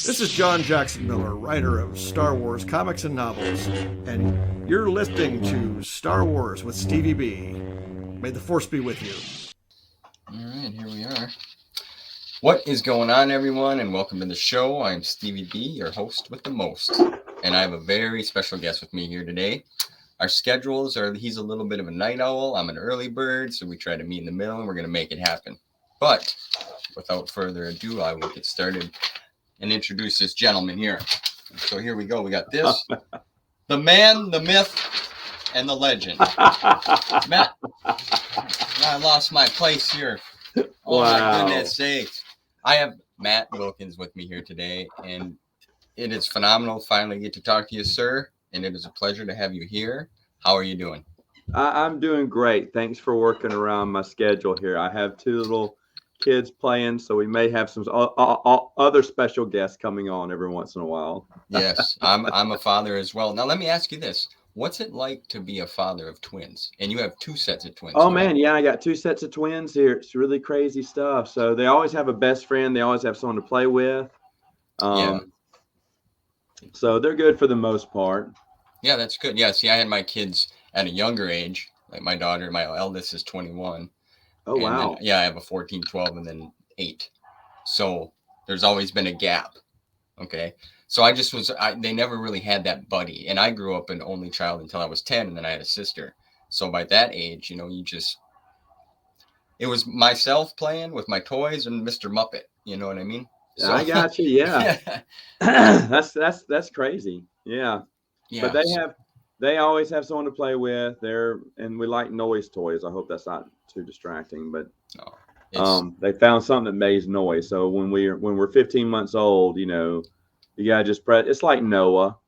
This is John Jackson Miller, writer of Star Wars comics and novels, and you're listening to Star Wars with Stevie B. May the Force be with you. All right, here we are. What is going on, everyone, and welcome to the show. I'm Stevie B, your host with the most, and I have a very special guest with me here today. Our schedules are, he's a little bit of a night owl, I'm an early bird, so we try to meet in the middle, and we're going to make it happen. But without further ado, I will get started and introduce this gentleman here. So here we go. We got this, the man, the myth, and the legend. Matt, I lost my place here. Oh, wow. My goodness sakes. I have Matt Wilkins with me here today, and it is phenomenal to finally get to talk to you, sir, and it is a pleasure to have you here. How are you doing? I'm doing great. Thanks for working around my schedule here. I have two little kids playing, so we may have some other special guests coming on every once in a while. Yes, I'm a father as well. Now, let me ask you this. What's it like to be a father of twins? And you have two sets of twins. Oh, right? Man, yeah, I got two sets of twins here. It's really crazy stuff. So they always have a best friend. They always have someone to play with. So they're good for the most part. Yeah, that's good. Yeah, see, I had my kids at a younger age. Like my daughter, my eldest is 21. Oh, wow. Then, I have a 14, 12, and then 8. So there's always been a gap. Okay. So they never really had that buddy. And I grew up an only child until I was 10, and then I had a sister. So by that age, it was myself playing with my toys and Mr. Muppet. You know what I mean? So, I got you. Yeah. That's crazy. Yeah. Yeah. But they always have someone to play with and we like noise toys. I hope that's not too distracting, but they found something that makes noise. So when we're 15 months old, you gotta just press. It's like Noah,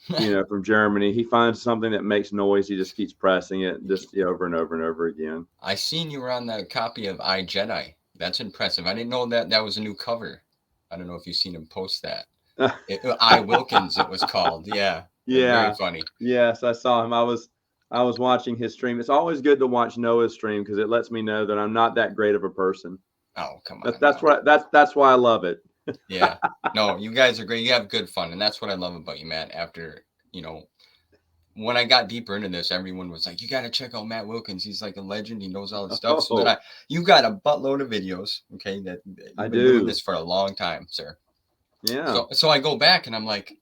from Germany. He finds something that makes noise. He just keeps pressing it just over and over and over again. I seen you were on that copy of Jedi. That's impressive. I didn't know that was a new cover. I don't know if you've seen him post that. Wilkins, it was called. Yeah. Yeah. Very funny. Yes, I saw him. I was watching his stream. It's always good to watch Noah's stream because it lets me know that I'm not that great of a person. Oh, come on. That's why I love it. Yeah. No, you guys are great. You have good fun. And that's what I love about you, Matt. After, when I got deeper into this, everyone was like, you got to check out Matt Wilkins. He's like a legend. He knows all this stuff. So then you got a buttload of videos, okay, that you've been doing this for a long time, sir. Yeah. So I go back and I'm like,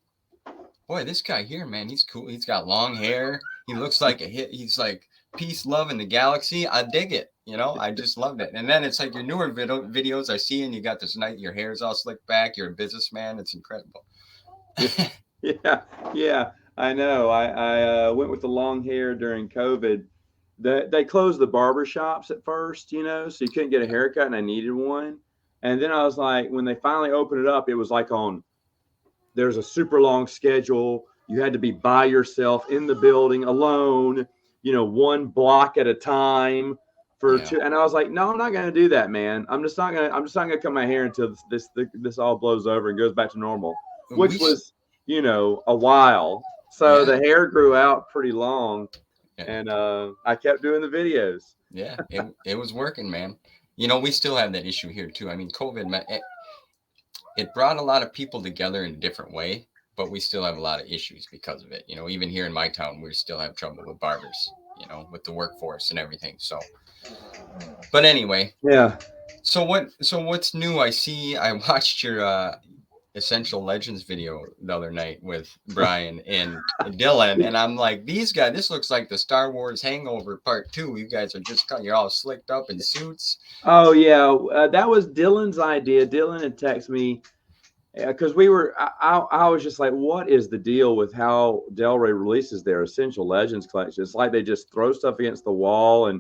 boy, this guy here, man, he's cool. He's got long hair. He looks like he's like peace, love in the galaxy. I dig it. I just loved it. And then it's like your newer videos I see, and you got this night, your hair's all slicked back. You're a businessman. It's incredible. Yeah, I know. I went with the long hair during COVID. They closed the barber shops at first, so you couldn't get a haircut, and I needed one. And then I was like, when they finally opened it up, it was like there's a super long schedule. You had to be by yourself in the building alone, one block at a time for two. And I was like, no, I'm not going to do that, man. I'm just not going to cut my hair until this all blows over and goes back to normal, which was, a while. So the hair grew out pretty long and I kept doing the videos. Yeah, it was working, man. We still have that issue here too. I mean, COVID, it brought a lot of people together in a different way, but we still have a lot of issues because of it. Even here in my town, we still have trouble with barbers, with the workforce and everything. So, but anyway. Yeah. So what's new? I watched your Essential Legends video the other night with Brian and Dylan, and I'm like, these guys, this looks like the Star Wars Hangover Part 2. You guys are you're all slicked up in suits. Oh yeah, that was Dylan's idea. Dylan had texted me because I was just like, what is the deal with how Del Rey releases their Essential Legends collection? It's like they just throw stuff against the wall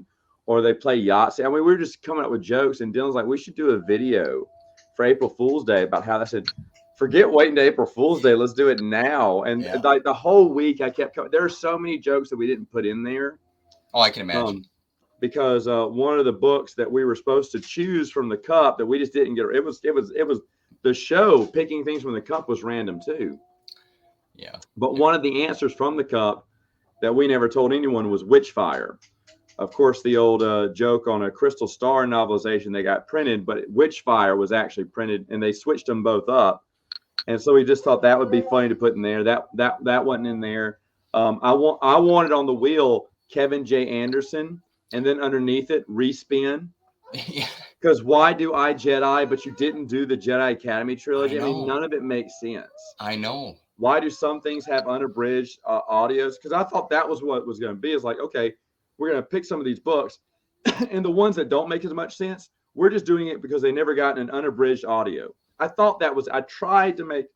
or they play Yahtzee. I mean, we were just coming up with jokes, and Dylan's like, we should do a video for April Fool's Day about how. I said, forget waiting to April Fool's Day. Let's do it now. And like the whole week I kept coming. There are so many jokes that we didn't put in there. Oh, I can imagine. Because one of the books that we were supposed to choose from the cup that we just didn't get. It was the show picking things from the cup was random too. Yeah. But one of the answers from the cup that we never told anyone was Witchfire. Of course, the old joke on a Crystal Star novelization, they got printed, but Witchfire was actually printed, and they switched them both up. And so we just thought that would be funny to put in there. That wasn't in there. I wanted on the wheel Kevin J. Anderson, and then underneath it, Respin. Because why do I Jedi, but you didn't do the Jedi Academy trilogy? I mean, none of it makes sense. I know. Why do some things have unabridged audios? Because I thought that was what it was going to be. It's like, okay, we're going to pick some of these books, and the ones that don't make as much sense, we're just doing it because they never got an unabridged audio. I thought that was, I tried to make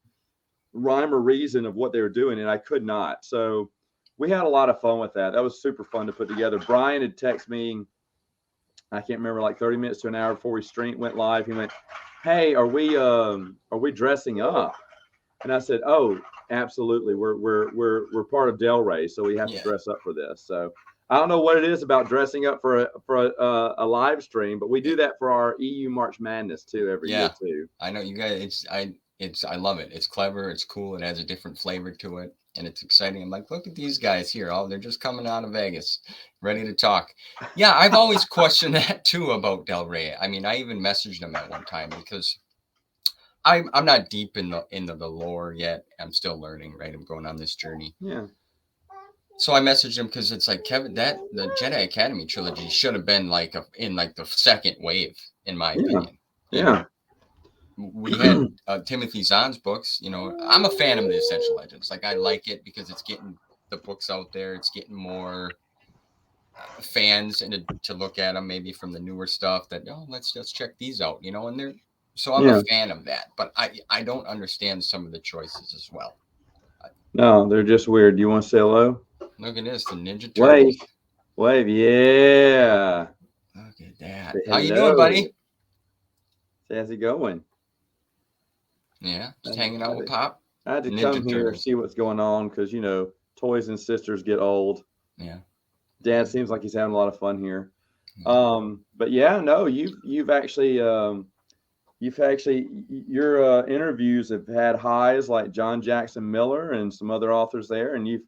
rhyme or reason of what they were doing, and I could not. So we had a lot of fun with that. That was super fun to put together. Brian had texted me, I can't remember, like 30 minutes to an hour before we went live. He went, "Hey, are we dressing up?" And I said, "Oh, absolutely. We're part of Del Rey, so we have to dress up for this." So I don't know what it is about dressing up for a live stream, but we do that for our EU March Madness too every year too. I know you guys. I love it. It's clever. It's cool. It adds a different flavor to it, and it's exciting. I'm like, look at these guys here. Oh, they're just coming out of Vegas, ready to talk. Yeah, I've always questioned that too about Del Rey. I mean, I even messaged them at one time because I'm not deep in the lore yet. I'm still learning, right? I'm going on this journey. Yeah. So I messaged him because it's like, Kevin, that the Jedi Academy trilogy should have been like in like the second wave, in my opinion. You know, we had Timothy Zahn's books. You know, I'm a fan of the Essential Legends. Like, I like it because it's getting the books out there. It's getting more fans and to look at them, maybe from the newer stuff that, oh, let's check these out, you know, and they're, so I'm a fan of that, but I don't understand some of the choices as well. No, they're just weird. Do you want to say hello? Look at this, the Ninja Turtles. Wave, yeah. Look at that. How you doing, buddy? How's it going? Yeah, just hanging out with Pop. I had to come here and see what's going on because, you know, toys and sisters get old. Yeah. Dad seems like he's having a lot of fun here. But yeah, no, you've actually your interviews have had highs like John Jackson Miller and some other authors there, and you've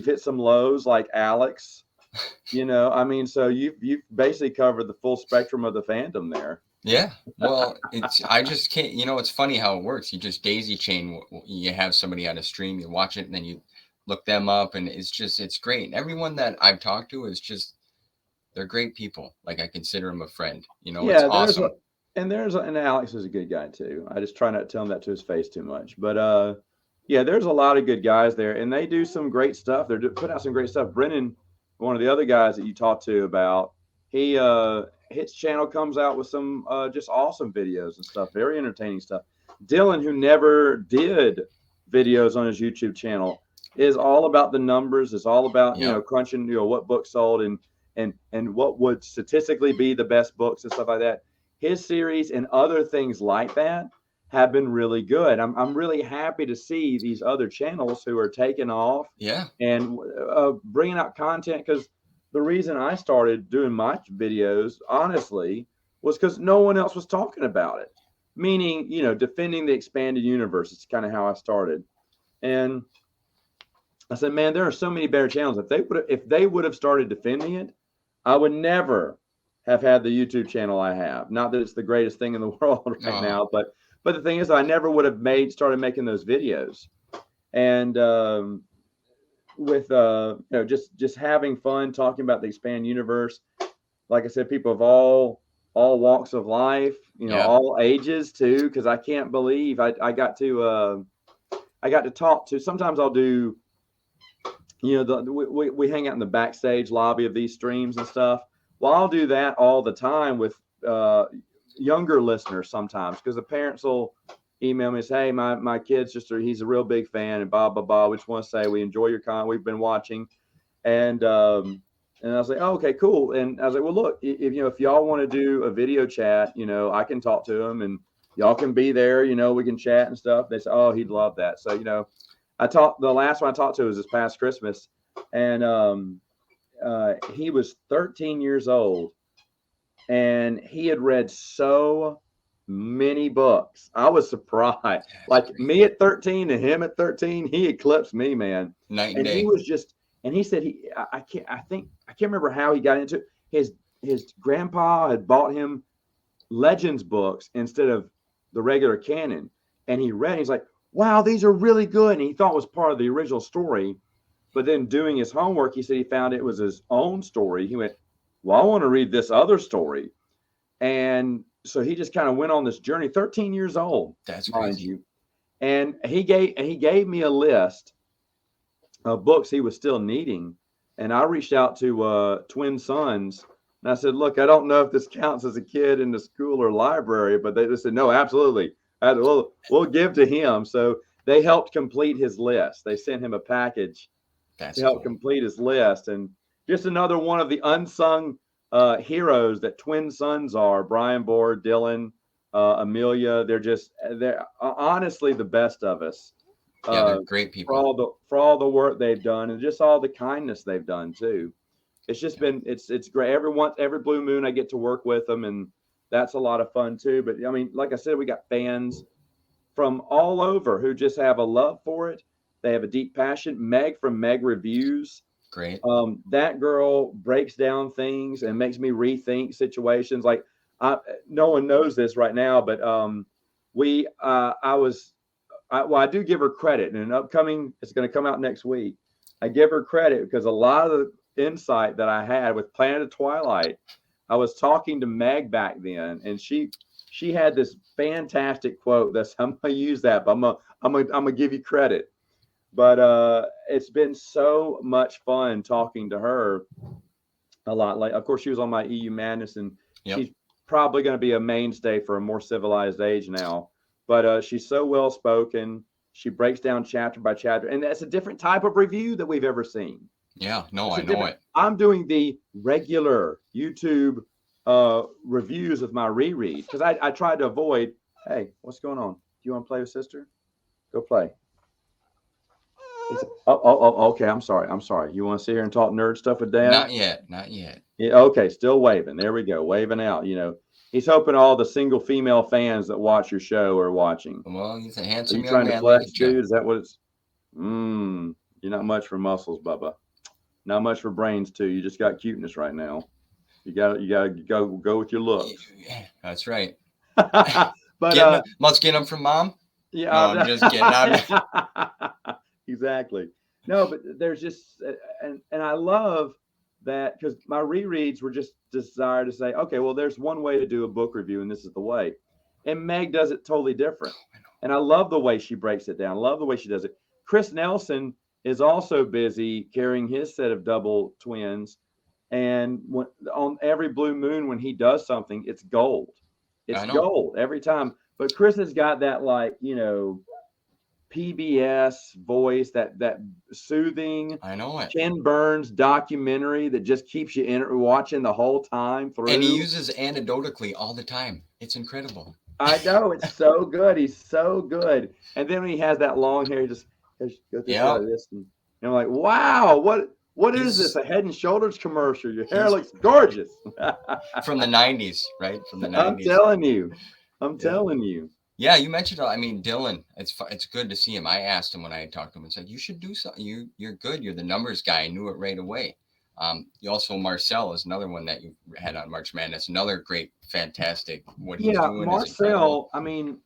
hit some lows like Alex. You know, I mean, so you've basically covered the full spectrum of the fandom there. Yeah, well, I just can't, you know, it's funny how it works. You just daisy chain, you have somebody on a stream, you watch it, and then you look them up, and it's great. And everyone that I've talked to is just, they're great people. Like, I consider them a friend, you know. It's awesome. And Alex is a good guy too. I just try not to tell him that to his face too much, but yeah, there's a lot of good guys there, and they do some great stuff. They're putting out some great stuff. Brennan, one of the other guys that you talked to about, his channel comes out with some just awesome videos and stuff, very entertaining stuff. Dylan, who never did videos on his YouTube channel, is all about the numbers. It's all about you know, crunching, you know, what books sold and what would statistically be the best books and stuff like that. His series and other things like that have been really good. I'm really happy to see these other channels who are taking off and bringing out content, because the reason I started doing my videos, honestly, was because no one else was talking about it. Meaning, you know, defending the expanded universe. It's kind of how I started. And I said, man, there are so many better channels. If they would have started defending it, I would never have had the YouTube channel I have. Not that it's the greatest thing in the world right now, but the thing is, I never would have started making those videos. And with you know, just having fun talking about the expanded universe. Like I said, people of all walks of life, you know, all ages too, because I can't believe I got to talk to. Sometimes I'll do, you know, we hang out in the backstage lobby of these streams and stuff. Well, I'll do that all the time with younger listeners sometimes, because the parents will email me and say, hey, my kid's he's a real big fan, and blah, blah, blah. We just want to say we enjoy your content. We've been watching. And I was like, oh, okay, cool. And I was like, well, look, if y'all want to do a video chat, you know, I can talk to him and y'all can be there, you know, we can chat and stuff. They said, oh, he'd love that. So, you know, the last one I talked to was this past Christmas, and he was 13 years old, and he had read so many books. I was surprised. Like, me at 13 and him at 13, he eclipsed me, man. Night and day. He was just, and he said I can't remember how he got into it. His grandpa had bought him Legends books instead of the regular canon, and he read. He's like, wow, these are really good. And he thought it was part of the original story. But then doing his homework, he said he found it was his own story. He went, well, I want to read this other story. And so he just kind of went on this journey, 13 years old. That's mind crazy. you. And he gave me a list of books he was still needing. And I reached out to Twin Sons. And I said, look, I don't know if this counts as a kid in the school or library, but they said, no, absolutely. We'll give to him. So they helped complete his list. They sent him a package to help complete his list. And just another one of the unsung heroes that Twin Sons are. Brian Board, Dylan, Amelia. They're honestly the best of us. Yeah, they're great people. For all the work they've done and just all the kindness they've done too. It's just been it's great. Every blue moon I get to work with them, and that's a lot of fun too. But I mean, like I said, we got fans from all over who just have a love for it. They have a deep passion. Meg from Meg Reviews. Great. That girl breaks down things and makes me rethink situations. Like no one knows this right now, but I do give her credit. And it's going to come out next week. I give her credit because a lot of the insight that I had with Planet of Twilight, I was talking to Meg back then, and she had this fantastic quote. I'm gonna use that, but I'm gonna give you credit. But it's been so much fun talking to her a lot. Like, of course, she was on my EU Madness, and she's probably going to be a mainstay for a more civilized age now. But she's so well spoken. She breaks down chapter by chapter, and that's a different type of review that we've ever seen. Yeah, no, I know it. I'm doing the regular YouTube reviews with my reread because I tried to avoid. Hey, what's going on? Do you want to play with sister? Go play. Okay. I'm sorry. You want to sit here and talk nerd stuff with Dad? Not yet. Yeah, okay, still waving. There we go, waving out. He's hoping all the single female fans that watch your show are watching. Well, he's a handsome young man. Are you trying to flex, dude? Is that what it's? You're not much for muscles, Bubba. Not much for brains too. You just got cuteness right now. You got to go with your looks. Yeah, that's right. But must get them from mom. Yeah, no, I'm just kidding. Exactly. No, but there's just and I love that because my rereads were just desire to say, okay, well, there's one way to do a book review, and this is the way. And Meg does it totally different. And I love the way she breaks it down. I love the way she does it. Chris Nelson is also busy carrying his set of double twins. And on every blue moon, when he does something, it's gold. It's gold every time. But Chris has got that, like, PBS voice, that soothing, Ken Burns documentary that just keeps you watching the whole time through. And he uses anecdotally all the time. It's incredible. I know, it's so good. He's so good. And then when he has that long hair, he just goes through this, and I'm like, wow, what is this? A Head and Shoulders commercial? Your hair looks gorgeous. From the 90s, right? From the 90s. I'm telling you. Yeah, you mentioned. I mean, Dylan. It's good to see him. I asked him when I talked to him and said, "You should do something. You're good. You're the numbers guy. I knew it right away." You also Marcel is another one that you had on March Madness. Another great, fantastic. What he's doing. Marcel. I mean,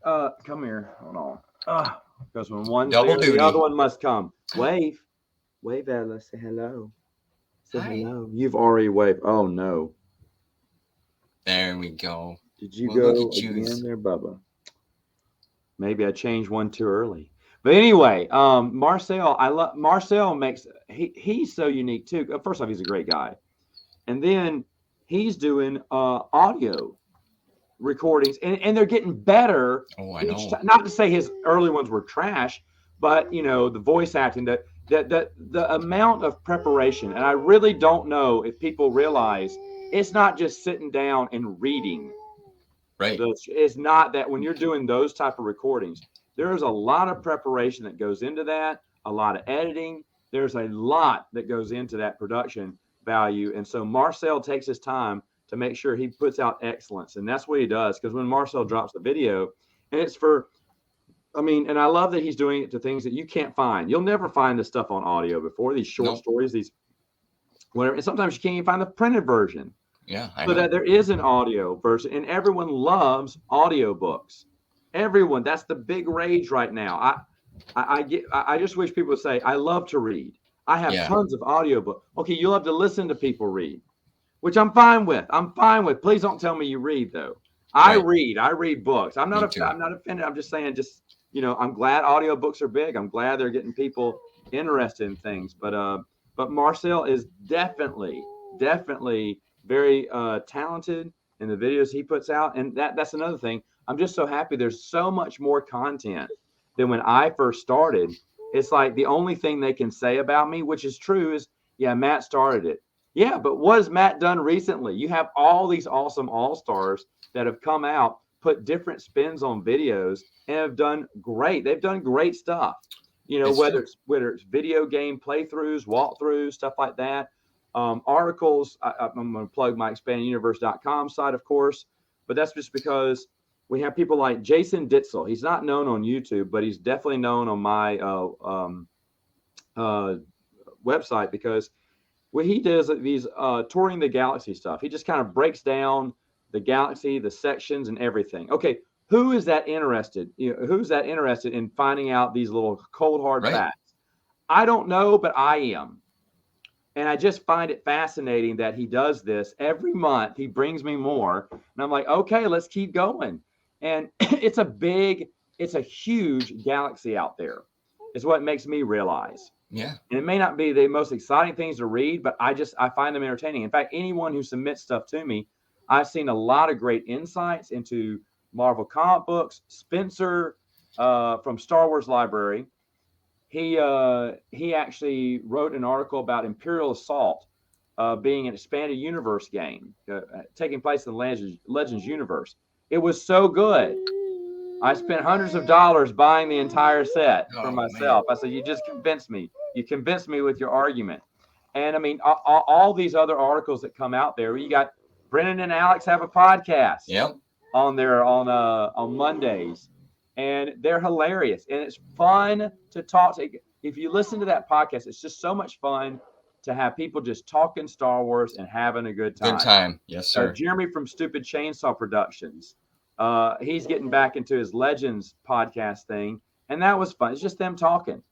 come here. Hold on. Because when one's double there, duty, the other one must come. Wave, Ella. Say hello. Say hello. You've already waved. Oh no. There we go. Did you go again there, Bubba? Maybe I changed one too early. But anyway, Marcel, I love Marcel. He's so unique too. First off, he's a great guy, and then he's doing audio recordings, and they're getting better. Oh, I know. Not to say his early ones were trash, but the voice acting, the amount of preparation, and I really don't know if people realize it's not just sitting down and reading. Right. It's not that when you're doing those type of recordings, there's a lot of preparation that goes into that, a lot of editing. There's a lot that goes into that production value. And so Marcel takes his time to make sure he puts out excellence. And that's what he does. Because when Marcel drops the video, and and I love that he's doing it to things that you can't find. You'll never find this stuff on audio before, these short stories, these whatever. And sometimes you can't even find the printed version. Yeah, I know. That there is an audio version, and everyone loves audiobooks. Everyone. That's the big rage right now. I just wish people would say, I love to read. I have tons of audiobooks. Okay, you love to listen to people read, which I'm fine with. Please don't tell me you read though. I read books. I'm not offended. I'm just saying, I'm glad audiobooks are big. I'm glad they're getting people interested in things. But Marcel is definitely very talented in the videos he puts out. And that's another thing. I'm just so happy there's so much more content than when I first started. It's like the only thing they can say about me, which is true, is, yeah, Matt started it. Yeah, but what has Matt done recently? You have all these awesome all-stars that have come out, put different spins on videos, and have done great. They've done great stuff. Whether it's video game playthroughs, walkthroughs, stuff like that. Articles. I'm going to plug my expandeduniverse.com site, of course, but that's just because we have people like Jason Ditzel. He's not known on YouTube, but he's definitely known on my website because what he does these touring the galaxy stuff. He just kind of breaks down the galaxy, the sections, and everything. Okay, who is that interested? Who's that interested in finding out these little cold hard facts? I don't know, but I am. And I just find it fascinating that he does this every month. He brings me more. And I'm like, okay, let's keep going. And it's a huge galaxy out there, is what makes me realize. Yeah. And it may not be the most exciting things to read, but I find them entertaining. In fact, anyone who submits stuff to me, I've seen a lot of great insights into Marvel comic books. Spencer from Star Wars Library, he actually wrote an article about Imperial Assault being an expanded universe game taking place in the Legends universe. It was so good. I spent hundreds of dollars buying the entire set for myself. Man. I said, you just convinced me. You convinced me with your argument. And I mean, all these other articles that come out there, you got Brennan and Alex have a podcast on there on Mondays, and they're hilarious. And it's fun to talk to. If you listen to that podcast, it's just so much fun to have people just talking Star Wars and having a good time. Good time. Yes, sir. Jeremy from Stupid Chainsaw Productions. He's getting back into his Legends podcast thing, and that was fun. It's just them talking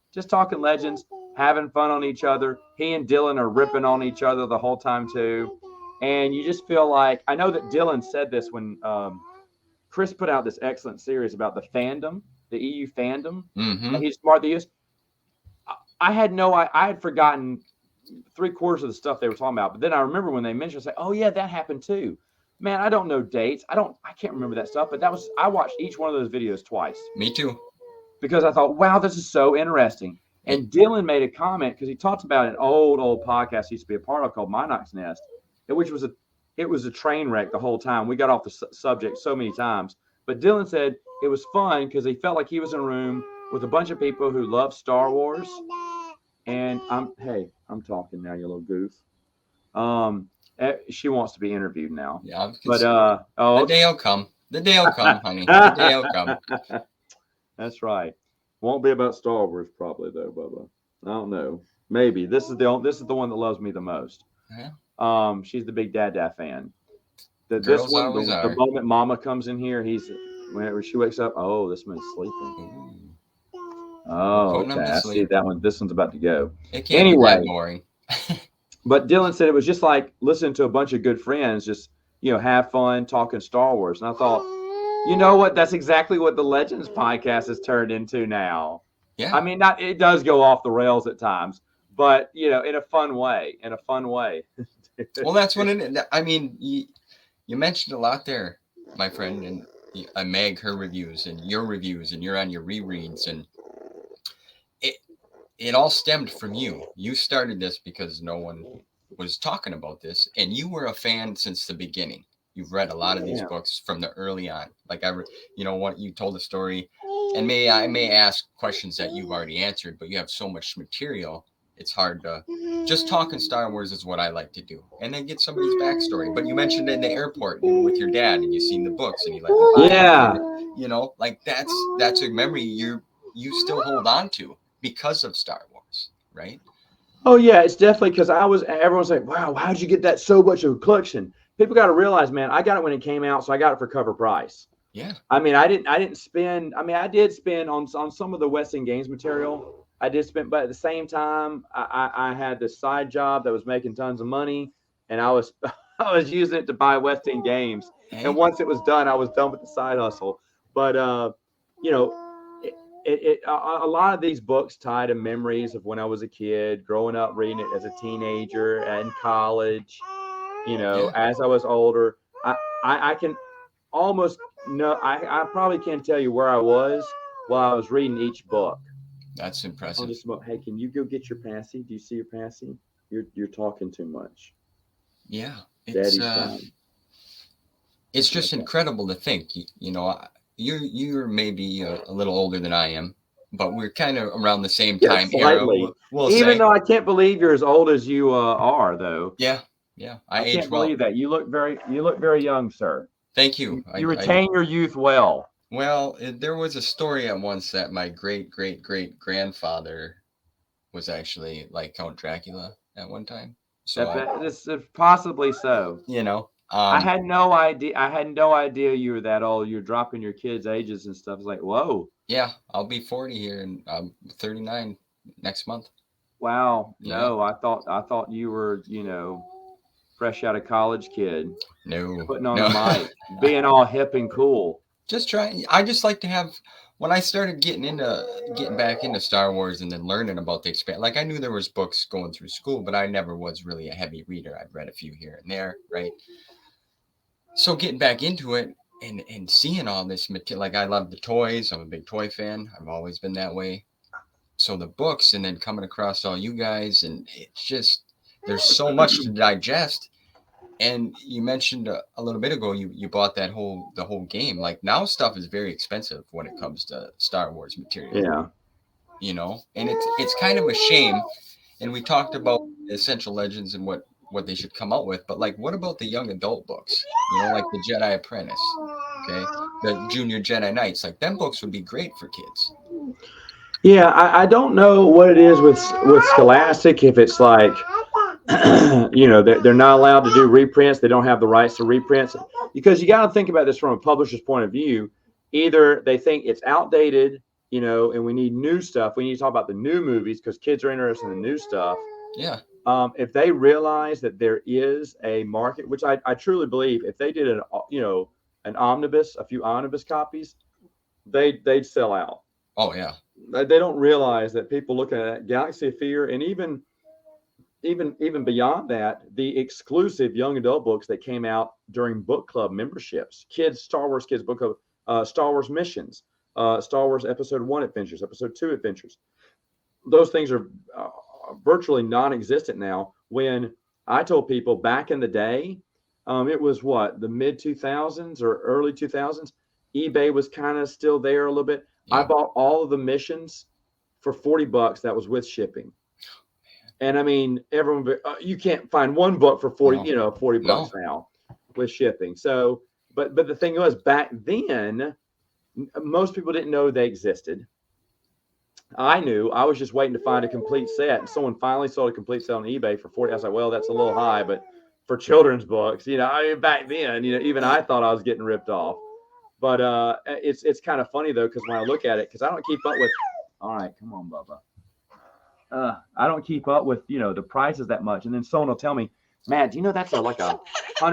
Legends, having fun on each other. He and Dylan are ripping on each other the whole time too, and you just feel like, I know that Dylan said this when Chris put out this excellent series about the fandom, the EU fandom. Mm-hmm. He's smart. I had forgotten 3/4 of the stuff they were talking about, but then I remember when they mentioned, I say, oh yeah, that happened too. Man, I don't know dates. I can't remember that stuff, but I watched each one of those videos twice. Me too. Because I thought, wow, this is so interesting. And Dylan made a comment because he talked about an old podcast he used to be a part of called Monarch's Nest, which was a train wreck the whole time. We got off the subject so many times, but Dylan said it was fun because he felt like he was in a room with a bunch of people who love Star Wars. And I'm talking now, you little goof. She wants to be interviewed now. Yeah, but the day will come. The day will come, honey. The day will come. That's right. Won't be about Star Wars probably though, Bubba. I don't know. Maybe this is the one that loves me the most. Yeah. She's the big Dada fan. The moment Mama comes in here, whenever she wakes up, oh, this one's sleeping. Ooh. Oh, okay. I see that one. This one's about to go. It can't be that boring. But Dylan said it was just like listening to a bunch of good friends, just, have fun talking Star Wars. And I thought, you know what? That's exactly what the Legends podcast has turned into now. Yeah. I mean, it does go off the rails at times, but, in a fun way. Well, that's what it is. I mean, you mentioned a lot there, my friend, and Meg, her reviews, and your reviews, and you're on your rereads, and it all stemmed from you. You started this because no one was talking about this, and you were a fan since the beginning. You've read a lot of these books from the early on. Like what you told the story, and I may ask questions that you've already answered, but you have so much material. It's hard to just talking Star Wars is what I like to do, and then get somebody's backstory. But you mentioned in the airport with your dad, and you seen the books, and you like that's a memory you still hold on to because of Star Wars, right? Oh yeah, it's definitely because everyone's like, wow, how'd you get that so much of a collection? People got to realize, man, I got it when it came out, so I got it for cover price. Yeah. I mean, I didn't spend. I mean, I did spend on some of the West End Games material. I did spend, but at the same time, I had this side job that was making tons of money, and I was I was using it to buy West End Games. Hey. And once it was done, I was done with the side hustle. But you know, a lot of these books tie to memories of when I was a kid, growing up reading it as a teenager and college. You know, as I was older, I can almost no, I probably can't tell you where I was while I was reading each book. That's impressive. Hey, can you go get your passy? Do you see your passy? You're talking too much. Yeah, Daddy's time. It's just incredible to think. You know, you're maybe a little older than I am, but we're kind of around the same time slightly. era. We'll Even say. though I can't believe you're as old as you are, though. Yeah. I can't believe that. You look very young, sir. Thank you. You retain your youth well. Well, there was a story at once that my great grandfather was actually like Count Dracula at one time. So this is possibly so. You know, I had no idea you were that old. You're dropping your kids' ages and stuff. It's like, whoa. Yeah, I'll be 40 here, and I'm 39 next month. Wow. Yeah. No, I thought you were, fresh out of college kid. No. Putting on a mic, being all hip and cool. Just trying. I just like to have. When I started getting back into Star Wars and then learning about the expand, like I knew there was books going through school, but I never was really a heavy reader. I'd read a few here and there, right? So getting back into it and seeing all this material, like I love the toys. I'm a big toy fan. I've always been that way. So the books and then coming across all you guys, and it's just, there's so much to digest. And you mentioned a little bit ago, you bought the whole game. Like now stuff is very expensive when it comes to Star Wars material. Yeah. And it's kind of a shame. And we talked about Essential Legends and what they should come out with. But like, what about the young adult books? Like the Jedi Apprentice, okay? The Junior Jedi Knights, like them books would be great for kids. Yeah, I don't know what it is with Scholastic, if it's like, they're not allowed to do reprints. They don't have the rights to reprints, because you got to think about this from a publisher's point of view. Either they think it's outdated, and we need new stuff. We need to talk about the new movies because kids are interested in the new stuff. Yeah. If they realize that there is a market, which I truly believe, if they did an omnibus, a few omnibus copies, they'd sell out. Oh yeah. They don't realize that people looking at Galaxy of Fear, and even beyond that, the exclusive young adult books that came out during book club memberships, Star Wars Kids Book Club, Star Wars Missions, Star Wars Episode 1 Adventures, Episode 2 Adventures. Those things are virtually non-existent now. When I told people back in the day, it was the mid 2000s or early 2000s, eBay was kind of still there a little bit. Yeah. I bought all of the missions for $40. That was with shipping. And I mean, everyone, you can't find one book for $40 now with shipping. So, but the thing was, back then, most people didn't know they existed. I knew. I was just waiting to find a complete set, and someone finally sold a complete set on eBay for $40. I was like, well, that's a little high, but for children's books, back then, even I thought I was getting ripped off. But it's kind of funny though, because when I look at it, because I don't keep up with. All right, come on, Bubba. I don't keep up with the prices that much, and then someone will tell me, Matt, do you know that's like $100?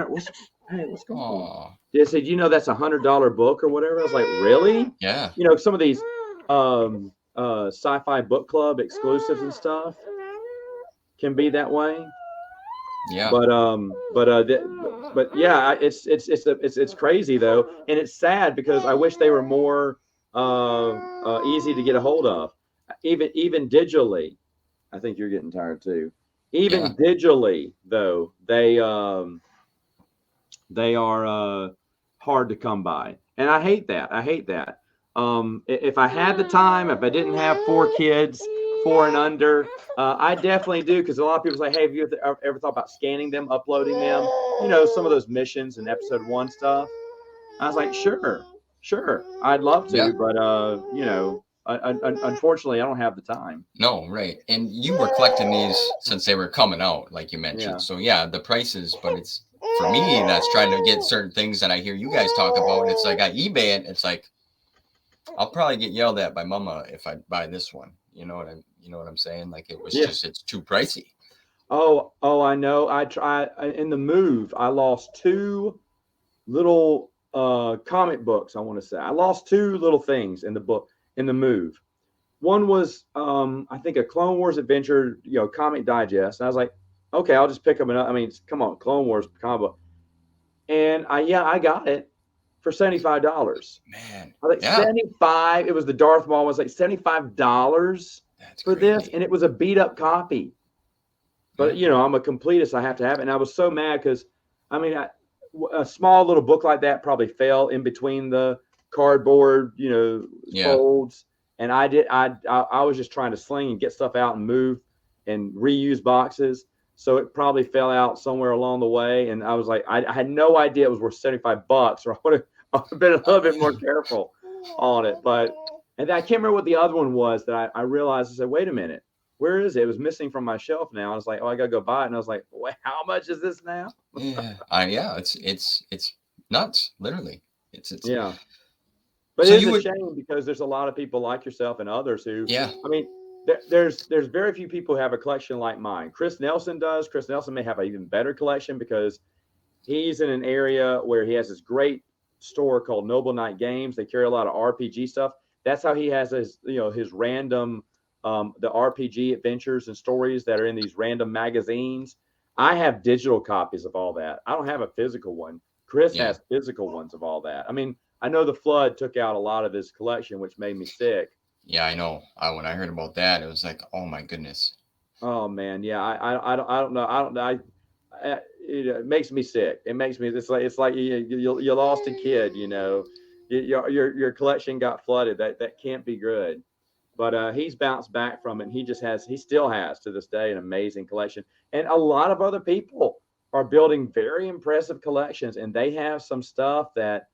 What's going on? They said, that's $100 book or whatever. I was like, really? Yeah. Some of these sci-fi book club exclusives and stuff can be that way. Yeah. But yeah, it's crazy though, and it's sad because I wish they were more easy to get a hold of, even digitally. I think you're getting tired too. Even digitally though, they are hard to come by, and I hate that. If I had the time, if I didn't have 4 kids, 4 and under, I definitely do, because a lot of people say, hey, have you ever thought about scanning them, uploading them? Some of those missions and Episode 1 stuff. I was like, sure, I'd love to, but unfortunately, I don't have the time. No, right. And you were collecting these since they were coming out, like you mentioned. Yeah. So yeah, the prices, but for me, that's trying to get certain things that I hear you guys talk about. It's like I eBay it. It's like I'll probably get yelled at by Mama if I buy this one. You know what I'm saying? Like it was just it's too pricey. Oh, I know. In the move. I lost 2 little comic books. I want to say I lost 2 little things in the move. One was I think a Clone Wars adventure, comic digest. And I was like, okay, I'll just pick up another. I mean, come on, Clone Wars comic book. And I got it for $75. Man, I was like 75. It was the Darth Maul. I was like $75 for this, and it was a beat up copy. But I'm a completist. I have to have it, and I was so mad because, I mean, a small little book like that probably fell in between the cardboard, folds. And I was just trying to sling and get stuff out and move and reuse boxes. So it probably fell out somewhere along the way. And I was like, I had no idea it was worth $75, or I would have been a little bit more careful on it. And I can't remember what the other one was that I realized. I said, wait a minute, where is it? It was missing from my shelf now. I was like, oh, I got to go buy it. And I was like, wait, how much is this now? It's nuts, literally. It's yeah. But so it's a shame because there's a lot of people like yourself and others who, I mean, there's very few people who have a collection like mine. Chris Nelson does. Chris Nelson may have an even better collection because he's in an area where he has this great store called Noble Knight Games. They carry a lot of RPG stuff. That's how he has his, his random, the RPG adventures and stories that are in these random magazines. I have digital copies of all that. I don't have a physical one. Chris has physical ones of all that. I mean, I know the flood took out a lot of his collection, which made me sick. Yeah, I know. When I heard about that, it was like, oh my goodness. Oh man, yeah. I don't know. It makes me sick. It makes me. It's like you lost a kid. Your collection got flooded. That can't be good. But he's bounced back from it. And he still has to this day an amazing collection. And a lot of other people are building very impressive collections, and they have some stuff that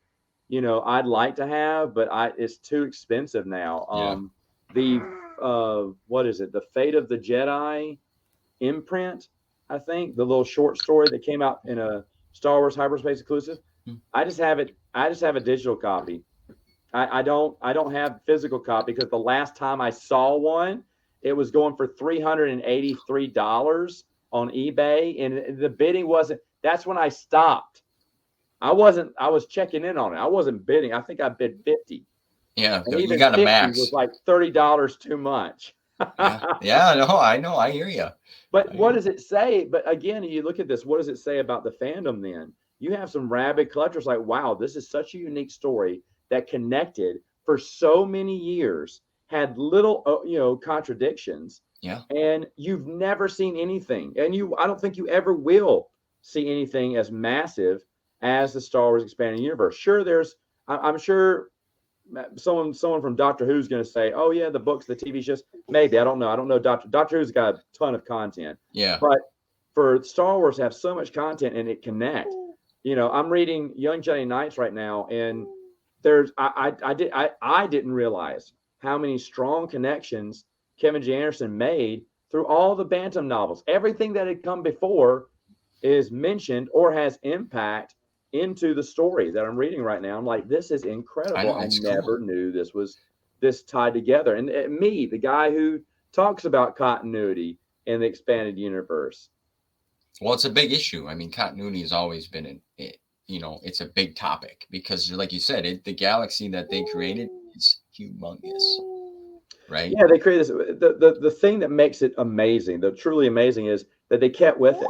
I'd like to have, but it's too expensive now. What is it? The Fate of the Jedi imprint, I think, the little short story that came out in a Star Wars hyperspace exclusive. I just have it. I just have a digital copy. I don't have physical copy because the last time I saw one, it was going for $383 on eBay, and the bidding wasn't. That's when I stopped. I was checking in on it. I wasn't bidding. I think I bid 50. Yeah, and you got a max. It was like $30 too much. I know. I hear you. But what does it say? But again, you look at this. What does it say about the fandom then? You have some rabid collectors like, wow, this is such a unique story that connected for so many years, had little, contradictions. Yeah. And you've never seen anything. And I don't think you ever will see anything as massive as the Star Wars expanded universe. Sure, I'm sure someone from Doctor Who's going to say, oh yeah, the books, the TV shows, maybe. I don't know. Doctor Who's got a ton of content. Yeah. But for Star Wars to have so much content and it connect, I'm reading Young Jedi Knights right now, and I didn't realize how many strong connections Kevin J. Anderson made through all the Bantam novels. Everything that had come before is mentioned or has impact into the story that I'm reading right now. I'm like, this is incredible. I never knew this was this tied together. And me, the guy who talks about continuity in the expanded universe. Well, it's a big issue. I mean, continuity has always been it's a big topic because, like you said, the galaxy that they created is humongous, right? Yeah, they created this. The thing that makes it amazing, the truly amazing, is that they kept with it.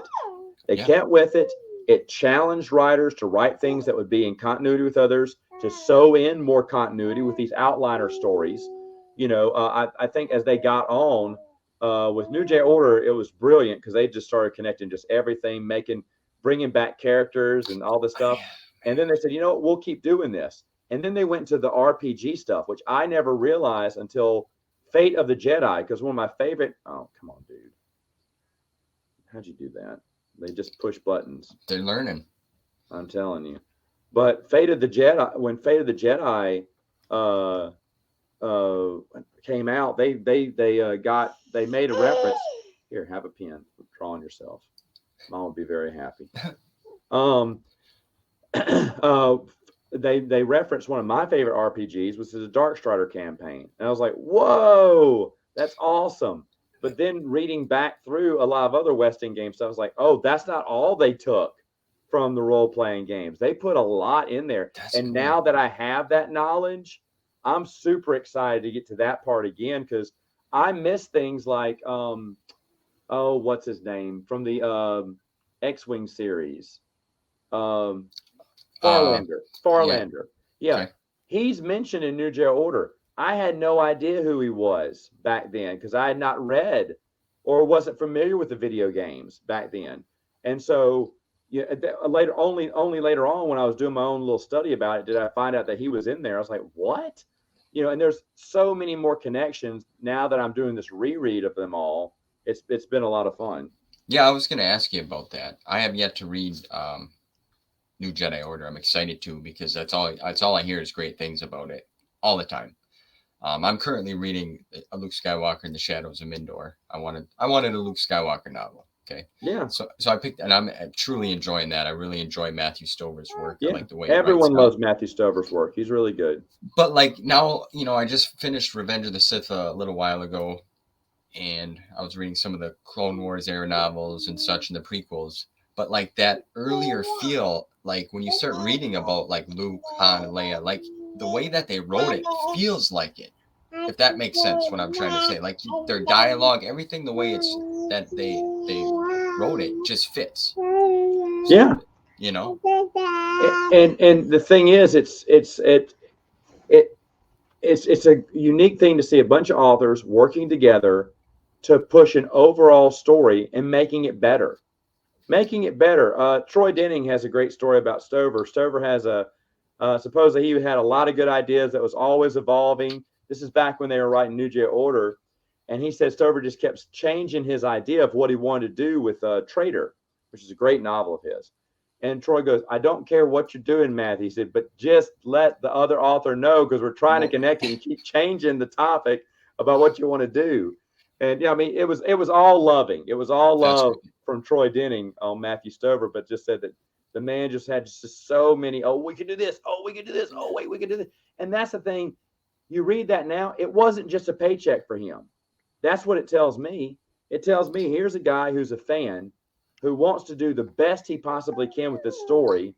They kept with it. It challenged writers to write things that would be in continuity with others, to sew in more continuity with these outliner stories. I think as they got on with New Jedi Order, it was brilliant because they just started connecting just everything, bringing back characters and all this stuff. And then they said, we'll keep doing this. And then they went to the RPG stuff, which I never realized until Fate of the Jedi, because one of my favorite. Oh, come on, dude. How'd you do that? They just push buttons. They're learning. I'm telling you. But Fate of the Jedi, when Fate of the Jedi came out, they made a reference. Here, have a pen. Draw on yourself. Mom would be very happy. Um, they referenced one of my favorite RPGs, which is a Dark Strider campaign, and I was like, "Whoa, that's awesome!" But then reading back through a lot of other West End games, I was like, "Oh, that's not all they took from the role playing games. They put a lot in there." That's And cool. now that I have that knowledge, I'm super excited to get to that part again because I miss things like, what's his name from the X-Wing series. Um, Uh, yeah. Farlander. Yeah. Okay. He's mentioned in New Jedi Order. I had no idea who he was back then because I had not read or wasn't familiar with the video games back then. And so yeah, only later on when I was doing my own little study about it did I find out that he was in there. I was like, what? And there's so many more connections now that I'm doing this reread of them all. It's been a lot of fun. Yeah, I was going to ask you about that. I have yet to read New Jedi Order. I'm excited to because that's all I hear is great things about it all the time. I'm currently reading a Luke Skywalker in the Shadows of Mindor. I wanted a Luke Skywalker novel. Okay. Yeah. So I picked, and I'm truly enjoying that. I really enjoy Matthew Stover's work. Yeah. I like the way he Everyone writes loves Matthew Stover's work. He's really good. But like now, I just finished Revenge of the Sith a little while ago, and I was reading some of the Clone Wars era novels and such, and the prequels. But like that earlier feel, like when you start reading about like Luke, Han, and Leia, like the way that they wrote it feels like it. If that makes sense, what I'm trying to say, like their dialogue, everything, the way it's that they wrote it just fits. Yeah. And the thing is, it's a unique thing to see a bunch of authors working together to push an overall story and making it better. Troy Denning has a great story about Stover. Stover has supposedly he had a lot of good ideas that was always evolving. This is back when they were writing New Jedi Order. And he said Stover just kept changing his idea of what he wanted to do with Traitor, which is a great novel of his. And Troy goes, I don't care what you're doing, Matt. He said, but just let the other author know because we're trying to connect it and keep changing the topic about what you want to do. And yeah, I mean, it was all loving. It was all love from Troy Denning on Matthew Stover, but just said that the man just had just so many, we could do this. Oh, we could do this. Oh, wait, we could do this. And that's the thing. You read that now, it wasn't just a paycheck for him. That's what it tells me. It tells me here's a guy who's a fan who wants to do the best he possibly can with this story,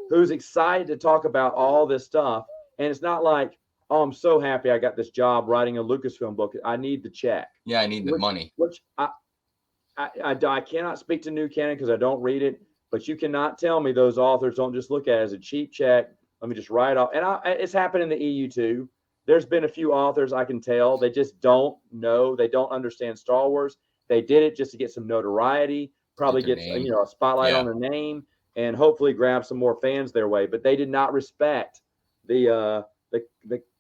who's excited to talk about all this stuff. And it's not like, oh, I'm so happy I got this job writing a Lucasfilm book. I need the check. Yeah, I need the money. Which I cannot speak to new canon because I don't read it, but you cannot tell me those authors don't just look at it as a cheap check. Let me just write off. And it's happened in the EU too. There's been a few authors I can tell they just don't know. They don't understand Star Wars. They did it just to get some notoriety, probably get a spotlight on their name, and hopefully grab some more fans their way. But they did not respect the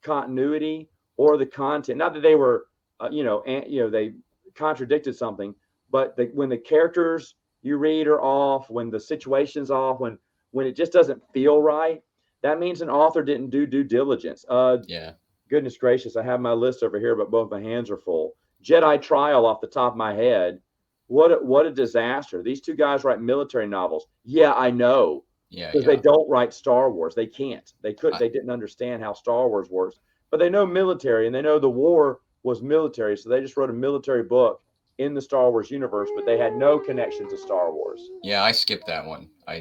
continuity or the content. Not that they were, they contradicted something, but when the characters you read are off, when the situation's off, when it just doesn't feel right, that means an author didn't do due diligence. Goodness gracious, I have my list over here, but both my hands are full. Jedi Trial off the top of my head. What a disaster. These two guys write military novels. Yeah, I know. Because they don't write Star Wars. They can't. They didn't understand how Star Wars works. But they know military, and they know the war was military, so they just wrote a military book in the Star Wars universe, but they had no connection to Star Wars. Yeah, I skipped that one. I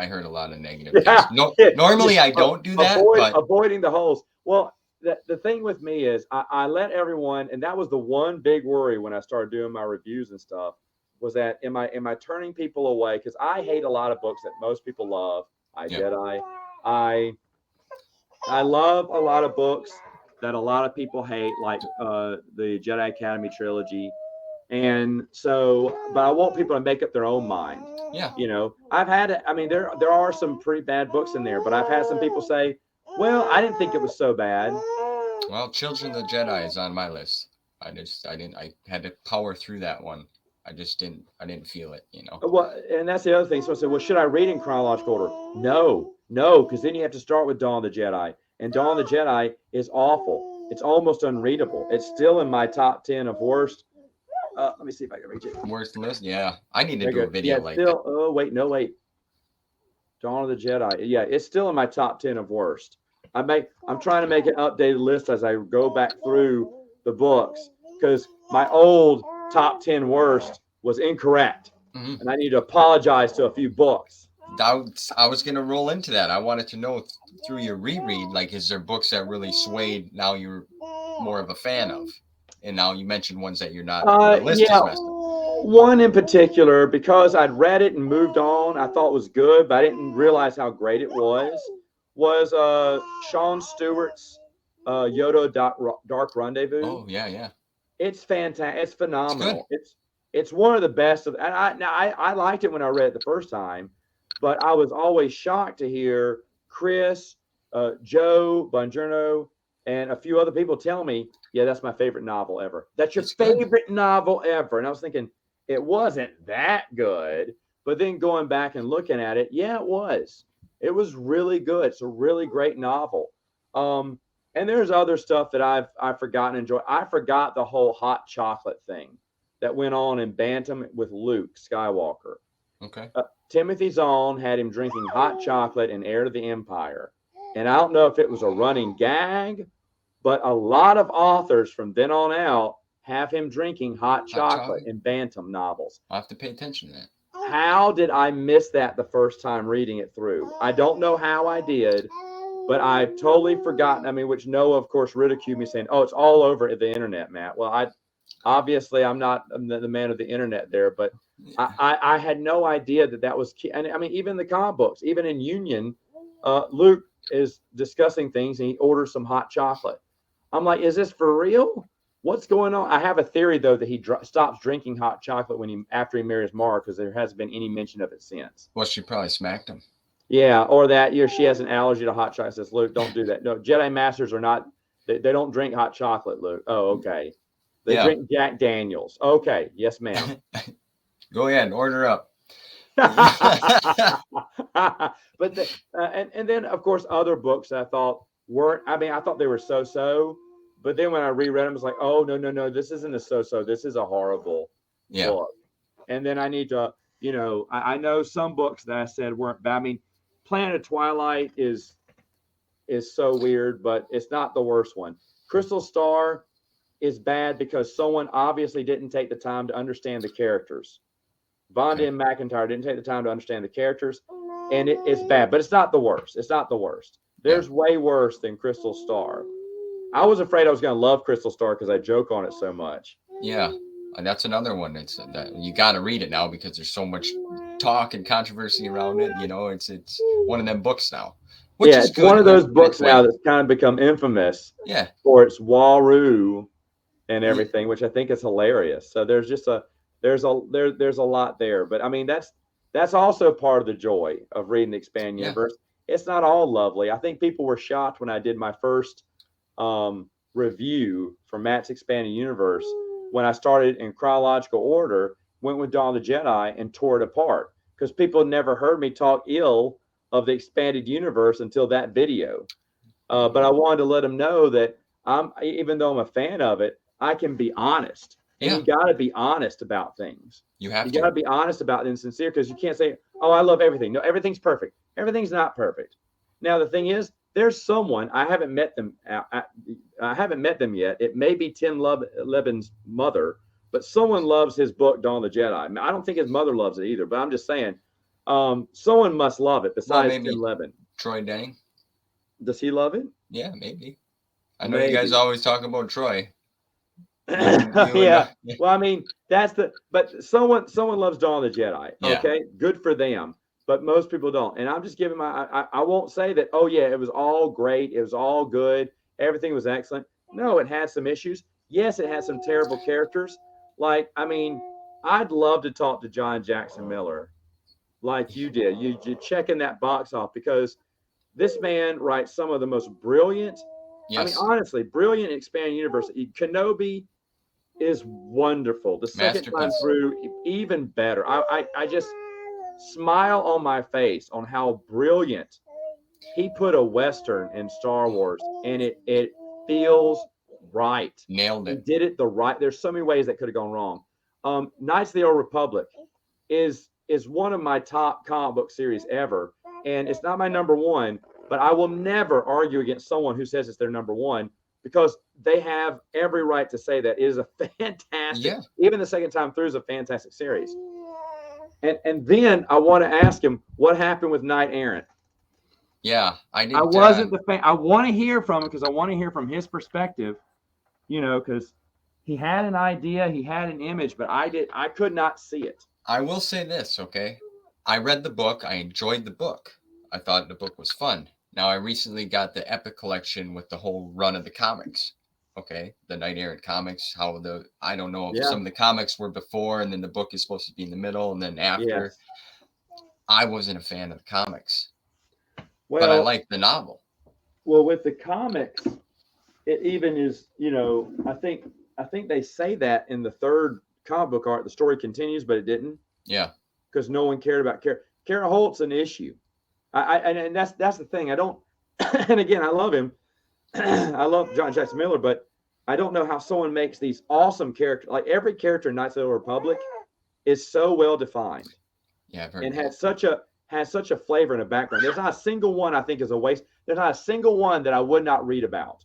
heard a lot of negative things. Normally I don't do that. Avoiding the holes. Well, the thing with me is I let everyone, and that was the one big worry when I started doing my reviews and stuff, was that am I turning people away? Because I hate a lot of books that most people love. I love a lot of books that a lot of people hate, like the Jedi Academy trilogy. And so, but I want people to make up their own mind. Yeah. I've had it. I mean, there are some pretty bad books in there, but I've had some people say, well, I didn't think it was so bad. Well, Children of the Jedi is on my list. I had to power through that one. I didn't feel it, Well, and that's the other thing. So I said, well, should I read in chronological order? No, because then you have to start with Dawn of the Jedi. And Dawn of the Jedi is awful. It's almost unreadable. It's still in my top 10 of worst. Let me see if I can reach it. Worst list? Yeah. I need to do a video like that. Oh, wait. Dawn of the Jedi. Yeah, it's still in my top 10 of worst. I'm trying to make an updated list as I go back through the books because my old top 10 worst was incorrect. Mhm. And I need to apologize to a few books. I was going to roll into that. I wanted to know through your reread, like, is there books that really swayed now you're more of a fan of? And now you mentioned ones that you're not. The list is messed up. One in particular, because I'd read it and moved on, I thought was good, but I didn't realize how great it was Sean Stewart's Yoda Dark Rendezvous. Oh, yeah. It's fantastic. It's phenomenal. It's one of the best of. And I liked it when I read it the first time, but I was always shocked to hear Chris, Joe Bongiorno, and a few other people tell me, yeah, that's my favorite novel ever. That's your favorite novel ever. And I was thinking, it wasn't that good. But then going back and looking at it, yeah, it was. It was really good. It's a really great novel. And there's other stuff that I've forgotten and enjoyed. I forgot the whole hot chocolate thing that went on in Bantam with Luke Skywalker. Okay. Timothy Zahn had him drinking hot chocolate in Heir to the Empire. And I don't know if it was a running gag, but a lot of authors from then on out have him drinking hot chocolate in Bantam novels. I'll have to pay attention to that. How did I miss that the first time reading it through? I don't know how I did, but I've totally forgotten. I mean, which Noah, of course, ridiculed me saying, oh, it's all over the internet, Matt. Well, I'm not the man of the internet there, but I had no idea that was key. And I mean, even the comic books, even in Union, Luke is discussing things and he orders some hot chocolate. I'm like, is this for real? What's going on? I have a theory, though, that he stops drinking hot chocolate after he marries Mara because there hasn't been any mention of it since. Well, she probably smacked him. Yeah, or that she has an allergy to hot chocolate. Says, Luke, don't do that. No, Jedi Masters are not. They don't drink hot chocolate, Luke. Oh, okay. They drink Jack Daniels. Okay, yes, ma'am. Go ahead, order up. But and then of course other books I thought weren't. I mean, I thought they were so. But then when I reread them, it's like, oh no, this isn't a so. This is a horrible book. And then I need to, I know some books that I said weren't bad. I mean, Planet of Twilight is so weird, but it's not the worst one. Crystal Star is bad because someone obviously didn't take the time to understand the characters. Vonda and McIntyre didn't take the time to understand the characters, and it's bad, but it's not the worst. It's not the worst. There's way worse than Crystal Star. I was afraid I was going to love Crystal Star because I joke on it so much. Yeah, and that's another one. It's that you got to read it now because there's so much talk and controversy around it. It's one of them books now. Which is good. One of those books now that's kind of become infamous. Yeah. For its Waru and everything, which I think is hilarious. So there's just there's a lot there. But I mean, that's also part of the joy of reading the Expand Universe. It's not all lovely. I think people were shocked when I did my first review for Matt's Expanded Universe when I started in chronological order, went with Dawn of the Jedi and tore it apart because people had never heard me talk ill of the Expanded Universe until that video. But I wanted to let them know that even though I'm a fan of it, I can be honest. And you got to be honest about things. You got to be honest about it and sincere because you can't say, oh, I love everything. No, everything's perfect. Everything's not perfect. Now, the thing is, there's someone, I haven't met them. I haven't met them yet. It may be Tim Levin's mother, but someone loves his book, Dawn of the Jedi. I mean, I don't think his mother loves it either, but I'm just saying, someone must love it besides Tim Levin. Troy Denning. Does he love it? Yeah, maybe. I know you guys always talk about Troy. Yeah. Well, I mean, but someone loves Dawn of the Jedi. Okay. Good for them. But most people don't. And I'm just giving I won't say that, oh yeah, it was all great. It was all good. Everything was excellent. No, it had some issues. Yes, it had some terrible characters. Like, I mean, I'd love to talk to John Jackson Miller like you did. You're checking that box off because this man writes some of the most brilliant, I mean, honestly, brilliant Expanded Universe. Kenobi is wonderful. The second time through, even better. I just smile on my face on how brilliant he put a Western in Star Wars, and it feels right. Nailed it. He did it the right. There's so many ways that could have gone wrong. Knights of the Old Republic is one of my top comic book series ever. and it's not my number one, but I will never argue against someone who says it's their number one, because they have every right to say that. It is a fantastic, even the second time through is a fantastic series. And then I want to ask him what happened with Knight Errant. Yeah, I wasn't the fan. I want to hear from him because I want to hear from his perspective, because he had an idea, he had an image, but I could not see it. I will say this, okay? I read the book. I enjoyed the book. I thought the book was fun. Now, I recently got the Epic collection with the whole run of the comics. Okay, the Knight Errant comics. I don't know if some of the comics were before, and then the book is supposed to be in the middle, and then after. Yes. I wasn't a fan of the comics, well, but I liked the novel. Well, with the comics, it even is. I think they say that in the third comic book art, the story continues, but it didn't. Yeah. Because no one cared about Kara Holt's an issue. And that's the thing. I don't. And again, I love him. I love John Jackson Miller, but I don't know how someone makes these awesome characters. Like every character in Knights of the Old Republic is so well defined. Yeah, and has such a flavor and a background. There's not a single one I think is a waste. There's not a single one that I would not read about,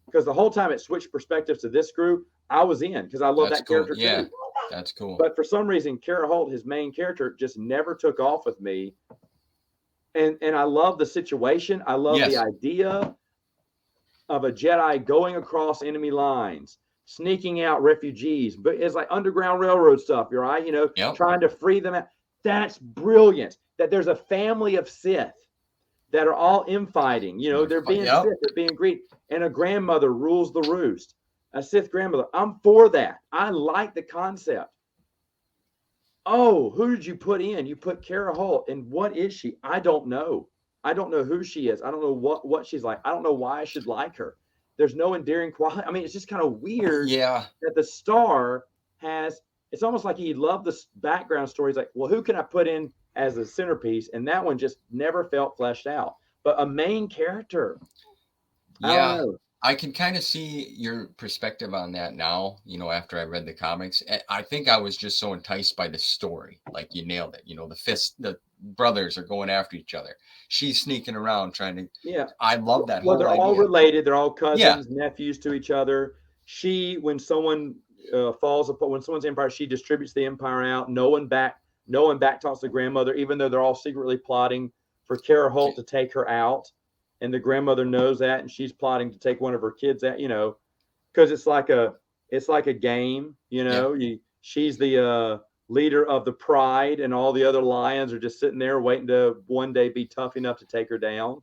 because the whole time it switched perspectives to this group, I was in because I love that character too. That's cool. But for some reason, Kara Holt, his main character, just never took off with me. And I love the situation. I love the idea of a Jedi going across enemy lines, sneaking out refugees, but it's like Underground Railroad stuff. You're right, trying to free them out. That's brilliant. That there's a family of Sith that are all infighting. They're being Sith, they're being greedy, and a grandmother rules the roost. A Sith grandmother. I'm for that. I like the concept. Oh, who did you put in? You put Kara Holt. And what is she? I don't know. I don't know who she is. I don't know what she's like. I don't know why I should like her. There's no endearing quality. I mean, it's just kind of weird that the star has, it's almost like he loved the background stories. Like, well, who can I put in as a centerpiece? And that one just never felt fleshed out. But a main character. I don't know. I can kind of see your perspective on that now, after I read the comics. I think I was just so enticed by the story. Like, you nailed it. The brothers are going after each other. She's sneaking around trying to. Yeah. I love that whole idea. They're all related. They're all cousins, nephews to each other. When someone falls apart, when someone's empire, she distributes the empire out. No one backtalks the grandmother, even though they're all secretly plotting for Kara Holt to take her out. And the grandmother knows that, and she's plotting to take one of her kids out, because it's like a game, she's the leader of the pride, and all the other lions are just sitting there waiting to one day be tough enough to take her down.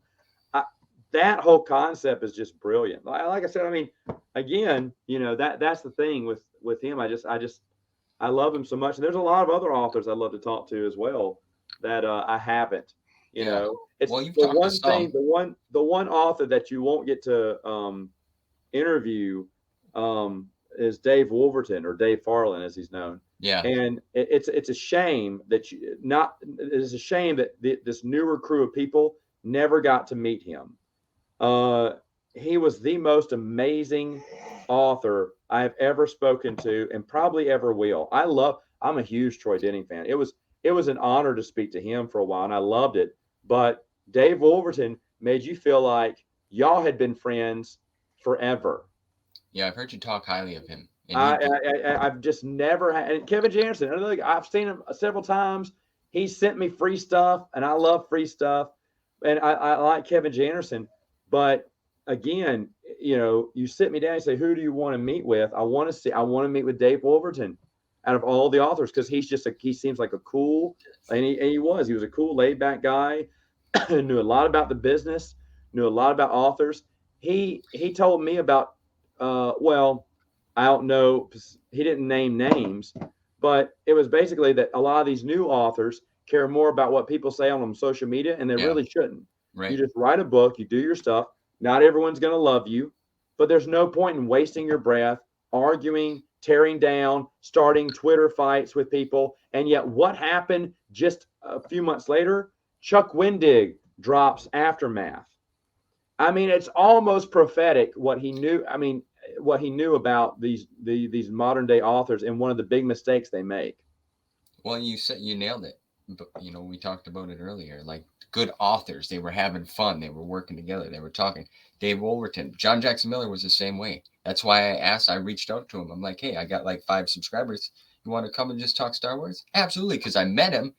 That whole concept is just brilliant. Like I said, I mean, again, that's the thing with him. I love him so much. And there's a lot of other authors I love to talk to as well that I haven't. It's the one thing. The one author that you won't get to interview is Dave Wolverton, or Dave Farland, as he's known. Yeah. And it's a shame that it's a shame that this newer crew of people never got to meet him. He was the most amazing author I have ever spoken to, and probably ever will. I'm a huge Troy Denning fan. It was an honor to speak to him for a while, and I loved it. But Dave Wolverton made you feel like y'all had been friends forever. Yeah, I've heard you talk highly of him. I've just never had. And Kevin Jansen, I've seen him several times. He sent me free stuff, and I love free stuff. And I like Kevin Jansen. But again, you sit me down and say, who do you want to meet with? I want to meet with Dave Wolverton out of all the authors, because he seems like a cool, and he was a cool, laid back guy, knew a lot about the business, knew a lot about authors. He told me about, I don't know, he didn't name names, but it was basically that a lot of these new authors care more about what people say on social media, and they really shouldn't. Right. You just write a book, you do your stuff. Not everyone's going to love you, but there's no point in wasting your breath, arguing, tearing down, starting Twitter fights with people. And yet what happened just a few months later? Chuck Wendig drops Aftermath. I mean, it's almost prophetic what he knew. I mean, what he knew about these modern day authors and one of the big mistakes they make. Well, you nailed it. you know, we talked about it earlier, like good authors, they were having fun, they were working together, they were talking. Dave Wolverton, John Jackson Miller was the same way. That's why I reached out to him. I'm like, hey, I got like 5 subscribers. You want to come and just talk Star Wars? Absolutely, because I met him,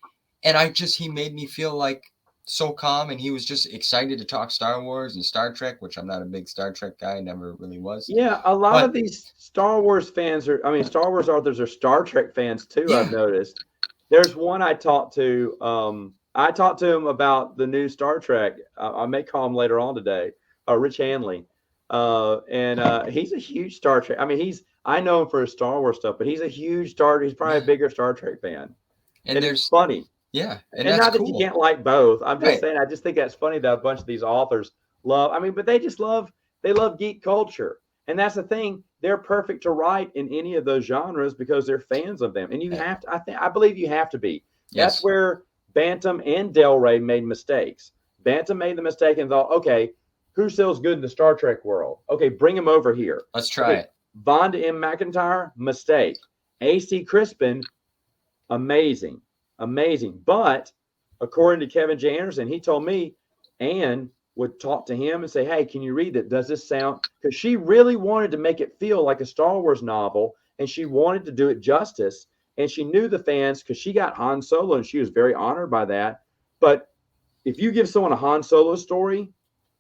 and he made me feel like so calm, and he was just excited to talk Star Wars and Star Trek, which I'm not a big Star Trek guy, never really was. Yeah, a lot But of these Star Wars fans Star Wars authors are Star Trek fans too, yeah, I've noticed. There's one I talked to. I talked to him about the new Star Trek. I may call him later on today. Rich Hanley, and he's a huge Star Trek. I mean, I know him for his Star Wars stuff, but he's a huge Star. He's probably a bigger Star Trek fan, and it's funny. yeah, and And that's not that you cool. can't like both. I'm just Right. saying. I just think that's funny that a bunch of these authors love. I mean, but they just love. They love geek culture, and that's the thing. They're perfect to write in any of those genres because they're fans of them. And you have to. I believe you have to be. Yes. That's where Bantam and Del Rey made mistakes. Bantam made the mistake and thought, okay, who sells good in the Star Trek world? Okay, bring him over here. Let's try it. Vonda M. McIntyre, mistake. A.C. Crispin, amazing. But according to Kevin J. Anderson, he told me Anne would talk to him and say, hey, can you read that? Does this sound? Because she really wanted to make it feel like a Star Wars novel, and she wanted to do it justice. And she knew the fans because she got Han Solo, and she was very honored by that. But if you give someone a Han Solo story,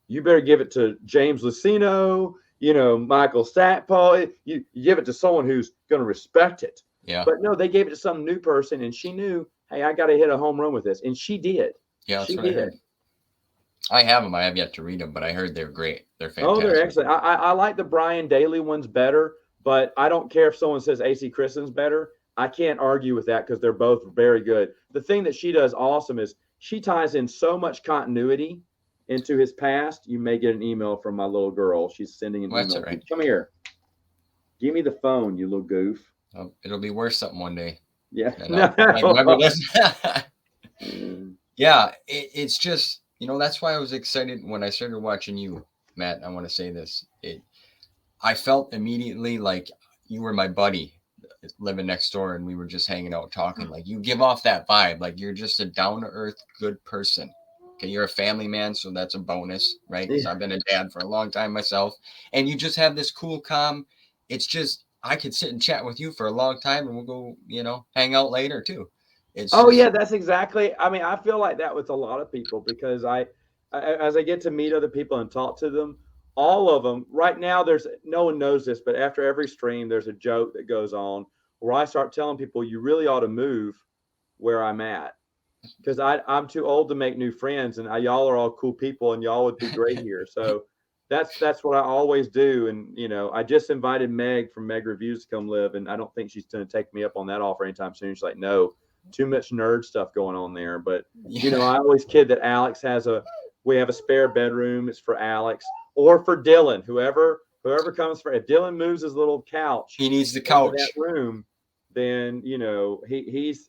you better give it to James Luceno, Michael Stackpole. You give it to someone who's going to respect it. Yeah. But no, they gave it to some new person, and she knew, hey, I got to hit a home run with this. And she did. Yeah, that's she what I did. heard. I have them. I have yet to read them, but I heard they're great. They're fantastic. Oh, they're excellent. I like the Brian Daly ones better, but I don't care if someone says A.C. Christen's better. I can't argue with that because they're both very good. The thing that she does awesome is she ties in so much continuity into his past. You may get an email from my little girl. She's sending an email. That's all right. Come here. Give me the phone, you little goof. It'll be worth something one day. Yeah. Yeah, it's just, that's why I was excited when I started watching you, Matt. I want to say this. I felt immediately like you were my buddy living next door, and we were just hanging out talking. Like, you give off that vibe, like you're just a down-to-earth good person. Okay, you're a family man, so that's a bonus, right? Because I've been a dad for a long time myself, and you just have this cool, calm. It's just, I could sit and chat with you for a long time, and we'll go, hang out later too. Yeah, that's exactly. I mean, I feel like that with a lot of people because as I get to meet other people and talk to them, all of them right now, no one knows this, but after every stream, there's a joke that goes on where I start telling people, you really ought to move where I'm at. Because I'm too old to make new friends, and y'all are all cool people, and y'all would be great here. So that's what I always do. And I just invited Meg from Meg Reviews to come live, and I don't think she's going to take me up on that offer anytime soon. She's like, no, too much nerd stuff going on there. But I always kid that Alex we have a spare bedroom. It's for Alex or for Dylan. Whoever comes for. If Dylan moves his little couch, he needs the couch. That room. Then he's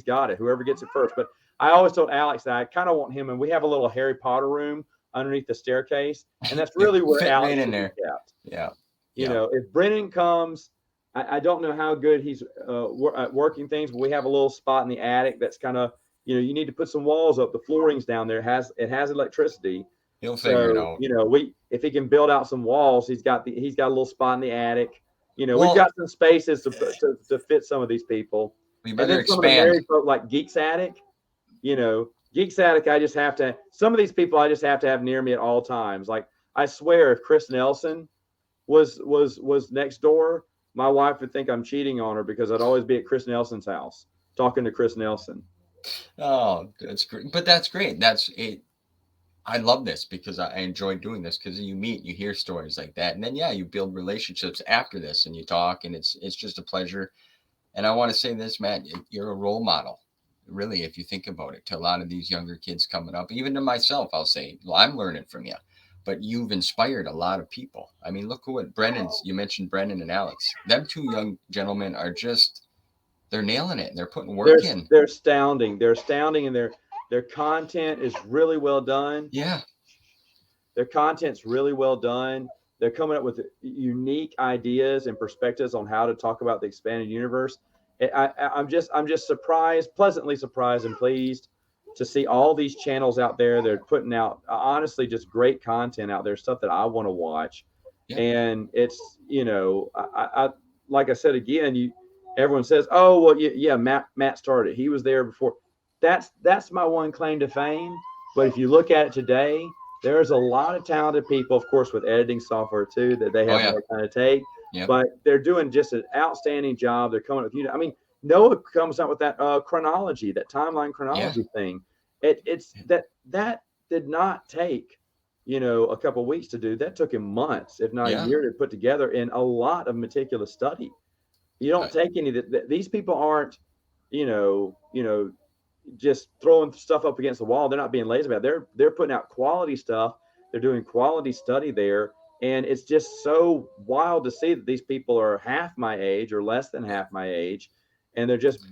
got it. Whoever gets it first. But I always told Alex that I kind of want him, and we have a little Harry Potter room underneath the staircase, and that's really where Alex is kept. Yeah. If Brennan comes, I don't know how good he's at working things, but we have a little spot in the attic that's kind of you need to put some walls up. The flooring's down there. It has electricity. He'll figure it out. If he can build out some walls, he's got a little spot in the attic. We've got some spaces to fit some of these people. We better expand. Some of the married folk, like Geek's Attic, Geek's Attic. Some of these people I just have to have near me at all times. Like, I swear, if Chris Nelson was next door, my wife would think I'm cheating on her because I'd always be at Chris Nelson's house talking to Chris Nelson. Oh, that's great. But that's great. That's it. I love this because I enjoy doing this because you hear stories like that. And then, you build relationships after this and you talk, and it's just a pleasure. And I want to say this, Matt, you're a role model, really, if you think about it, to a lot of these younger kids coming up. Even to myself, I'll say, well, I'm learning from you, but you've inspired a lot of people. I mean, look what you mentioned Brennan and Alex. Them two young gentlemen are they're nailing it. They're putting work in. They're astounding. And their content is really well done. Yeah. Their content's really well done. They're coming up with unique ideas and perspectives on how to talk about the expanded universe. I'm just surprised, pleasantly surprised and pleased to see all these channels out there. They're putting out honestly just great content out there, stuff that I want to watch. Yeah. And it's, I like I said again, everyone says, oh well, yeah, Matt started. He was there before. That's my one claim to fame. But if you look at it today, there's a lot of talented people, of course, with editing software too, that they have to kind of take. Yep. But they're doing just an outstanding job. They're coming up with, I mean, Noah comes out with that chronology, that timeline chronology thing. It's that did not take, a couple of weeks to do. That took him months, if not a year, to put together, in a lot of meticulous study. You don't take any that. These people aren't, just throwing stuff up against the wall. They're not being lazy about it. They're putting out quality stuff. They're doing quality study there. And it's just so wild to see that these people are half my age or less than half my age. And they're just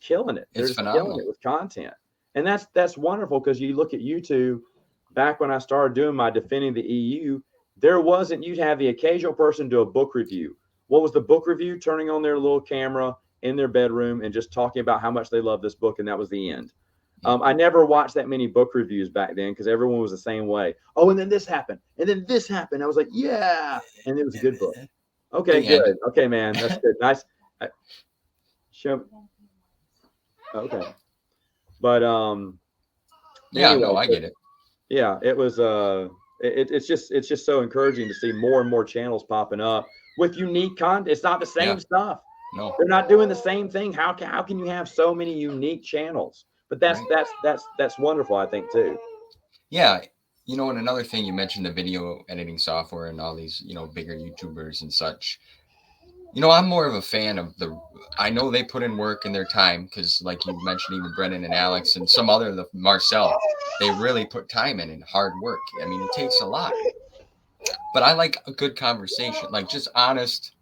killing it. They're just killing it with content. And that's wonderful, because you look at YouTube, back when I started doing my Defending the EU, you'd have the occasional person do a book review. What was the book review? Turning on their little camera in their bedroom and just talking about how much they love this book, and that was the end. I never watched that many book reviews back then, because everyone was the same way. Oh, and then this happened, and then this happened. I was like, yeah, and it was a good book. Okay, good. Okay, man, that's good. Nice. Show. Okay, but anyway, no, I get it. Yeah, it was. It's just so encouraging to see more and more channels popping up with unique content. It's not the same stuff. No, they're not doing the same thing. How can you have so many unique channels? But that's wonderful, I think, too. Yeah. And another thing, you mentioned the video editing software and all these, bigger YouTubers and such. I'm more of a fan of I know they put in work in their time, because like you mentioned, even Brennan and Alex and some other, Marcel, they really put time in and hard work. I mean, it takes a lot. But I like a good conversation, like just honest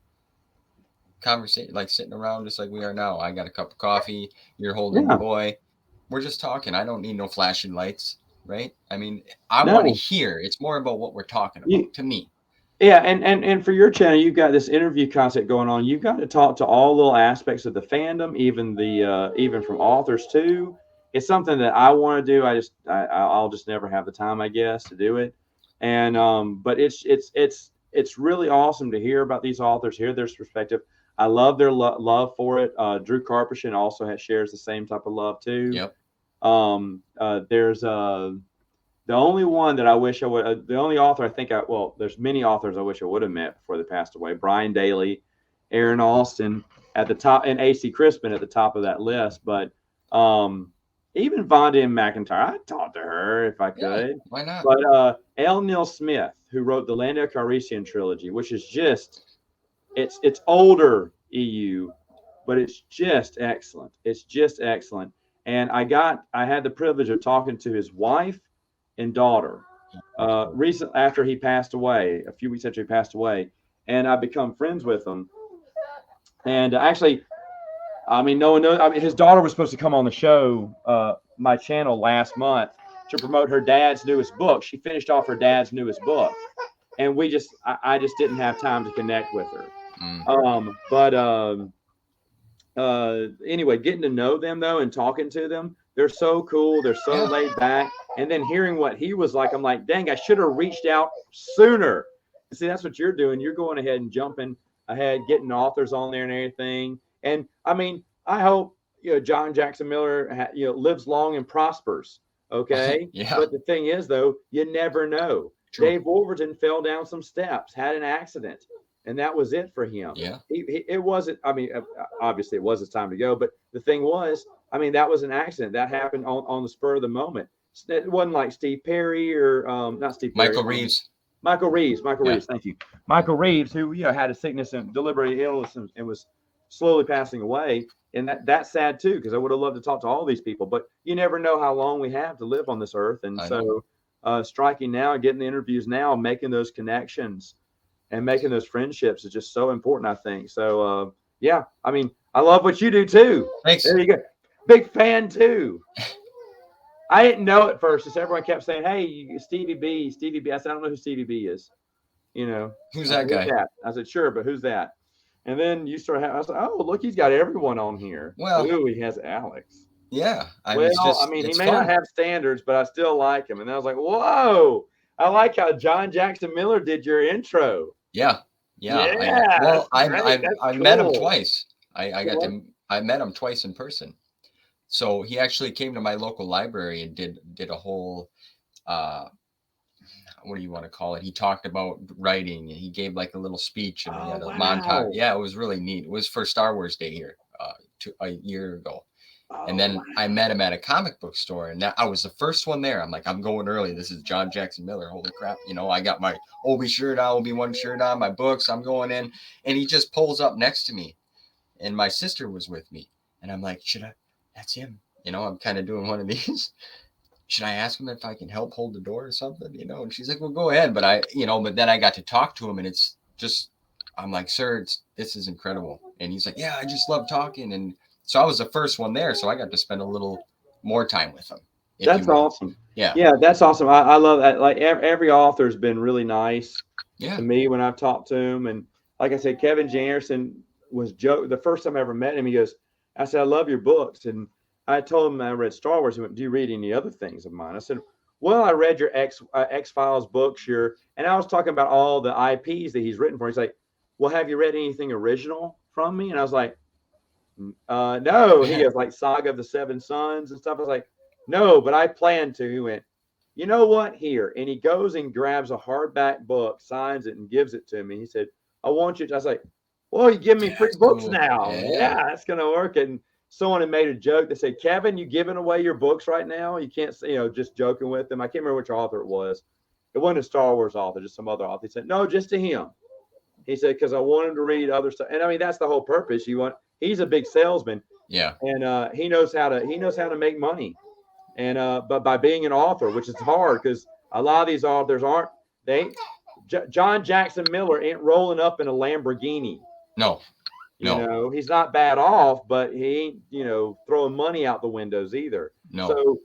conversation, like sitting around just like we are now. I got a cup of coffee, you're holding the boy. We're just talking. I don't need no flashing lights, right? I mean, I want to hear. It's more about what we're talking about to me. Yeah, and for your channel, you've got this interview concept going on. You've got to talk to all little aspects of the fandom, even from authors too. It's something that I want to do. I'll just never have the time, I guess, to do it. And but it's really awesome to hear about these authors, hear their perspective. I love their love for it. Drew Karpyshyn also shares the same type of love too. Yep. There's the only one that I wish I would, the only author I think there's many authors I wish I would have met before they passed away. Brian Daly, Aaron Alston at the top, and A.C. Crispin at the top of that list. But even Vonda M. McIntyre, I'd talk to her if I could. Yeah, why not? But L. Neil Smith, who wrote the Lando Calrissian trilogy, which is just, it's older EU, but it's just excellent. It's just excellent. And I had the privilege of talking to his wife and daughter recently, after he passed away, a few weeks after he passed away, and I've become friends with him. And actually, I mean, no one knows. I mean, his daughter was supposed to come on the show, my channel, last month to promote her dad's newest book. She finished off her dad's newest book, and I just didn't have time to connect with her. Anyway, getting to know them though and talking to them, they're so cool. They're so laid back. And then hearing what he was like, I'm like, dang, I should have reached out sooner. See, that's what you're doing. You're going ahead and jumping ahead, getting authors on there and everything. And I mean, I hope, John Jackson Miller, lives long and prospers. Okay. But the thing is though, you never know. True. Dave Wolverton fell down some steps, had an accident. And that was it for him. Yeah. It wasn't, I mean, obviously it was his time to go, but the thing was, I mean, that was an accident. That happened on the spur of the moment. It wasn't like Steve Perry or not Steve Perry. Michael Reeves. Michael Reeves, thank you. Michael Reeves, who had a sickness and deliberate illness and was slowly passing away. And that's sad too, because I would have loved to talk to all these people, but you never know how long we have to live on this earth. And striking now and getting the interviews now, making those connections and making those friendships is just so important, I think. So, I mean, I love what you do too. Thanks. There you go. Big fan too. I didn't know at first. Just everyone kept saying, "Hey, Stevie B." I said, "I don't know who Stevie B is." Who's that guy? I said, "Sure, but who's that?" And then you start, I was like, oh, look, he's got everyone on here. Well, ooh, he has Alex. Yeah, Well, he may not have standards, but I still like him. And I was like, whoa, I like how John Jackson Miller did your intro. Yeah. I met him twice. I met him twice in person. So he actually came to my local library and did a whole, what do you want to call it? He talked about writing and he gave like a little speech and he had a montage. Yeah, it was really neat. It was for Star Wars Day here a year ago. And then I met him at a comic book store, and I was the first one there. I'm like, I'm going early. This is John Jackson Miller. Holy crap. I got my Obi shirt on, Obi-Wan shirt on, my books. I'm going in. And he just pulls up next to me. And my sister was with me. And I'm like, that's him. I'm kind of doing one of these. Should I ask him if I can help hold the door or something? And she's like, well, go ahead. But but then I got to talk to him, and it's just, I'm like, sir, this is incredible. And he's like, yeah, I just love talking. And so I was the first one there, so I got to spend a little more time with him. That's awesome. Yeah, that's awesome. I love that. Like every author's been really nice to me when I've talked to him. And like I said, Kevin Janderson was the first time I ever met him. He goes, I said, I love your books. And I told him I read Star Wars. He went, do you read any other things of mine? I said, well, I read your X-Files books, and I was talking about all the IPs that he's written for. He's like, well, have you read anything original from me? And I was like, no. He goes, like Saga of the Seven Sons and stuff. I was like, no, but I plan to. He went, you know what? Here. And he goes and grabs a hardback book, signs it, and gives it to me. He said, I want you to. I was like, well, you give me free books now. Yeah, that's going to work. And someone had made a joke. They said, Kevin, you giving away your books right now? You can't say, just joking with them. I can't remember which author it was. It wasn't a Star Wars author, just some other author. He said, no, just to him. He said, because I want him to read other stuff. And that's the whole purpose. He's a big salesman. Yeah. And he knows how to make money. And but by being an author, which is hard because a lot of these authors John Jackson Miller ain't rolling up in a Lamborghini. No. He's not bad off, but he ain't, throwing money out the windows either. No. So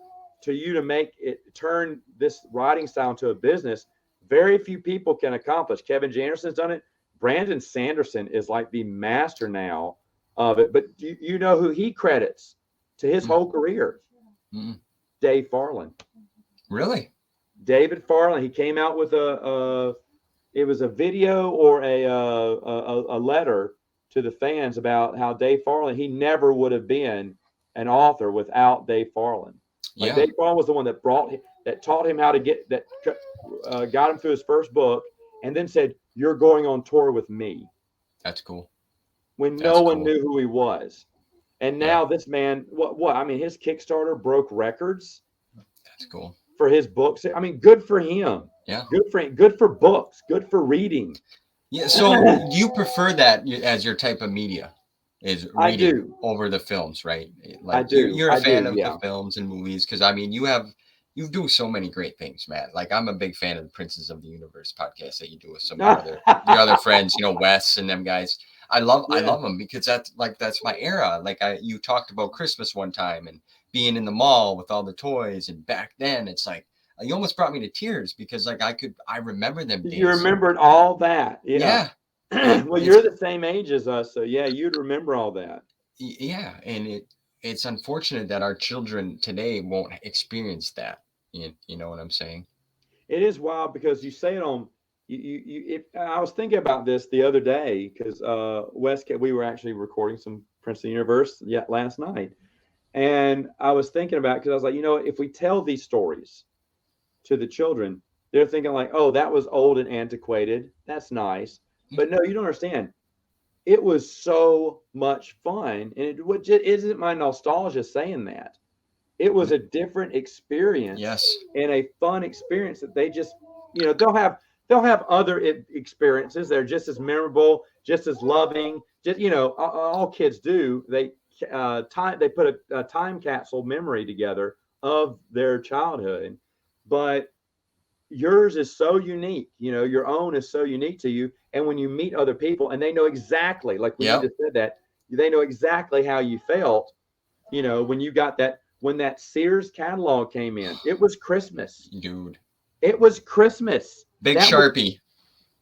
to you to turn this writing style into a business, very few people can accomplish. Kevin Janderson's done it. Brandon Sanderson is like the master now of it, but you know who he credits to his whole career? Dave Farland. Really? David Farland. He came out with it was a video or a letter to the fans about how Dave Farland, he never would have been an author without Dave Farland. Dave Farland was the one that taught him how to got him through his first book, and then said, "You're going on tour with me." That's cool. When no one knew who he was. And now this man, his Kickstarter broke records. That's cool. For his books. Good for him. Yeah. Good for books. Good for reading. Yeah. So do you prefer that as your type of media? Is reading over the films, right? Like I do. You're a fan of the films and movies because you do so many great things, Matt. Like I'm a big fan of the Princes of the Universe podcast that you do with some of your other friends, Wes and them guys. I love them because that's my era. Like you talked about Christmas one time and being in the mall with all the toys, and back then it's like you almost brought me to tears because I remember them days. You remembered all that. Yeah. Well, you're the same age as us, so yeah, you'd remember all that. Yeah, and it's unfortunate that our children today won't experience that. You know what I'm saying? It is wild because you say it on. I was thinking about this the other day because we were actually recording some Prince of the Universe last night, and I was thinking about because I was like, if we tell these stories to the children, they're thinking like, oh, that was old and antiquated. That's nice, but no, you don't understand. It was so much fun, and it isn't my nostalgia saying that. It was a different experience, and a fun experience that they just, They'll have other experiences that are just as memorable, just as loving. Just all kids do. They put a time capsule memory together of their childhood, but yours is so unique. Your own is so unique to you. And when you meet other people, and they know exactly, like we just said that, they know exactly how you felt. When you got when that Sears catalog came in, it was Christmas, dude. It was Christmas. Big Sharpie.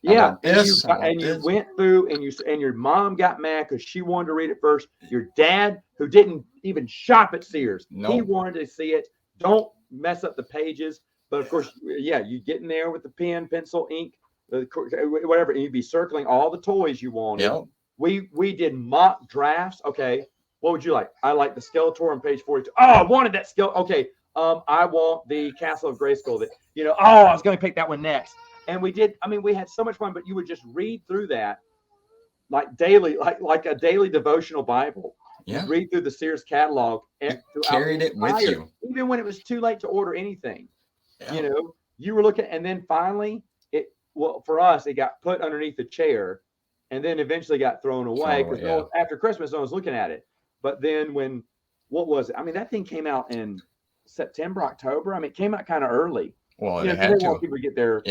Yeah, about this? How about and you this? went through, and your mom got mad because she wanted to read it first. Your dad, who didn't even shop at Sears, he No. wanted to see it. Don't mess up the pages. But of course, yeah, you get in there with the pen, pencil, ink, whatever, and you'd be circling all the toys you wanted. Yep. We did mock drafts. Okay, what would you like? I like the Skeletor on page 42. Oh, I wanted that Okay, I want the Castle of Grayskull. That Oh, I was going to pick that one next. And we did. I mean, we had so much fun. But you would just read through that like daily, like a daily devotional Bible. Yeah. You'd read through the Sears catalog. You carried it with you, even when it was too late to order anything. Yeah. You were looking, and then finally, for us, it got put underneath the chair, and then eventually got thrown away because after Christmas, no one was looking at it. But then what was it? I mean, that thing came out in September, October. I mean, it came out kind of early. Well, they want people to get their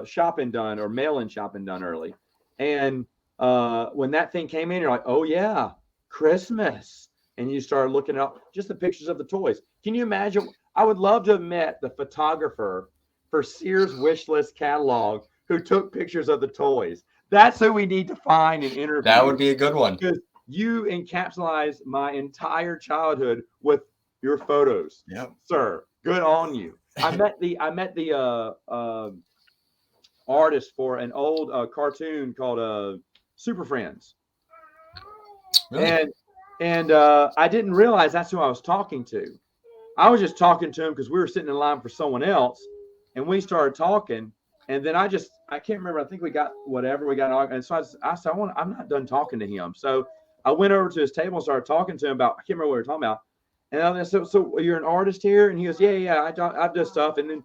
shopping done or mail-in shopping done early. And when that thing came in, you're like, oh yeah, Christmas. And you started looking up just the pictures of the toys. Can you imagine? I would love to have met the photographer for Sears wish list catalog who took pictures of the toys. That's who we need to find and interview. That would be a good one. Because you encapsulized my entire childhood with your photos. Yep. Sir, good on you. I met the artist for an old cartoon called Super Friends. Really? And I didn't realize that's who I was talking to. I was just talking to him because we were sitting in line for someone else, and we started talking. And then I can't remember. I think we got whatever we got. And so I said, I'm not done talking to him. So I went over to his table and started talking to him about, I can't remember what we were talking about. And I said, so you're an artist here? And he goes, yeah, I've done stuff. And then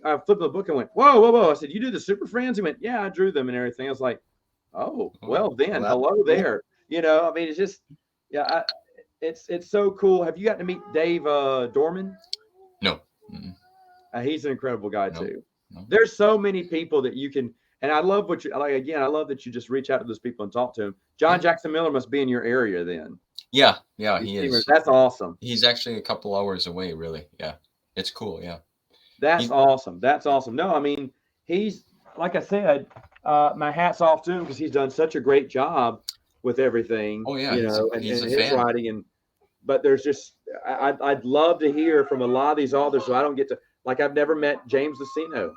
I flipped the book and went, whoa. I said, you do the Super Friends? He went, yeah, I drew them and everything. I was like, oh, well then, hello there. I mean, it's just, yeah, it's so cool. Have you gotten to meet Dave Dorman? No. He's an incredible guy too. No. There's so many people that you can, and I love what you like. Again, I love that you just reach out to those people and talk to them. John Jackson Miller must be in your area then. Yeah, he is. That's awesome. He's actually a couple hours away, really. Yeah, it's cool. Yeah, that's awesome. That's awesome. No, I mean, he's, like I said, my hat's off to him because he's done such a great job with everything. Oh yeah, and his writing. But there's just, I'd love to hear from a lot of these authors. So I don't get to, like, I've never met James Luceno.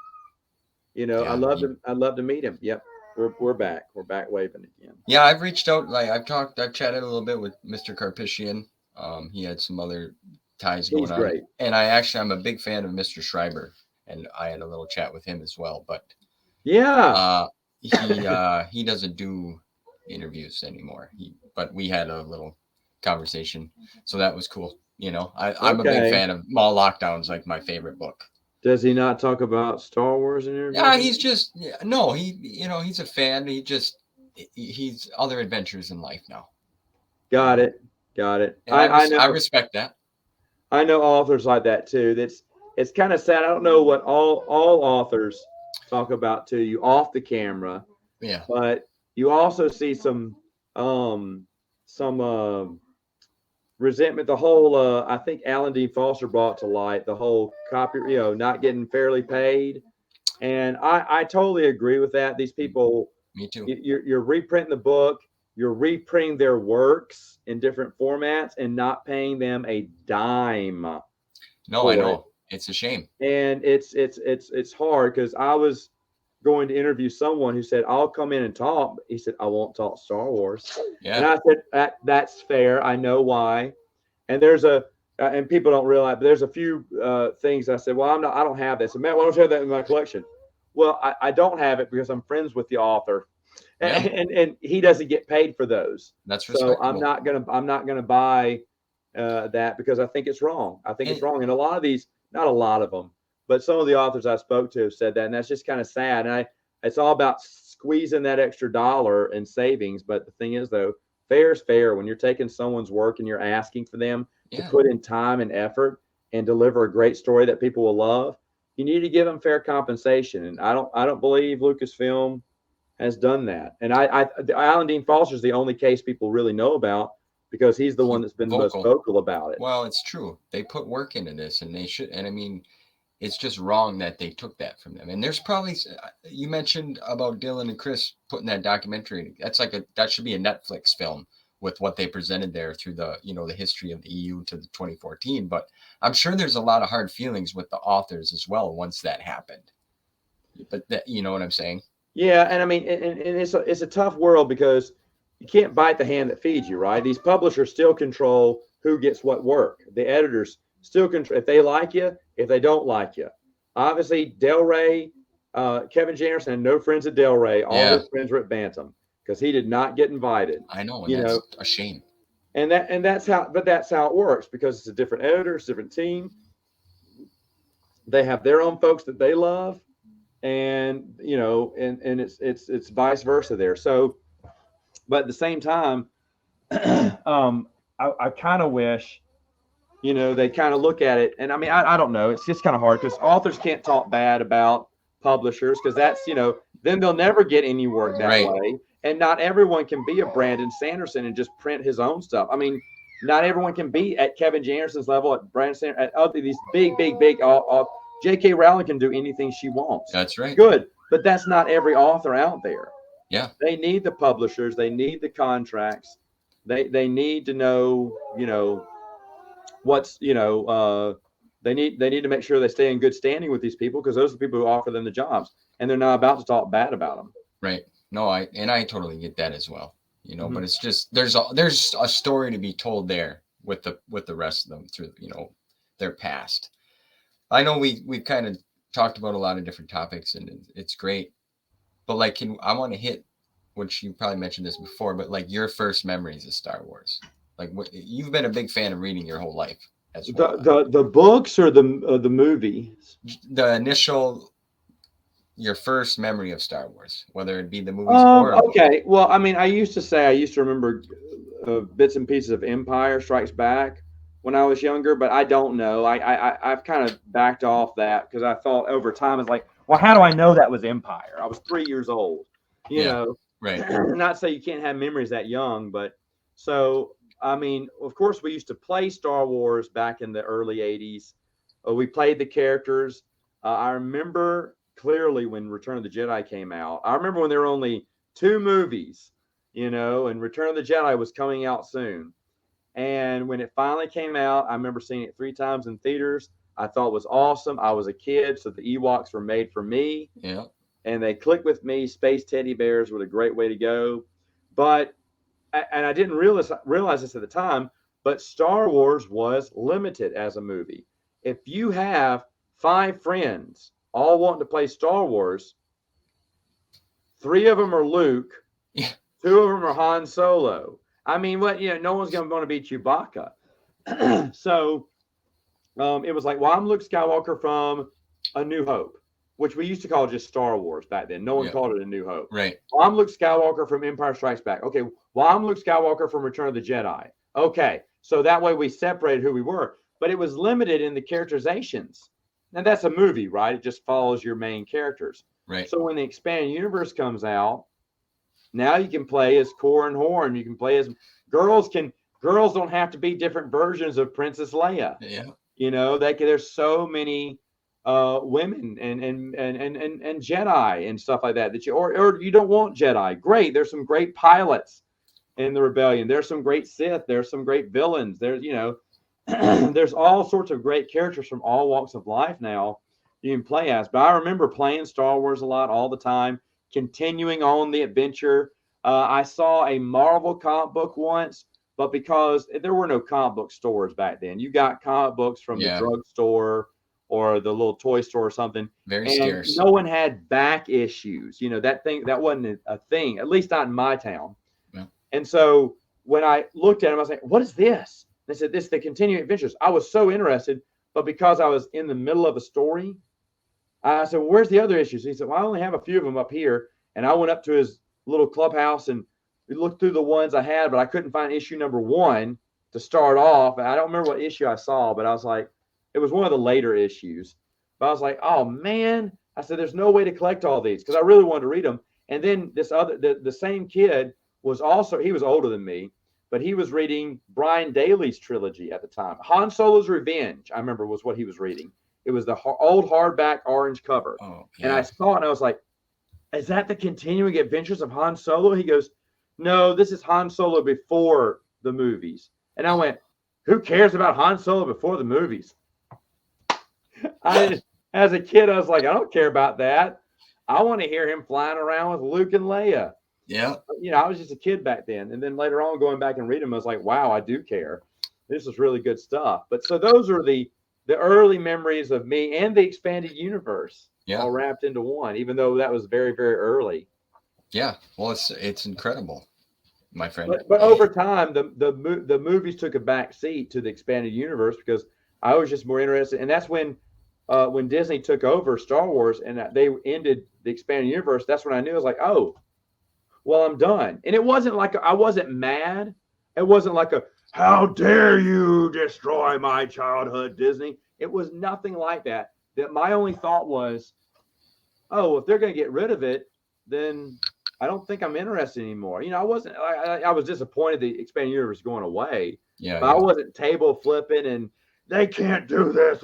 I'd love to meet him. Yep. We're back. We're back waving again. Yeah, I've reached out. Like I've chatted a little bit with Mr. Karpyshyn. He had some other ties going on. He's great. And I'm a big fan of Mr. Schreiber, and I had a little chat with him as well. But yeah, he doesn't do interviews anymore. But we had a little conversation, so that was cool. I'm a big fan of Mall Lockdown's like my favorite book. Does he not talk about Star Wars in interviews? Yeah, he's just he's a fan. He's other adventures in life now. Got it. I respect that. I know authors like that too. It's kind of sad. I don't know what all authors talk about to you off the camera. Yeah. But you also see some resentment. The whole I think Alan Dean Foster brought to light the whole copy, not getting fairly paid. And I totally agree with that. These people, me too. You're reprinting the book, you're reprinting their works in different formats and not paying them a dime. No, I know. It's a shame. And it's hard because I was going to interview someone who said, I'll come in and talk. He said, I won't talk Star Wars. Yeah. And I said, that's fair. I know why. And there's and people don't realize, but there's a few things I said, well, I don't have this. And Matt, why don't you have that in my collection? Well, I don't have it because I'm friends with the author, and he doesn't get paid for those. That's respectable. So I'm not gonna buy that because I think it's wrong. It's wrong. And a lot of these, not a lot of them, but some of the authors I spoke to have said that, and that's just kind of sad. And it's all about squeezing that extra dollar in savings. But the thing is, though, fair is fair. When you're taking someone's work and you're asking for them to put in time and effort and deliver a great story that people will love, you need to give them fair compensation. And I don't believe Lucasfilm has done that. And Alan Dean Foster is the only case people really know about because he's the one that's been the most vocal about it. Well, it's true. They put work into this, and they should. And I mean, it's just wrong that they took that from them. And there's probably, you mentioned about Dylan and Chris putting that documentary. That's that should be a Netflix film with what they presented there through the, the history of the EU to the 2014. But I'm sure there's a lot of hard feelings with the authors as well once that happened. But that, you know what I'm saying? Yeah, and I mean, and it's a tough world because you can't bite the hand that feeds you, right? These publishers still control who gets what work. The editors still control if they like you, if they don't like you. Obviously, Del Rey, Kevin J. Anderson had no friends at Del Rey. All his friends were at Bantam because he did not get invited. I know, and that's a shame. And that's how it works because it's a different editor, it's a different team. They have their own folks that they love, and and it's vice versa there. So, but at the same time, I kind of wish. They kind of look at it, and I mean, I don't know. It's just kind of hard because authors can't talk bad about publishers because that's, then they'll never get any work that way. And not everyone can be a Brandon Sanderson and just print his own stuff. I mean, not everyone can be at Kevin J. Anderson's level, at Brandon Sanderson, at other these big. J.K. Rowling can do anything she wants. That's right. Good, but that's not every author out there. Yeah. They need the publishers. They need the contracts. They need to know, what's they need to make sure they stay in good standing with these people because those are the people who offer them the jobs, and they're not about to talk bad about them. Right. No, I totally get that as well. But it's just there's a story to be told there with the rest of them through their past. I know we've kind of talked about a lot of different topics, and it's great, but I want to hit, which you probably mentioned this before, but like your first memories of Star Wars. Like you've been a big fan of reading your whole life as well. The books or the movies? The initial, your first memory of Star Wars, whether it be the movies or okay. Well, I mean, I used to remember bits and pieces of Empire Strikes Back when I was younger, but I don't know. I've kind of backed off that because I thought over time it's like, well, how do I know that was Empire? I was 3 years old, you know. Right. Not say you can't have memories that young, but so. I mean, of course, we used to play Star Wars back in the early 80s. We played the characters. I remember clearly when Return of the Jedi came out. I remember when there were only 2 movies, and Return of the Jedi was coming out soon. And when it finally came out, I remember seeing it 3 times in theaters. I thought it was awesome. I was a kid, so the Ewoks were made for me. Yeah. And they clicked with me. Space teddy bears were a great way to go. But and I didn't realize this at the time, but Star Wars was limited as a movie. If you have 5 friends all wanting to play Star Wars, 3 of them are Luke, 2 of them are Han Solo. I mean, no one's going to want to be Chewbacca. So it was like, well, I'm Luke Skywalker from A New Hope, which we used to call just Star Wars back then. No one called it A New Hope. Right. Well, I'm Luke Skywalker from Empire Strikes Back. Okay. Well, I'm Luke Skywalker from Return of the Jedi. Okay. So that way we separated who we were. But it was limited in the characterizations. Now, that's a movie, right? It just follows your main characters. Right. So when the expanded universe comes out, now you can play as Core and Horn. You can play as girls don't have to be different versions of Princess Leia. Yeah. There's so many women and Jedi and stuff like that or you don't want Jedi. Great. There's some great pilots in the rebellion. There's some great Sith. There's some great villains. There's, there's all sorts of great characters from all walks of life now you can play as. But I remember playing Star Wars a lot all the time, continuing on the adventure. I saw a Marvel comic book once, but because there were no comic book stores back then, you got comic books from the drugstore or the little toy store or something. Very scarce. No one had back issues. That wasn't a thing, at least not in my town. Yeah. And so when I looked at them, I was like, what is this? They said, this is the Continuing Adventures. I was so interested, but because I was in the middle of a story, I said, well, where's the other issues? He said, well, I only have a few of them up here. And I went up to his little clubhouse and we looked through the ones I had, but I couldn't find issue number 1 to start off. And I don't remember what issue I saw, but I was like, it was one of the later issues. But I was like, oh, man. I said, there's no way to collect all these because I really wanted to read them. And then the same kid was also, he was older than me, but he was reading Brian Daley's trilogy at the time. Han Solo's Revenge, I remember, was what he was reading. It was the old hardback orange cover. Oh, And I yeah. saw it and I was like, is that the continuing adventures of Han Solo? He goes, no, this is Han Solo before the movies. And I went, who cares about Han Solo before the movies? As a kid, I was like, I don't care about that. I want to hear him flying around with Luke and Leia. Yeah. I was just a kid back then. And then later on, going back and reading them, I was like, wow, I do care. This is really good stuff. But so those are the early memories of me and the expanded universe all wrapped into one, even though that was very, very early. Yeah. Well, it's incredible, my friend. But over time, the movies took a back seat to the expanded universe because I was just more interested. And that's when Disney took over Star Wars and they ended the expanded universe. That's when I knew. I was like, oh, well, I'm done. And it wasn't like I wasn't mad. It wasn't like a, how dare you destroy my childhood, Disney? It was nothing like that. That my only thought was, oh, if they're going to get rid of it, then I don't think I'm interested anymore. I wasn't. I was disappointed the expanded universe was going away. Yeah. But I wasn't table flipping and they can't do this.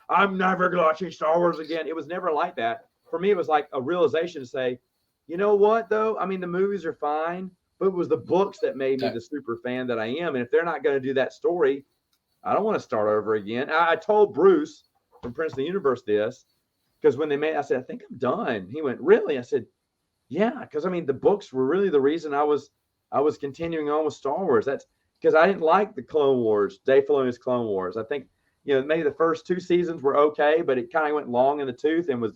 I'm never going to watch Star Wars again. It was never like that. For me, it was like a realization to say, you know what, though? I mean, the movies are fine, but it was the books that made me the super fan that I am. And if they're not going to do that story, I don't want to start over again. I told Bruce from Prince of the Universe this, because when they made, I said, I think I'm done. He went, really? I said, yeah, because I mean, the books were really the reason I was continuing on with Star Wars. That's because I didn't like the Clone Wars, Dave Filoni's Clone Wars. I think, maybe the first 2 seasons were okay, but it kind of went long in the tooth and was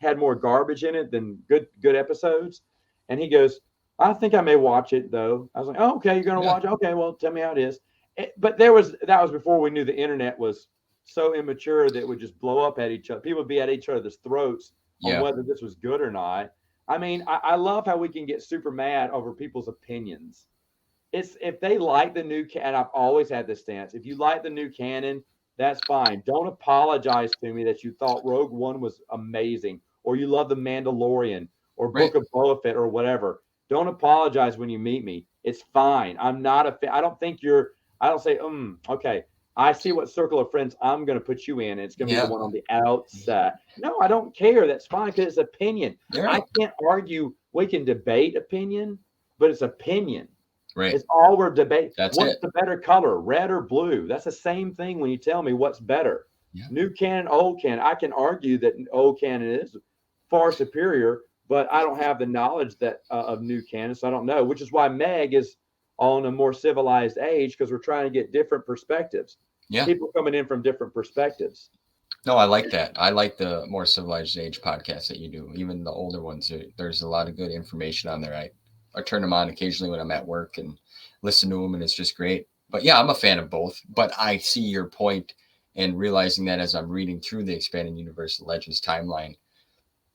had more garbage in it than good episodes. And he goes, I think I may watch it though. I was like, oh, okay, you're going to watch it? Okay, well, tell me how it is. But that was before we knew the internet was so immature that it would just blow up at each other. People would be at each other's throats on whether this was good or not. I mean, I love how we can get super mad over people's opinions. It's if they like the new canon, I've always had this stance. If you like the new canon, that's fine. Don't apologize to me that you thought Rogue One was amazing or you love The Mandalorian or Book of Boba Fett or whatever. Don't apologize when you meet me. It's fine. I'm not a fan. I don't say, okay. I see what circle of friends I'm going to put you in. And it's going to be the one on the outside. No, I don't care. That's fine because it's opinion. I can't argue. We can debate opinion, but it's opinion. Right. It's all we're debating. What's the better color, red or blue? That's the same thing when you tell me what's better. Yeah. New canon, old canon. I can argue that old canon is far superior, but I don't have the knowledge that of new canon, so I don't know. Which is why Meg is on a more civilized age because we're trying to get different perspectives. Yeah. People coming in from different perspectives. No, I like that. I like the more civilized age podcasts that you do. Even the older ones, there's a lot of good information on there. I turn them on occasionally when I'm at work and listen to them, and it's just great. But yeah, I'm a fan of both. But I see your point and realizing that as I'm reading through the Expanded Universe Legends timeline,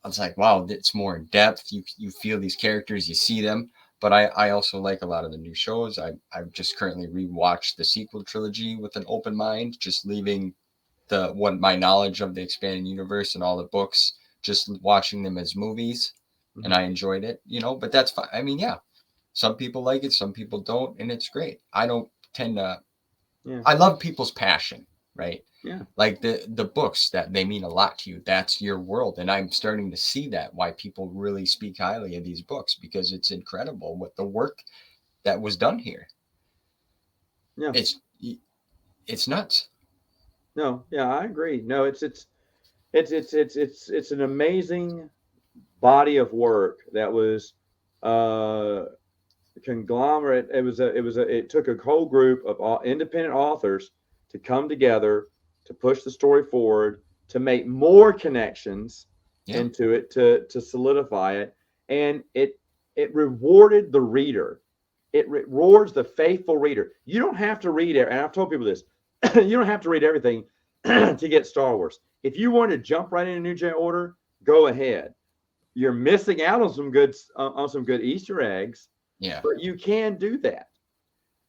I was like, wow, it's more in depth. You feel these characters, you see them. But I also like a lot of the new shows. I've just currently rewatched the sequel trilogy with an open mind, just leaving my knowledge of the Expanded Universe and all the books, just watching them as movies. Mm-hmm. And I enjoyed it, but that's fine. I mean, yeah, some people like it, some people don't, and it's great. I don't tend to, I love people's passion, right? Yeah. Like the books that they mean a lot to you. That's your world. And I'm starting to see that why people really speak highly of these books, because it's incredible what the work that was done here. Yeah. It's nuts. No, yeah, I agree. No, it's an amazing body of work that was conglomerate. It took a whole group of independent authors to come together to push the story forward, to make more connections into it, to solidify it. And it rewarded the reader. It rewards the faithful reader. You don't have to read it. And I've told people this, you don't have to read everything to get Star Wars. If you want to jump right into New Jedi Order, go ahead. You're missing out on some good Easter eggs. Yeah. But you can do that.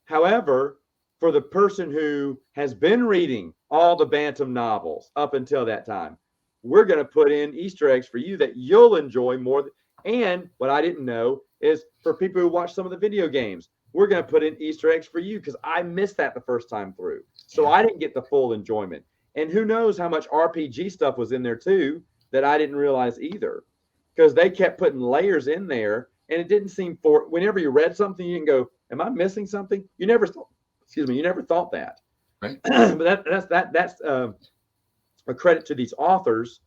However, for the person who has been reading all the Bantam novels up until that time, we're going to put in Easter eggs for you that you'll enjoy more. And what I didn't know is for people who watch some of the video games, we're going to put in Easter eggs for you because I missed that the first time through. So I didn't get the full enjoyment. And who knows how much RPG stuff was in there too that I didn't realize either, because they kept putting layers in there, and it didn't seem for whenever you read something, you can go, "Am I missing something?" You never thought, you never thought that. Right. But that's a credit to these authors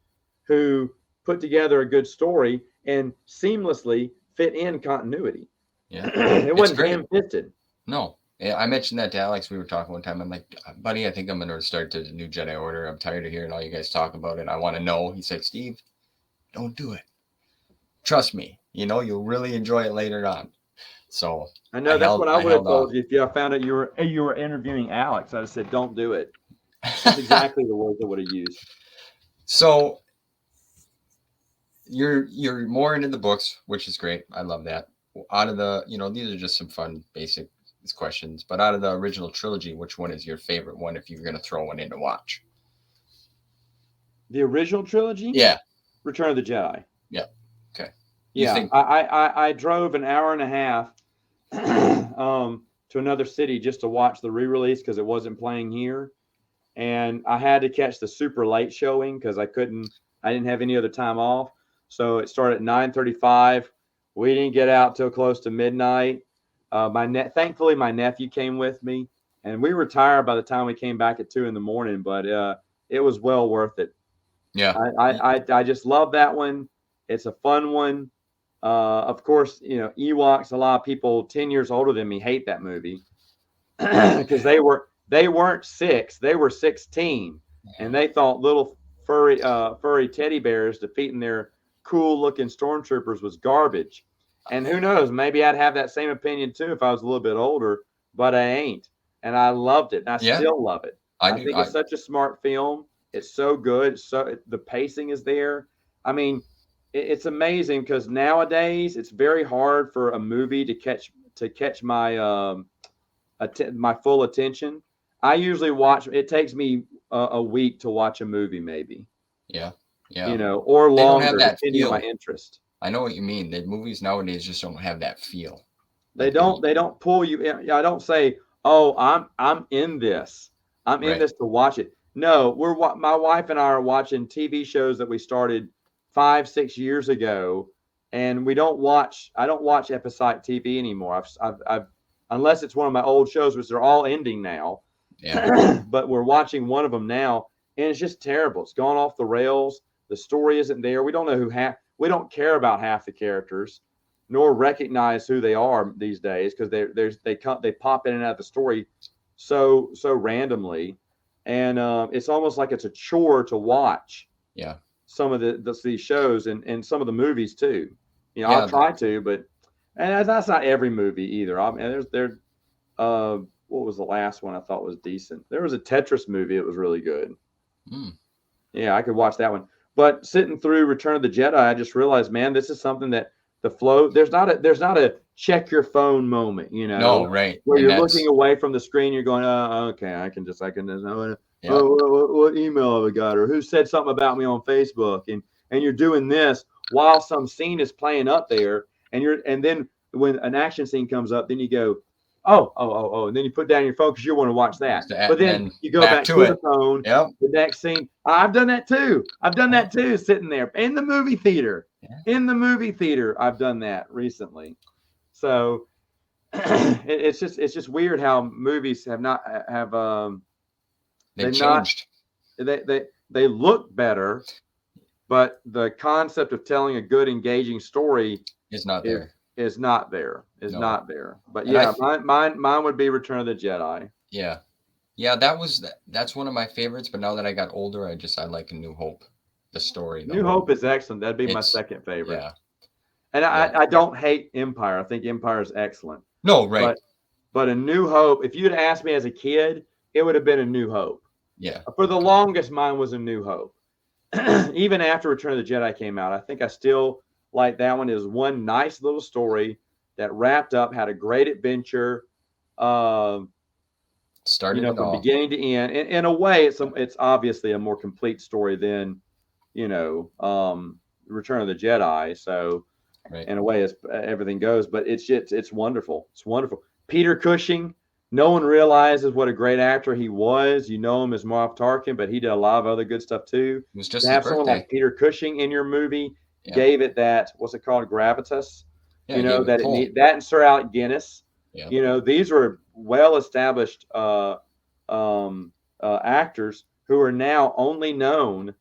who put together a good story and seamlessly fit in continuity. Yeah, It wasn't ham-fisted. No. Yeah, I mentioned that to Alex. We were talking one time. I'm like, buddy, I think I'm going to start the new Jedi Order. I'm tired of hearing all you guys talk about it. I want to know. He's like, Steve, don't do it. Trust me. You'll really enjoy it later on. So I know that's what I would have told you if I found out you were interviewing Alex. I'd have said, don't do it. That's exactly the words I would have used. So you're more into the books, which is great. I love that. Out of the, these are just some fun basic questions, but out of the original trilogy, which one is your favorite one if you're going to throw one in to watch? The original trilogy? Yeah. Return of the Jedi. Yeah. Okay. I drove an hour and a half to another city just to watch the re-release because it wasn't playing here. And I had to catch the super late showing because I didn't have any other time off. So it started at 9:35. We didn't get out till close to midnight. Thankfully, my nephew came with me, and we were tired by the time we came back at 2 a.m. But it was well worth it. Yeah, I just love that one. It's a fun one. Of course, Ewoks. A lot of people 10 years older than me hate that movie because they weren't 6, they were 16, and they thought little furry teddy bears defeating their cool looking stormtroopers was garbage. And who knows, maybe I'd have that same opinion too if I was a little bit older, but I ain't. And I loved it. And I still love it. I think it's such a smart film. It's so good. So the pacing is there. I mean, it's amazing because nowadays it's very hard for a movie to catch my my full attention. I usually watch. It takes me a week to watch a movie, maybe. Yeah. Or longer, depending on my interest. I know what you mean. The movies nowadays just don't have that feel. They don't pull you in. I don't say, "Oh, I'm in this. I'm in this to watch it." No, my wife and I are watching TV shows that we started 5-6 years ago, and I don't watch episodic TV anymore. I've unless it's one of my old shows, which they're all ending now. Yeah. But we're watching one of them now, and it's just terrible. It's gone off the rails. The story isn't there. We don't know we don't care about half the characters, nor recognize who they are these days because they pop in and out of the story so randomly, and it's almost like it's a chore to watch. Yeah. Some of these shows and some of the movies too. I'll try to, but that's not every movie either. I mean, what was the last one I thought was decent? There was a Tetris movie. It was really good. Yeah, I could watch that one. But sitting through Return of the Jedi, I just realized, man, this is something that the flow. There's not a check your phone moment, No, right. Where you're looking away from the screen, you're going, okay, I can just what email have I got, or who said something about me on Facebook, and you're doing this while some scene is playing up there, and then when an action scene comes up, then you go, oh, and then you put down your phone because you want to watch that. But then you go back to the phone. Yep. The next scene. I've done that too. Sitting there in the movie theater. Yeah. In the movie theater, I've done that recently. So it's just weird how movies have they've changed. They look better, but the concept of telling a good, engaging story is not there. Is not there. But yeah, mine would be Return of the Jedi. Yeah. That's one of my favorites. But now that I got older, I like A New Hope. The story. New Hope is excellent. That'd be my second favorite. Yeah. And I don't hate Empire. I think Empire is excellent. No, right. But A New Hope, if you'd asked me as a kid, it would have been A New Hope. Yeah. For the longest, mine was A New Hope. Even after Return of the Jedi came out, I think I still like that one. Is one nice little story that wrapped up, had a great adventure. Started from beginning to end. In a way, it's obviously a more complete story than, Return of the Jedi. So, in a way, everything goes. But it's wonderful. It's wonderful. Peter Cushing, no one realizes what a great actor he was. You know him as Moff Tarkin, but he did a lot of other good stuff too. It was just To his have someone birthday. like Peter Cushing in your movie Yeah. gave it that, what's it called, gravitas. Yeah, You know, gave that it it pull. need that, and Sir Alec Guinness. Yeah. You know, these were well-established actors who are now only known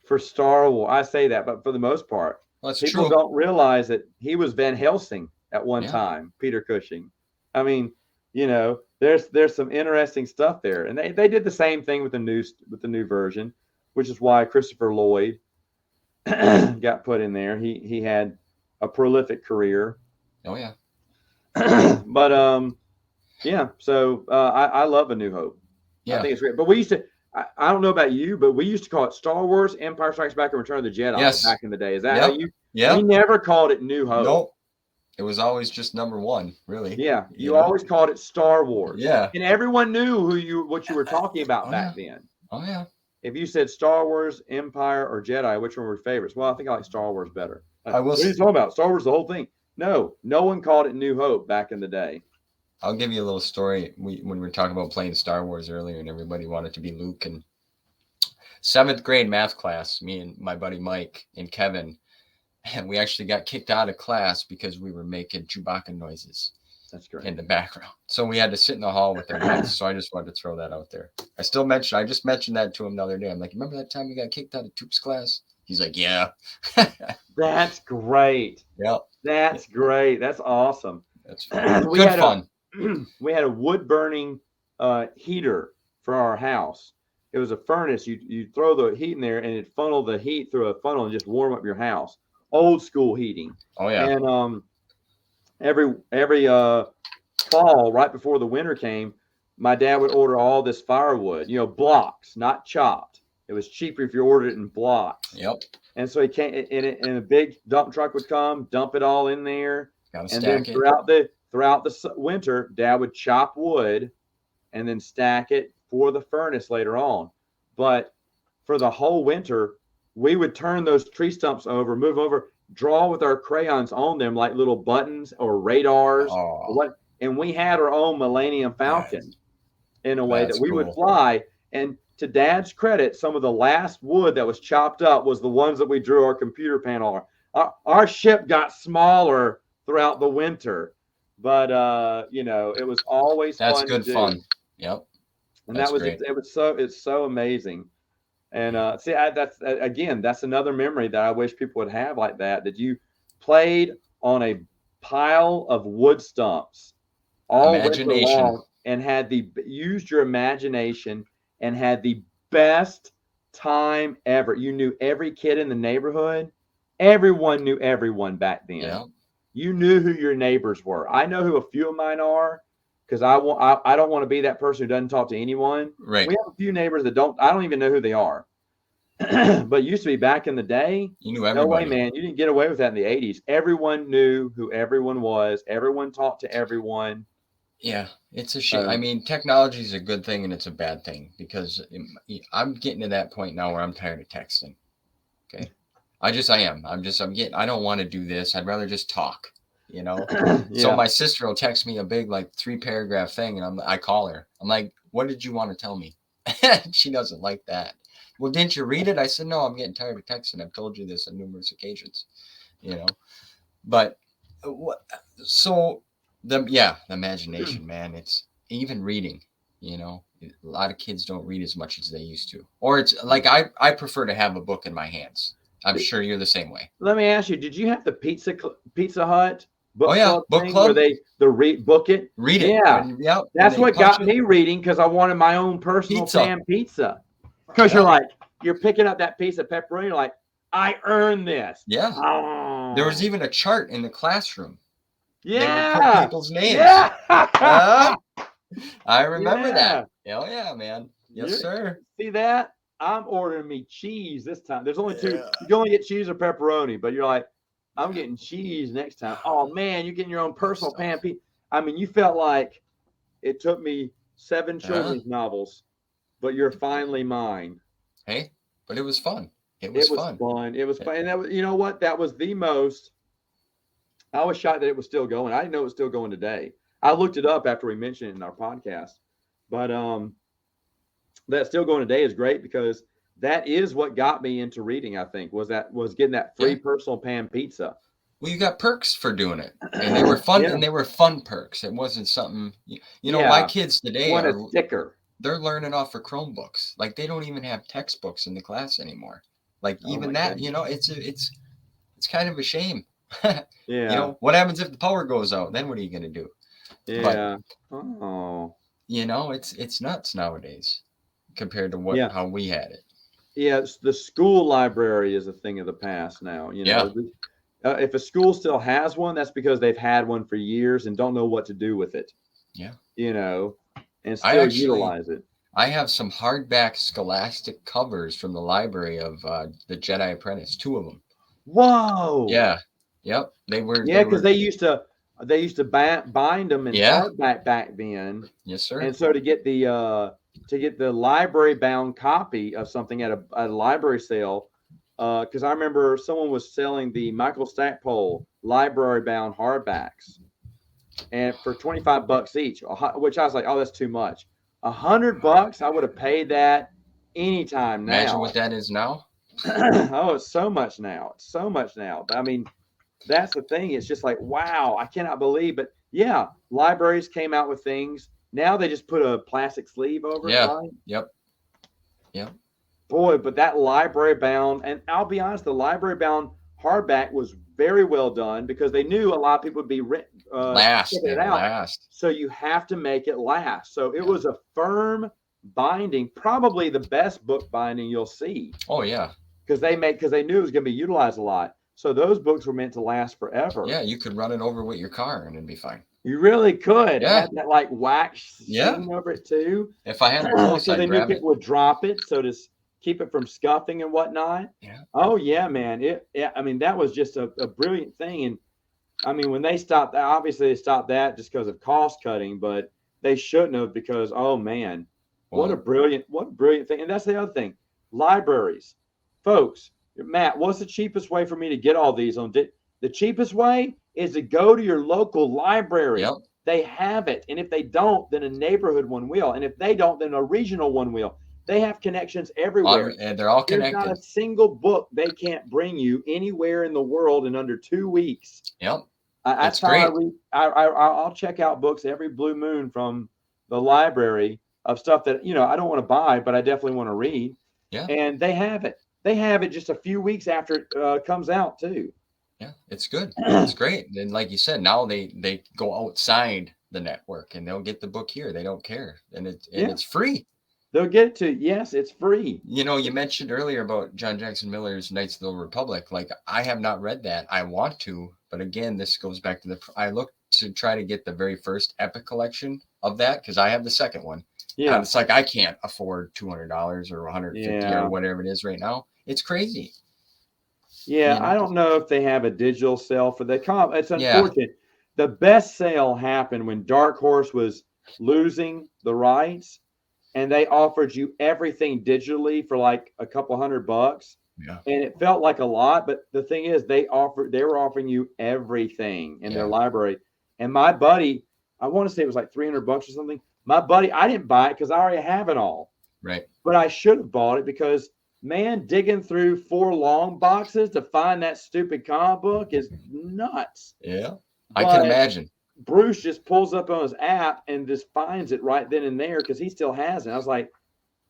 for Star Wars. I say that, but for the most part, Well, that's people true. don't realize that he was Van Helsing at one Yeah. time, Peter Cushing. I mean, you know, there's some interesting stuff there, and they did the same thing with the new version, which is why Christopher Lloyd got put in there. He had a prolific career. Oh yeah. But yeah. So I love A New Hope. Yeah. I think it's great. But we used to. I don't know about you, but we used to call it Star Wars, Empire Strikes Back, and Return of the Jedi. Yes. Back in the day. Is that Yep. how you? Yeah. We never called it New Hope. Nope. It was always just number one, really. Yeah, you know? always called it Star Wars. Yeah. And everyone knew what you were talking about Oh, back yeah. then. Oh yeah. If you said Star Wars, Empire, or Jedi, which one were your favorites? Well, I think I like Star Wars better. I will What are you say- talking about? Star Wars, the whole thing. No one called it New Hope back in the day. I'll give you a little story. When we were talking about playing Star Wars earlier, and everybody wanted to be Luke, and 7th grade math class, me and my buddy Mike and Kevin, and we actually got kicked out of class because we were making Chewbacca noises That's great. in the background. So we had to sit in the hall with our mates. So I just wanted to throw that out there. I just mentioned that to him the other day. I'm like, remember that time we got kicked out of Toops class? He's like, yeah. That's great. Yep. That's great. That's awesome. That's fun. We Good had fun. We had a wood burning heater for our house. It was a furnace. You throw the heat in there, and it funneled the heat through a funnel and just warm up your house. Old school heating. Oh yeah. And every fall, right before the winter came, my dad would order all this firewood. You know, blocks, not chopped. It was cheaper if you ordered it in blocks. Yep. And so he came, and a big dump truck would come, dump it all in there. Gotta And then stack it. throughout the winter, Dad would chop wood and then stack it for the furnace later on. But for the whole winter, we would turn those tree stumps over, move over, draw with our crayons on them like little buttons or radars. Oh. Or what? And we had our own Millennium Falcon in a way That's that we would cool. fly. And to Dad's credit, some of the last wood that was chopped up was the ones that we drew our computer panel on. Our ship got smaller throughout the winter, but you know, it was always That's fun good to do. fun. Yep. And That's that was great. it's so amazing. And that's another memory that I wish people would have like that you played on a pile of wood stumps all winter Imagination. long and used your imagination and had the best time ever. You knew every kid in the neighborhood. Everyone knew everyone back then. Yeah. You knew who your neighbors were. I know who a few of mine are because I don't want to be that person who doesn't talk to anyone. Right. We have a few neighbors that I don't even know who they are. But it used to be back in the day. You knew No everybody. way, man. You didn't get away with that in the 80s. Everyone knew who everyone was. Everyone talked to everyone. Yeah, it's a shame. I mean, technology is a good thing and it's a bad thing because I'm getting to that point now where I'm tired of texting. Okay. I am. I don't want to do this. I'd rather just talk, you know? Yeah. So my sister will text me a big, like 3-paragraph thing and I call her. I'm like, what did you want to tell me? She doesn't like that. Well, didn't you read it? I said, no, I'm getting tired of texting. I've told you this on numerous occasions, you know? But so the imagination, man, it's even reading, you know, a lot of kids don't read as much as they used to, or it's like, I prefer to have a book in my hands. I'm sure you're the same way. Let me ask you, did you have the Pizza Hut book club book thing club where they book it? Read it. Yeah. That's what got me reading because I wanted my own personal pan pizza. Because you're picking up that piece of pepperoni, you're like, I earned this. Yeah. Oh. There was even a chart in the classroom. Yeah. They would put people's names. Yeah. I remember that. Hell yeah, man. Yes, sir. See that? I'm ordering me cheese this time. There's only two. You can only get cheese or pepperoni, but you're like, I'm getting cheese next time. Oh man, you're getting your own personal pan pizza. I mean, you felt like it took me 7 children's novels, but you're finally mine. Hey, but it was fun. It was fun. It was fun. And that was, you know what? That was the most. I was shocked that it was still going. I didn't know it was still going today. I looked it up after we mentioned it in our podcast, but that still going today is great because that is what got me into reading. I think was getting that free personal pan pizza. Well, you got perks for doing it, and they were fun, and they were fun perks. It wasn't something, you know, my kids today want a sticker. They're learning off of Chromebooks. Like they don't even have textbooks in the class anymore. Like even that, goodness. You know, it's kind of a shame. Yeah. You know, what happens if the power goes out? Then what are you going to do? Yeah. But, you know, it's nuts nowadays compared to how we had it. Yeah, the school library is a thing of the past now. You know, if a school still has one, that's because they've had one for years and don't know what to do with it. Yeah. You know, and still utilize it. I have some hardback Scholastic covers from the library of the Jedi Apprentice, 2 of them. Whoa. Yeah. Yep. They were. Yeah, because they used to bind them in hardback back then. Yes, sir. And so to get the library bound copy of something at a library sale, because I remember someone was selling the Michael Stackpole library bound hardbacks, and for $25 each, which I was like, oh, that's too much. $100, I would have paid that anytime now. Imagine what that is now. Oh, it's so much now. It's so much now. I mean, that's the thing. It's just like, wow, I cannot believe. But yeah, libraries came out with things. Now they just put a plastic sleeve over it, right? Yep. Boy, but that library bound, and I'll be honest, the library bound hardback was very well done because they knew a lot of people would be checking it out. So you have to make it last. So it was a firm binding, probably the best book binding you'll see. Oh yeah, because they knew it was going to be utilized a lot. So those books were meant to last forever. Yeah, you could run it over with your car and it'd be fine. You really could. Yeah. Have that like wax sheen over it too. If I had it close, so they knew grab people would drop it, so to keep it from scuffing and whatnot. Yeah. Oh yeah, man. I mean, that was just a brilliant thing. And I mean, when they stopped that, obviously they stopped that just because of cost cutting, but they shouldn't have because, oh man, what a brilliant thing. And that's the other thing. Libraries, folks. Matt, what's the cheapest way for me to get all these on? The cheapest way is to go to your local library. Yep. They have it. And if they don't, then a neighborhood one will. And if they don't, then a regional one will. They have connections everywhere. And they're all connected. There's not a single book they can't bring you anywhere in the world in under 2 weeks. Yep. That's great. I'll check out books every blue moon from the library of stuff that, you know, I don't want to buy, but I definitely want to read. Yeah. And they have it. They have it just a few weeks after it comes out too. Yeah, it's good. It's great. And like you said, now they go outside the network and they'll get the book here. They don't care. And it's free. They'll get it to, yes, it's free. You know, you mentioned earlier about John Jackson Miller's Knights of the Old Republic. Like, I have not read that. I want to. But again, this goes back to I look to try to get the very first Epic collection of that because I have the second one. Yeah. It's like I can't afford $200 or $150 or whatever it is right now. It's crazy. Yeah, you know? I don't know if they have a digital sale for the It's unfortunate. Yeah. The best sale happened when Dark Horse was losing the rights, and they offered you everything digitally for like a couple $100. Yeah. And it felt like a lot, but the thing is, they were offering you everything in their library. And my buddy, I want to say it was like $300 or something. My buddy, I didn't buy it because I already have it all. Right. But I should have bought it because, man, digging through 4 long boxes to find that stupid comic book is nuts. Yeah, I can imagine. Bruce just pulls up on his app and just finds it right then and there because he still has it. I was like,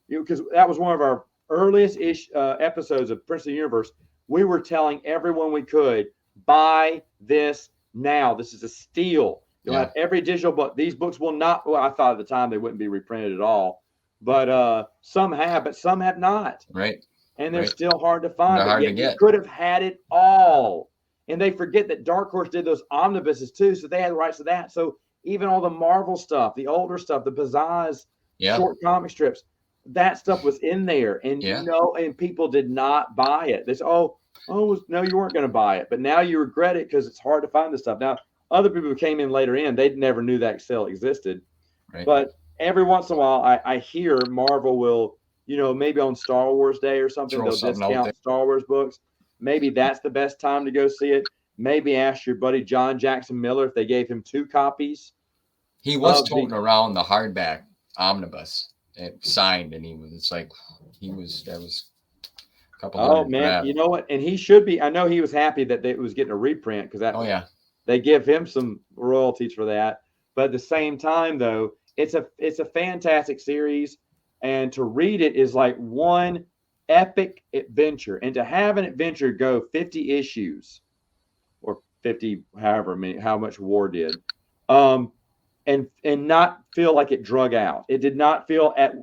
because that was one of our earliest episodes of Prince of the Universe. We were telling everyone we could, buy this now. This is a steal. You'll have every digital book. These books will not, well, I thought at the time they wouldn't be reprinted at all. But some have, but some have not. Right. And they're still hard to find. They're hard to get. You could have had it all. And they forget that Dark Horse did those omnibuses too, so they had the rights to that. So even all the Marvel stuff, the older stuff, the Pizzazz short comic strips, that stuff was in there. And and people did not buy it. They said, no, you weren't going to buy it. But now you regret it because it's hard to find this stuff. Now, other people who came in later they never knew that sale existed. Right. But every once in a while, I hear Marvel will, maybe on Star Wars Day or something, they'll discount Star Wars books. Maybe that's the best time to go see it. Maybe ask your buddy John Jackson Miller if they gave him 2 copies He was toting around the hardback omnibus signed, and that was a couple Oh hundred. man, you know what? And he should be. I know he was happy that it was getting a reprint because they give him some royalties for that. But at the same time, though, it's a fantastic series, and to read it is like one epic adventure. And to have an adventure go 50 issues, or 50, how much War did, and not feel like it drug out. It did not feel at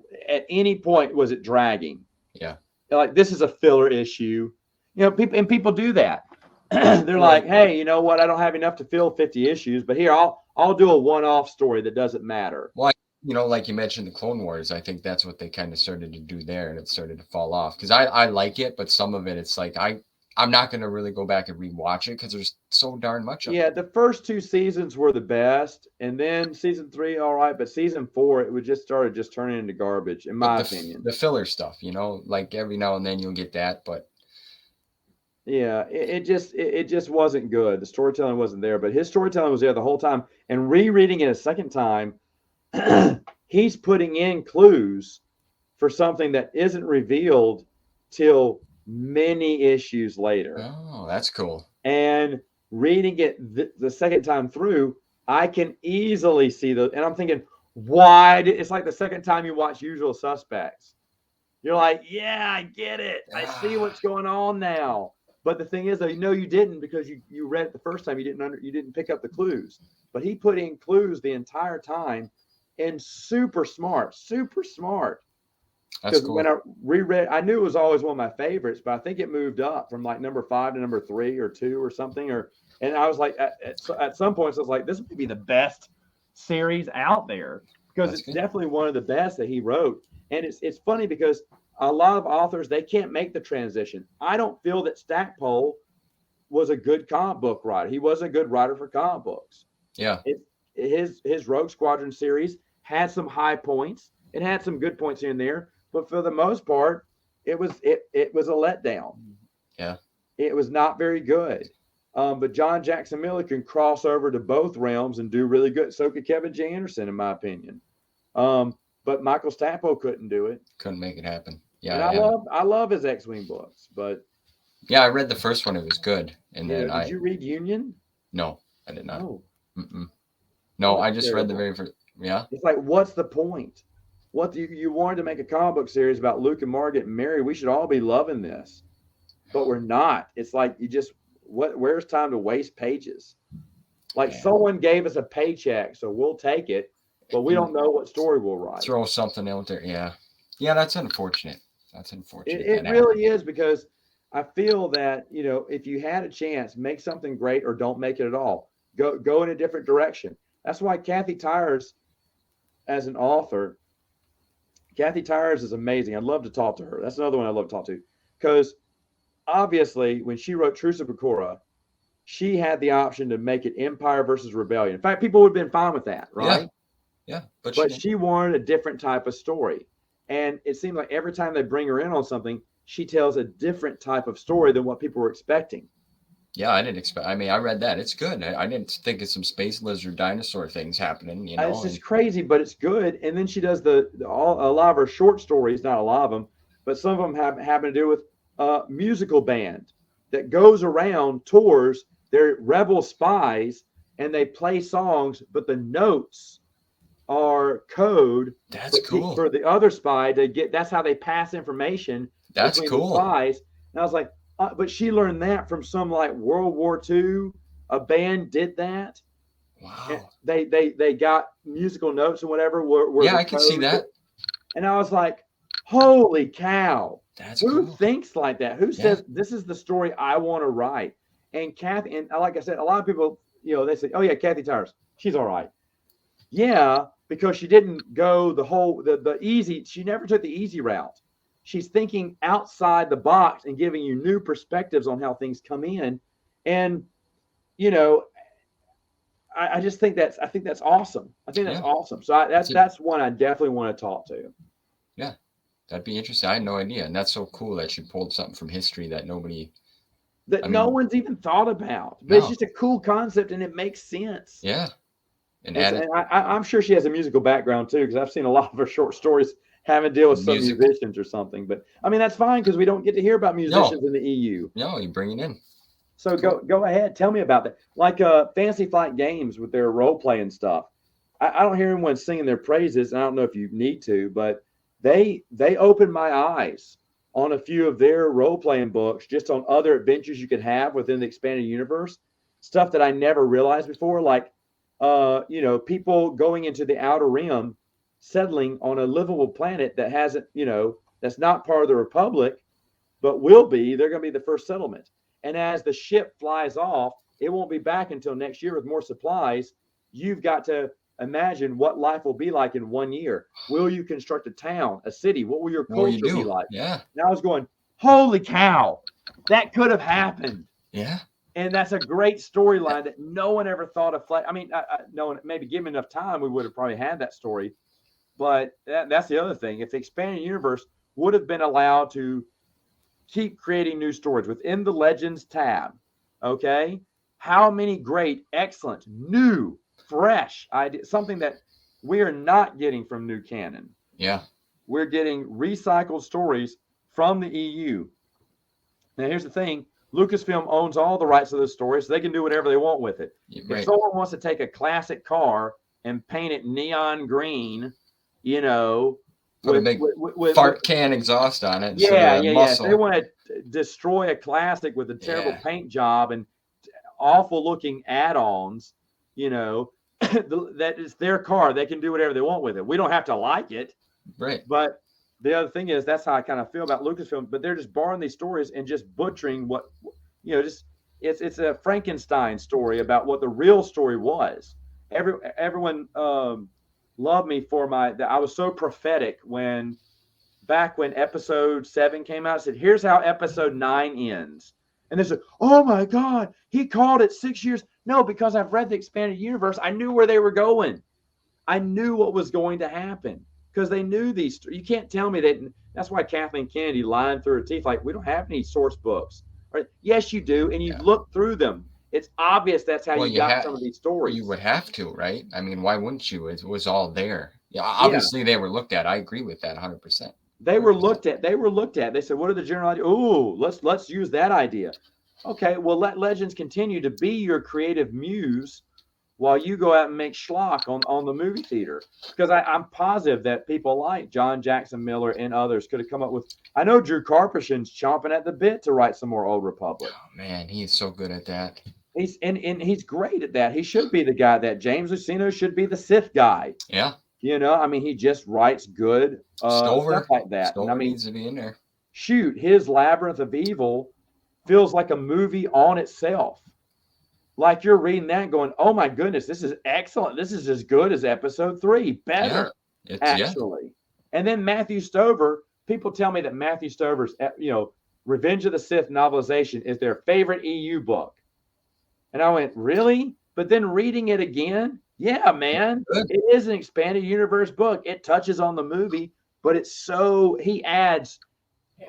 any point was it dragging. Yeah. Like, this is a filler issue. People do that. They're like, hey, you know what? I don't have enough to fill 50 issues, but here I'll do a one-off story that doesn't matter. Well, like you mentioned the Clone Wars, I think that's what they kind of started to do there, and it started to fall off. Because I like it, but some of it, it's like I'm not going to really go back and rewatch it because there's so darn much of it. Yeah, the first 2 seasons were the best, and then season 3, all right, but season 4, it would just turning into garbage, in my opinion. The filler stuff, like every now and then you'll get that, but yeah, it just wasn't good. The storytelling wasn't there, but his storytelling was there the whole time. And rereading it a second time, he's putting in clues for something that isn't revealed till many issues later. Oh, that's cool. And reading it the second time through, I can easily see and I'm thinking, it's like the second time you watch Usual Suspects. You're like, yeah, I get it. I see what's going on now. But the thing is, though, you didn't, because you read it the first time. You didn't pick up the clues. But he put in clues the entire time, and super smart. That's cool. When I reread, I knew it was always one of my favorites, but I think it moved up from like number 5 to number 3 or 2 or something. And I was like, at some points, I was like, this would be the best series out there, because it's definitely one of the best that he wrote. And it's funny because a lot of authors, they can't make the transition. I don't feel that Stackpole was a good comic book writer. He wasn't a good writer for comic books. Yeah. His Rogue Squadron series had some high points. It had some good points here and there, but for the most part, it was a letdown. Yeah. It was not very good. But John Jackson Miller can cross over to both realms and do really good. So could Kevin J. Anderson, in my opinion. But Michael Stackpole couldn't do it. Couldn't make it happen. Yeah. And I love his X-Wing books, but yeah, I read the first one. It was good. And then did you read Union? No, I did not. Oh. No, I just read the very first. Yeah. It's like, what's the point? What you wanted to make a comic book series about Luke and Margaret and Mary? We should all be loving this, but we're not. It's like where's time to waste pages? Like, someone gave us a paycheck, so we'll take it, but we don't know what story we'll write. Throw something out there. Yeah. That's unfortunate. It really is, because I feel that, if you had a chance, make something great or don't make it at all. Go in a different direction. That's why Kathy Tyers, as an author, Kathy Tyers is amazing. I'd love to talk to her. That's another one I'd love to talk to, because obviously when she wrote Truce of Bakura, she had the option to make it Empire versus Rebellion. In fact, people would have been fine with that, right? Yeah. But she wanted a different type of story. And it seemed like every time they bring her in on something, she tells a different type of story than what people were expecting. Yeah, I didn't expect. I mean, I read that. It's good. I didn't think of some space lizard dinosaur things happening. It's just crazy, but it's good. And then she does a lot of her short stories, not a lot of them, but some of them happen to do with a musical band that goes around, tours. They're rebel spies, and they play songs, but the notes are code. That's cool. For the other spy to get. That's how they pass information. That's cool. The spies. And I was like, but she learned that from some like World War II. A band did that. Wow. And they got musical notes and whatever. I can see that. And I was like, holy cow! Who cool. thinks like that? Who says this is the story I want to write? And Kathy, and like I said, a lot of people, they say, oh yeah, Kathy Tyers, she's all right. Yeah, because she didn't go the easy. She never took the easy route. She's thinking outside the box and giving you new perspectives on how things come in. And, I just think that's awesome. I think that's awesome. So that's one I definitely want to talk to. Yeah, that'd be interesting. I had no idea. And that's so cool that she pulled something from history that no one's even thought about. But it's just a cool concept and it makes sense. Yeah. And add it. I'm sure she has a musical background too, because I've seen a lot of her short stories having to deal with some Music. musicians or something. But I mean, that's fine because we don't get to hear about musicians in the EU. No, you bring it in. So go ahead, tell me about that. Like Fantasy Flight Games with their role playing stuff. I don't hear anyone singing their praises. And I don't know if you need to, but they opened my eyes on a few of their role playing books, just on other adventures you could have within the expanded universe. Stuff that I never realized before, like people going into the outer rim, settling on a livable planet that hasn't, that's not part of the Republic, but will be. They're going to be the first settlement. And as the ship flies off, it won't be back until next year with more supplies. You've got to imagine what life will be like in 1 year. Will you construct a town, a city? What will your culture be like? Yeah. And I was going, holy cow, that could have happened. Yeah. And that's a great storyline that no one ever thought of. I mean, no one, maybe given enough time, we would have probably had that story. But that's the other thing. If the expanded universe would have been allowed to keep creating new stories within the Legends tab, okay? How many great, excellent, new, fresh ideas, something that we are not getting from new canon. Yeah. We're getting recycled stories from the EU. Now, here's the thing. Lucasfilm owns all the rights to those stories, so they can do whatever they want with it. Right. If someone wants to take a classic car and paint it neon green, Put a big fart can exhaust on it. Yeah. If they want to destroy a classic with a terrible paint job and awful looking add-ons, that is their car. They can do whatever they want with it. We don't have to like it. Right. But the other thing is, that's how I kind of feel about Lucasfilm, but they're just borrowing these stories and just butchering what, it's a Frankenstein story about what the real story was. Everyone loved me for I was so prophetic back when episode 7 came out. I said, here's how episode 9 ends. And they said, oh my God, he called it 6 years. No, because I've read the expanded universe. I knew where they were going. I knew what was going to happen. Because they knew these. You can't tell me that. That's why Kathleen Kennedy lying through her teeth, like, we don't have any source books. Right? Yes, you do. And you've looked through them. It's obvious that's how you got some of these stories. You would have to, right? I mean, why wouldn't you? It was all there. Yeah, obviously they were looked at. I agree with that 100%. They were looked at. They said, what are the general ideas? Ooh, let's use that idea. Okay, well, let Legends continue to be your creative muse while you go out and make schlock on the movie theater. Because I'm positive that people like John Jackson Miller and others could have come up with. I know Drew Karpyshyn's chomping at the bit to write some more Old Republic. Oh, man, he's so good at that. He's great at that. He should be the guy that James Luceno should be the Sith guy. Yeah. I mean, he just writes good stuff like that. Stover needs to be in there. Shoot, his Labyrinth of Evil feels like a movie on itself. Like you're reading that and going, oh my goodness, this is excellent. This is as good as episode 3. Better, actually. And then Matthew Stover, people tell me that Matthew Stover's, Revenge of the Sith novelization is their favorite EU book. And I went, really? But then reading it again, yeah, man, it is an expanded universe book. It touches on the movie, but he adds.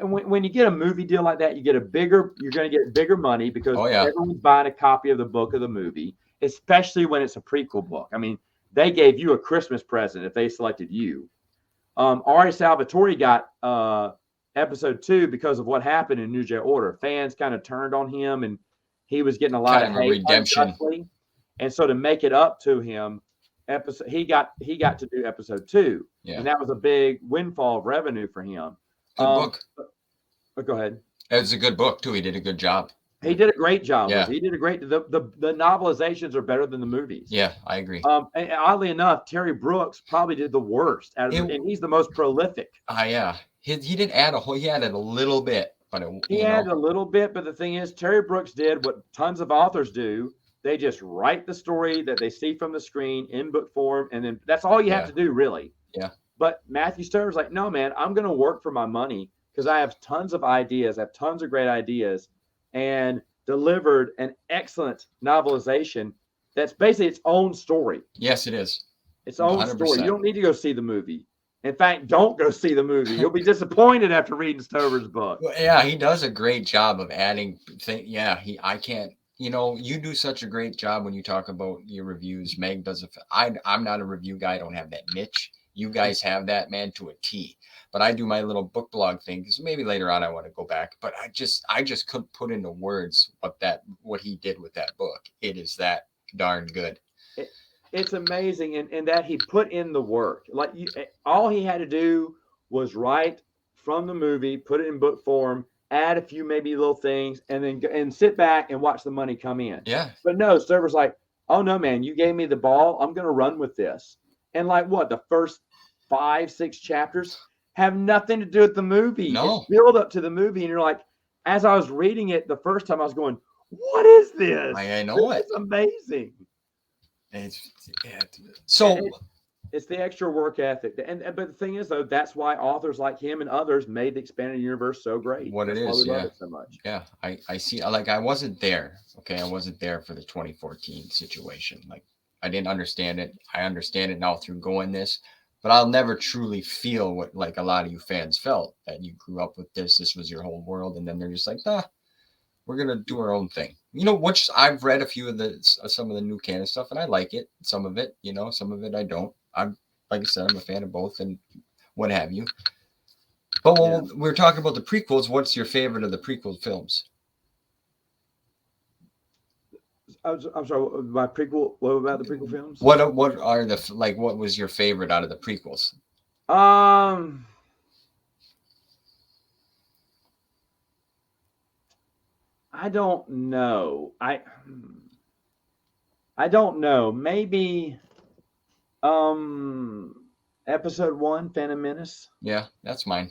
And when you get a movie deal like that, you're going to get bigger money because everyone's buying a copy of the book of the movie, especially when it's a prequel book. I mean, they gave you a Christmas present if they selected you. Ari Salvatore got episode 2 because of what happened in New Jedi Order. Fans kind of turned on him, and he was getting a lot of hate, redemption. And so to make it up to him, he got to do episode 2, and that was a big windfall of revenue for him. Good book. But go ahead. It's a good book too. He did a good job. He did a great job. Yeah. He did a great. The novelizations are better than the movies. Yeah, I agree. And oddly enough, Terry Brooks probably did the worst and he's the most prolific. Yeah. He didn't add he added a little bit, but he added a little bit. But the thing is, Terry Brooks did what tons of authors do. They just write the story that they see from the screen in book form, and then that's all you have to do, really. Yeah. But Matthew Stover's like, no, man, I'm going to work for my money because I have tons of ideas. I have tons of great ideas, and delivered an excellent novelization that's basically its own story. Yes, it is. Its own 100%. Story. You don't need to go see the movie. In fact, don't go see the movie. You'll be disappointed after reading Stover's book. Well, yeah, he does a great job of adding things. Yeah, I can't you know, you do such a great job when you talk about your reviews. Meg does I'm not a review guy. I don't have that niche. You guys have that, man, to a T. But I do my little book blog thing because maybe later on I want to go back. But I just couldn't put into words what he did with that book. It is that darn good. It's amazing, and that he put in the work. Like all he had to do was write from the movie, put it in book form, add a few maybe little things, and then and sit back and watch the money come in. Yeah. But no, Server's like, oh no, man, you gave me the ball. I'm gonna run with this. And like what, the first 5-6 chapters have nothing to do with the movie. No. It's build up to the movie, and you're like, as I was reading it the first time, I was going, what is this? I know It's amazing. So it's the extra work ethic, but the thing is, though, that's why authors like him and others made the expanded universe so great. What that's it is, why we love it so much. Yeah, I see. Like I wasn't there. Okay, I wasn't there for the 2014 situation. Like I didn't understand it. I understand it now through going this, but I'll never truly feel what like a lot of you fans felt, that you grew up with this. This was your whole world, and then they're just like, we're gonna do our own thing. You know, which I've read a few of some of the new canon stuff, and I like it. Some of it, you know, some of it I don't. I'm, like I said, I'm a fan of both, and what have you. But when we're talking about the prequels, what's your favorite of the prequel films? I'm sorry. My prequel. What about the prequel films? What are what was your favorite out of the prequels? I don't know. I don't know. Maybe episode 1, Phantom Menace. Yeah, that's mine.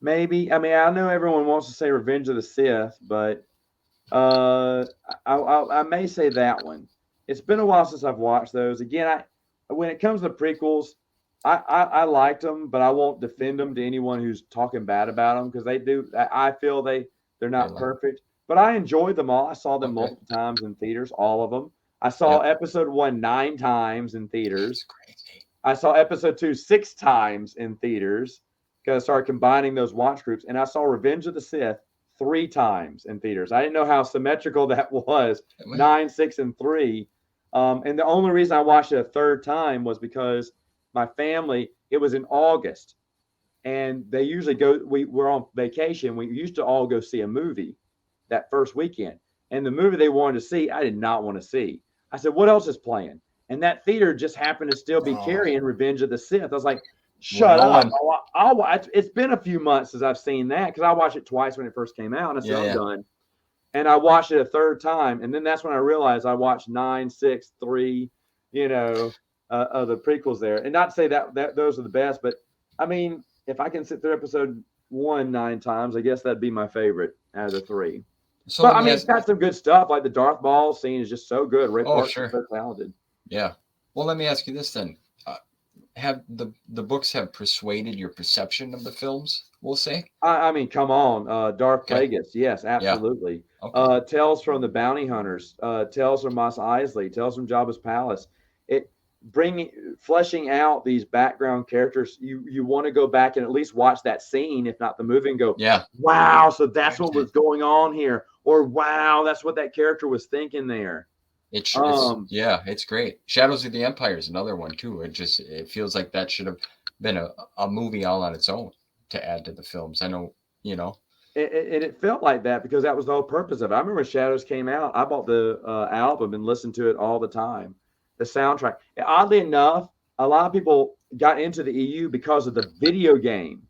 Maybe. I mean, I know everyone wants to say Revenge of the Sith, but I may say that one. It's been a while since I've watched those. Again, when it comes to prequels, I liked them, but I won't defend them to anyone who's talking bad about them, because they do. I feel they're not perfect. But I enjoyed them all. I saw them multiple times in theaters, all of them. I saw episode 1 9 times in theaters. I saw episode 2 6 times in theaters, because I started combining those watch groups. And I saw Revenge of the Sith 3 times in theaters. I didn't know how symmetrical that was, 9, 6, and 3. And the only reason I watched it a third time was because my family, it was in August. And they usually we're on vacation. We used to all go see a movie that first weekend, and the movie they wanted to see, I did not want to see. I said, what else is playing? And that theater just happened to still be carrying Revenge of the Sith. I was like, shut up. It's been a few months since I've seen that, because I watched it twice when it first came out, and I said, I'm done. And I watched it a third time, and then that's when I realized I watched 9, 6, 3, of the prequels there. And not to say that those are the best, but I mean, if I can sit through episode 1 9 times, I guess that'd be my favorite out of the 3. So, but I mean, it's got some good stuff. Like the Darth Maul scene is just so good. Ray Park is so talented. Yeah. Well, let me ask you this then: have the books have persuaded your perception of the films? We'll say. I mean, come on, Darth Plagueis. Yes, absolutely. Yeah. Okay. Tales from the Bounty Hunters. Tales from Mos Eisley. Tales from Jabba's Palace. Fleshing out these background characters. You want to go back and at least watch that scene, if not the movie, and go, wow, so that's what was going on here, or wow, that's what that character was thinking there. It's great. Shadows of the Empire is another one too. It feels like that should have been a movie all on its own to add to the films. I know, it felt like that, because that was the whole purpose of it. I remember when Shadows came out, I bought the album and listened to it all the time. The soundtrack. Oddly enough, a lot of people got into the EU because of the video game.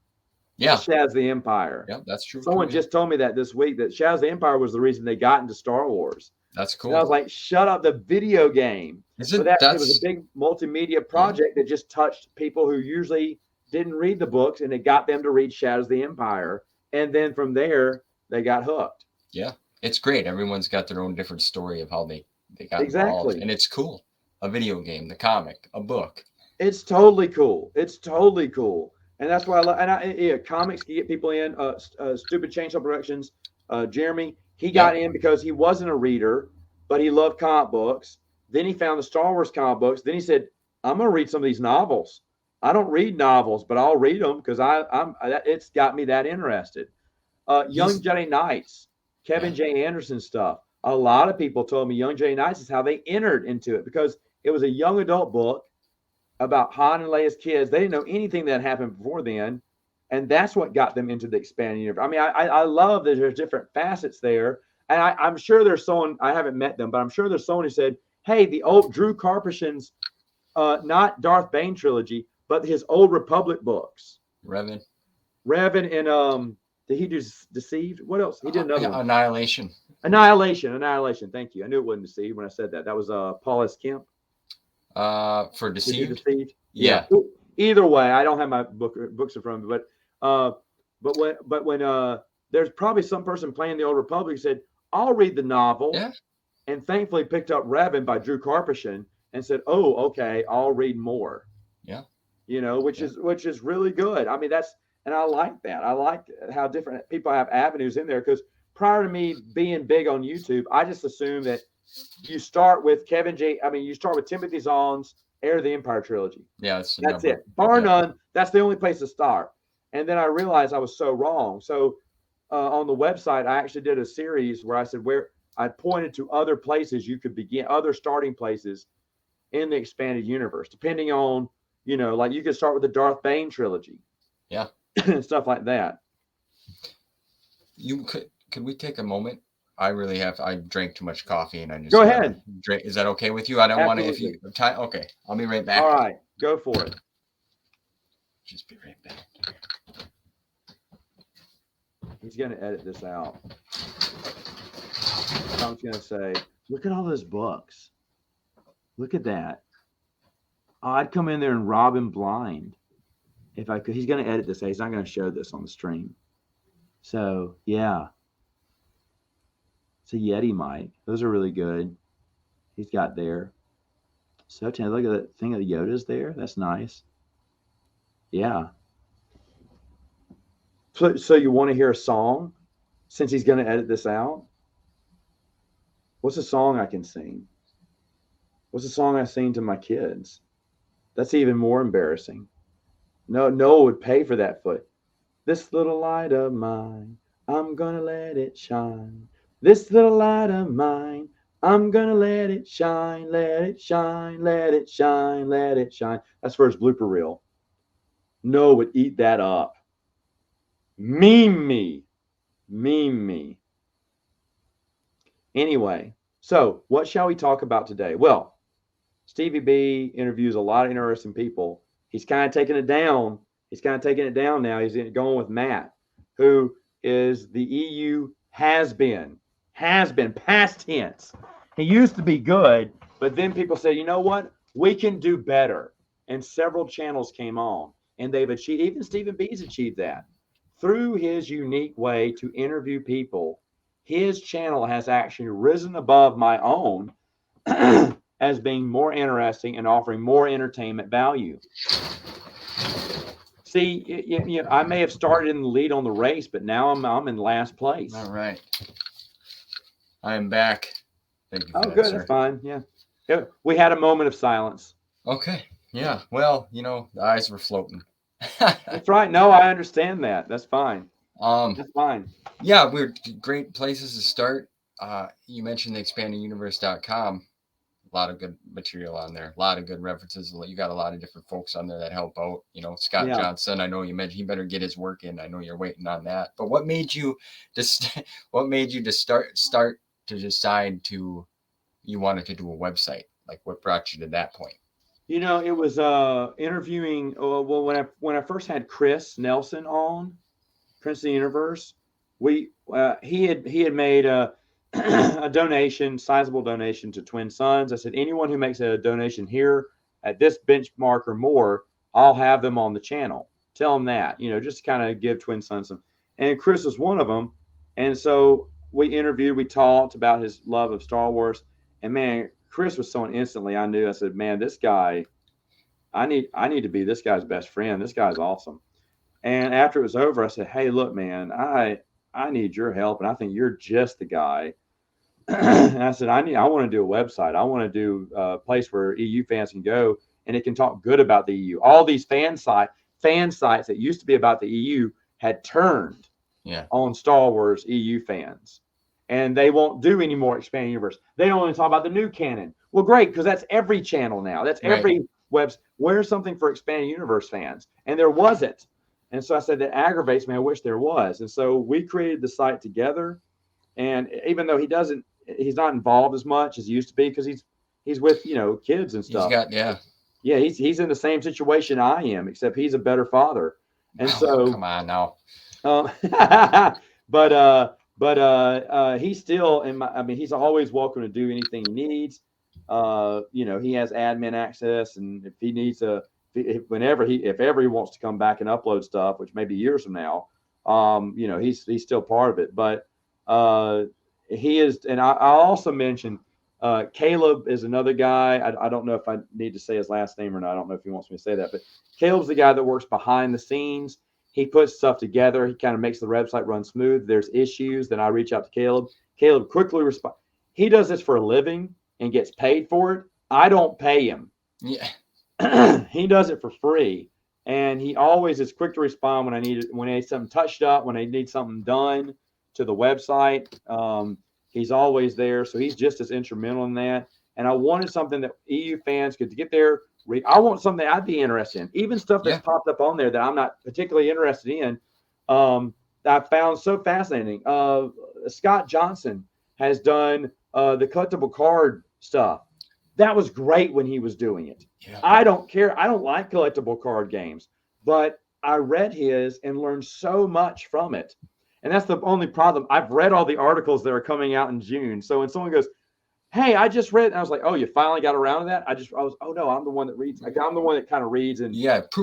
Yeah. Shadows of the Empire. Yeah, that's true. Someone just told me that this week, that Shadows of the Empire was the reason they got into Star Wars. That's cool. And I was like, shut up, the video game. It was a big multimedia project that just touched people who usually didn't read the books, and it got them to read Shadows of the Empire. And then from there, they got hooked. Yeah, it's great. Everyone's got their own different story of how they got involved. And it's cool. A video game, the comic, a book. It's totally cool. And that's why I love. And comics can get people in. Stupid Chainsaw Productions. Jeremy, he got in because he wasn't a reader, but he loved comic books. Then he found the Star Wars comic books. Then he said, "I'm gonna read some of these novels. I don't read novels, but I'll read them because it's got me that interested." Young Jedi Knights, Kevin J. Anderson stuff. a lot of people told me Young Jedi Knights is how they entered into it, because it was a young adult book about Han and Leia's kids. They didn't know anything that happened before then, and that's what got them into the expanded universe. I mean, I love that there's different facets there, and I'm sure there's someone, I haven't met them, but I'm sure there's someone who said, hey, the old Drew Karpyshyn's not Darth Bane trilogy, but his Old Republic books. Revan and did he do Deceived? What else? He did another one. Annihilation. Thank you. I knew it wasn't Deceived when I said that. That was Paul S. Kemp. For Deceived. Yeah. Either way, I don't have my books in front of me, but when there's probably some person playing the Old Republic who said, I'll read the novel. Yeah. And thankfully picked up Revan by Drew Karpyshyn and said, oh, okay, I'll read more. Yeah. Which is really good. I mean, and I like that. I like how different people have avenues in there, because prior to me being big on YouTube, I just assumed that you start with you start with Timothy Zahn's Heir of the Empire trilogy. Yeah, that's it. Bar none, that's the only place to start. And then I realized I was so wrong. So on the website, I actually did a series where I said I pointed to other places you could begin, other starting places in the expanded universe, depending on, like you could start with the Darth Bane trilogy. Yeah. And stuff like that. Could we take a moment? I drank too much coffee and I just go ahead. Drink. Is that okay with you? I don't want to. Okay, I'll be right back. All right, go for it. Just be right back. He's going to edit this out. I'm just going to say, look at all those books. Look at that. Oh, I'd come in there and rob him blind if I could. He's going to edit this. He's not going to show this on the stream. So, yeah. It's a Yeti mic. Those are really good. He's got there. So, look at that thing of the Yoda's there. That's nice. Yeah. So you want to hear a song since he's going to edit this out? What's a song I can sing? What's a song I sing to my kids? That's even more embarrassing. Noah would pay for that foot. This little light of mine, I'm going to let it shine. This little light of mine, I'm going to let it shine, let it shine, let it shine, let it shine. That's for his blooper reel. Noah would eat that up. Meme me. Anyway, so what shall we talk about today? Well, Stevie B interviews a lot of interesting people. He's kind of taking it down. Now. He's going with Matt, who is the EU has been past tense. He used to be good, but then people said, you know what? We can do better. And several channels came on, and they've achieved, even Stephen B's achieved that. Through his unique way to interview people, his channel has actually risen above my own as being more interesting and offering more entertainment value. See, I may have started in the lead on the race, but now I'm in last place. All right. I am back. Thank you. Oh, good. Sir. That's fine. Yeah. We had a moment of silence. Okay. Yeah. Well, the eyes were floating. That's right. No, I understand that. That's fine. That's fine. Yeah, we're great places to start. You mentioned the expandinguniverse.com. A lot of good material on there. A lot of good references. You got a lot of different folks on there that help out. Scott Johnson. I know you mentioned he better get his work in. I know you're waiting on that. But what made you decide to you wanted to do a website? Like, what brought you to that point? It was interviewing. Well, when I first had Chris Nelson on, Prince of the Universe, he had made a sizable donation to Twin Suns. I said, anyone who makes a donation here at this benchmark or more, I'll have them on the channel. Tell them that, just kind of give Twin Suns some. And Chris was one of them. And so we talked about his love of Star Wars. And man, Chris was someone instantly I knew. I said, man, this guy, I need to be this guy's best friend. This guy's awesome. And after it was over, I said, hey, look, man, I need your help, and I think you're just the guy. And I said, I want to do a website. I want to do a place where EU fans can go, and it can talk good about the EU. All these fan sites that used to be about the EU had turned on Star Wars EU fans. and they won't do any more expanded universe. They don't want to talk about the new canon. Well, great, because that's every channel now. That's every webs. Where's something for expanded universe fans? And there wasn't. And so I said, that aggravates me. I wish there was. And so we created the site together. And even though he's not involved as much as he used to be, because he's with, kids and stuff. He's in the same situation I am, except he's a better father. And so come on now. But he's still he's always welcome to do anything he needs. He has admin access, and if he needs if ever he wants to come back and upload stuff, which may be years from now, he's still part of it. But he is, and I also mentioned Caleb is another guy. I don't know if I need to say his last name or not. I don't know if he wants me to say that, but Caleb's the guy that works behind the scenes. He puts stuff together. He kind of makes the website run smooth. There's issues, then I reach out to Caleb. Caleb quickly responds. He does this for a living and gets paid for it. I don't pay him. Yeah. He does it for free, and he always is quick to respond when I need something touched up, when I need something done to the website. He's always there, so he's just as instrumental in that. And I wanted something that EU fans could get there. I want something that I'd be interested in, even stuff that's popped up on there that I'm not particularly interested in. That I found so fascinating. Scott Johnson has done the collectible card stuff. That was great when he was doing it. Yeah. I don't care. I don't like collectible card games, but I read his and learned so much from it. And that's the only problem. I've read all the articles that are coming out in June. So when someone goes, hey, I just read, and I was like, oh, you finally got around to that? Oh no, I'm the one that reads. Like, I'm the one that kind of reads. And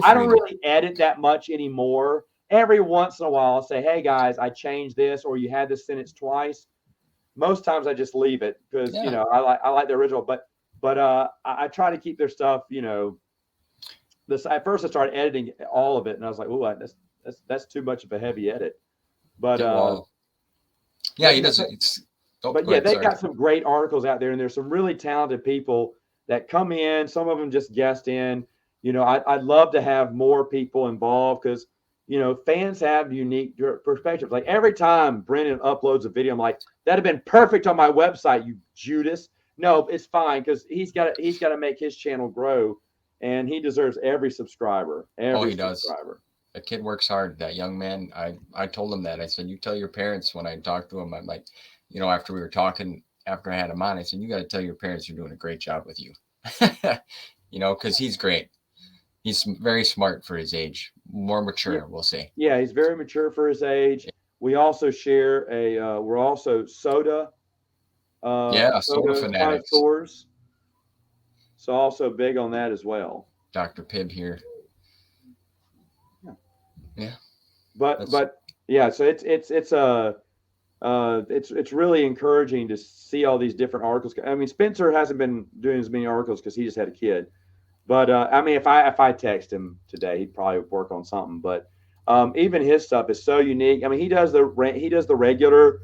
I don't really edit that much anymore. Every once in a while, I'll say, hey guys, I changed this, or you had this sentence twice. Most times I just leave it because, I like the original, but I try to keep their stuff, at first I started editing all of it, and I was like, oh, that's too much of a heavy edit. But he doesn't. They got some great articles out there, and there's some really talented people that come in. Some of them just guest in. I'd love to have more people involved because, fans have unique perspectives. Like every time Brendan uploads a video, I'm like, that'd have been perfect on my website, you Judas. No, it's fine because he's got to make his channel grow, and he deserves every subscriber. He does. The kid works hard. That young man. I told him that. I said, you tell your parents when I talked to him. I'm like, after we were talking, after I had him on, I said, you got to tell your parents you're doing a great job with you. Because he's great. He's very smart for his age, more mature, we'll say. Yeah, he's very mature for his age. We also share we're also soda. Soda fanatics. Stores. So also big on that as well. Dr. Pibb here. Yeah. So it's really encouraging to see all these different articles. I mean, Spencer hasn't been doing as many articles because he just had a kid. But if I text him today, he'd probably work on something. But even his stuff is so unique. I mean, he does the regular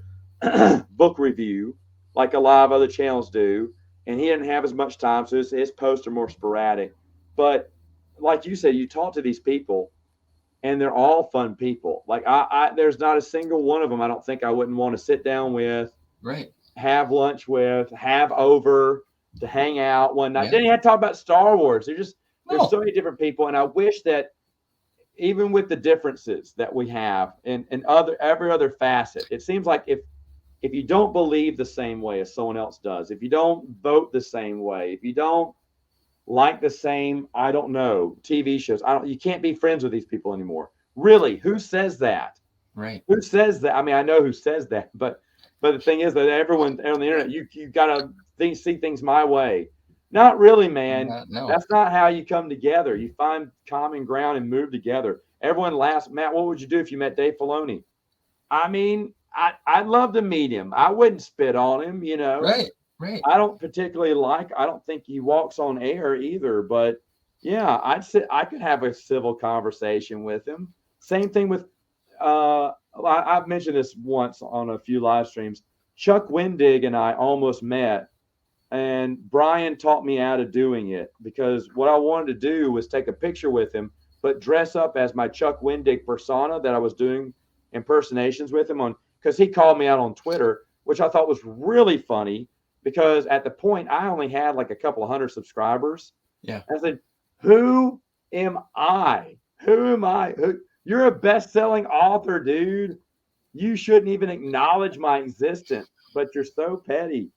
book review like a lot of other channels do, and he didn't have as much time, so his posts are more sporadic. But like you said, you talk to these people, and they're all fun people. Like there's not a single one of them I don't think I wouldn't want to sit down with, right? Have lunch with, have over to hang out one night. Then you had to talk about Star Wars. There's so many different people, and I wish that even with the differences that we have in every other facet, it seems like if you don't believe the same way as someone else does, if you don't vote the same way, if you don't like the same, I don't know, TV shows, you can't be friends with these people anymore. Really, who says that? Right. Who says that? I mean, I know who says that, but the thing is that everyone on the internet, you got to see things my way. Not really, man. No. That's not how you come together. You find common ground and move together. Everyone laughs. Matt, what would you do if you met Dave Filoni? I mean, I'd love to meet him. I wouldn't spit on him, Right. I don't particularly I don't think he walks on air either, but yeah, I could have a civil conversation with him. Same thing with, I've mentioned this once on a few live streams. Chuck Wendig and I almost met, and Brian taught me out of doing it because what I wanted to do was take a picture with him, but dress up as my Chuck Wendig persona that I was doing impersonations with him on, because he called me out on Twitter. which I thought was really funny because at the point I only had like a couple of hundred subscribers. Yeah. I said, who am I? Who am I? You're a best-selling author, dude. You shouldn't even acknowledge my existence, but you're so petty.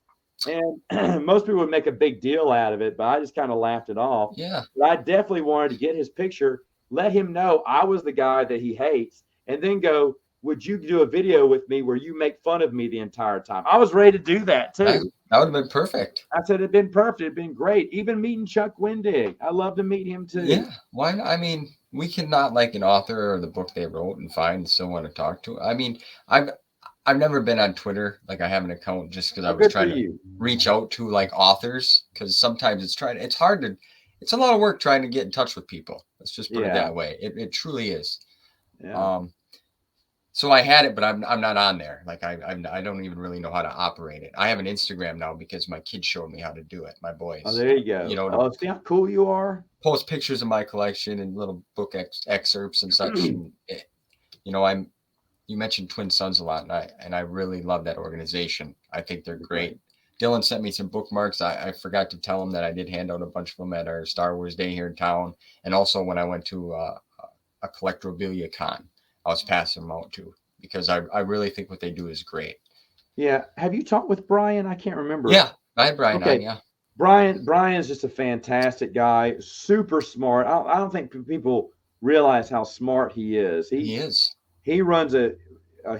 And most people would make a big deal out of it, but I just kind of laughed it off. Yeah. But I definitely wanted to get his picture, let him know I was the guy that he hates, and then go, would you do a video with me where you make fun of me the entire time? I was ready to do that too. That would have been perfect. I said it'd been perfect. It'd been great. Even meeting Chuck Wendig. I love to meet him too. Yeah. Why not? I mean, we can not like an author or the book they wrote and find someone to talk to. I mean, I've never been on Twitter. Like I have an account just because I was trying to reach out to like authors, because sometimes it's a lot of work trying to get in touch with people. Let's just put it that way. It truly is. Yeah. So I had it, but I'm not on there. Like I don't even really know how to operate it. I have an Instagram now because my kids showed me how to do it. My boys. Oh, there you go. You know, see how cool you are. Post pictures of my collection and little book excerpts and such. And you know, you mentioned Twin Sons a lot, and I really love that organization. I think they're great. Dylan sent me some bookmarks. I forgot to tell him that I did hand out a bunch of them at our Star Wars Day here in town, and also when I went to a Collectorabilia con. I was passing them out too, because I really think what they do is great. Yeah. Have you talked with Brian? I can't remember. Yeah, I had Brian on, yeah. Brian's just a fantastic guy, super smart. I don't think people realize how smart he is. He is. He runs a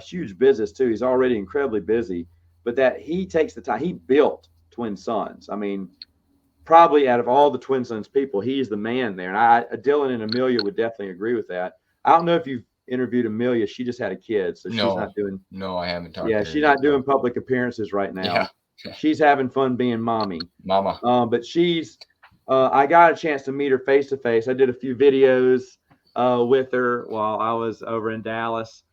huge business too. He's already incredibly busy, but that he takes the time. He built Twin Sons. I mean, probably out of all the Twin Sons people, he's the man there. And Dylan and Amelia would definitely agree with that. I don't know if you've interviewed Amelia. She just had a kid, so she's not doing. No, I haven't talked. Yeah, she's not doing public appearances right now. Yeah. She's having fun being mama. But she's. I got a chance to meet her face to face. I did a few videos with her while I was over in Dallas,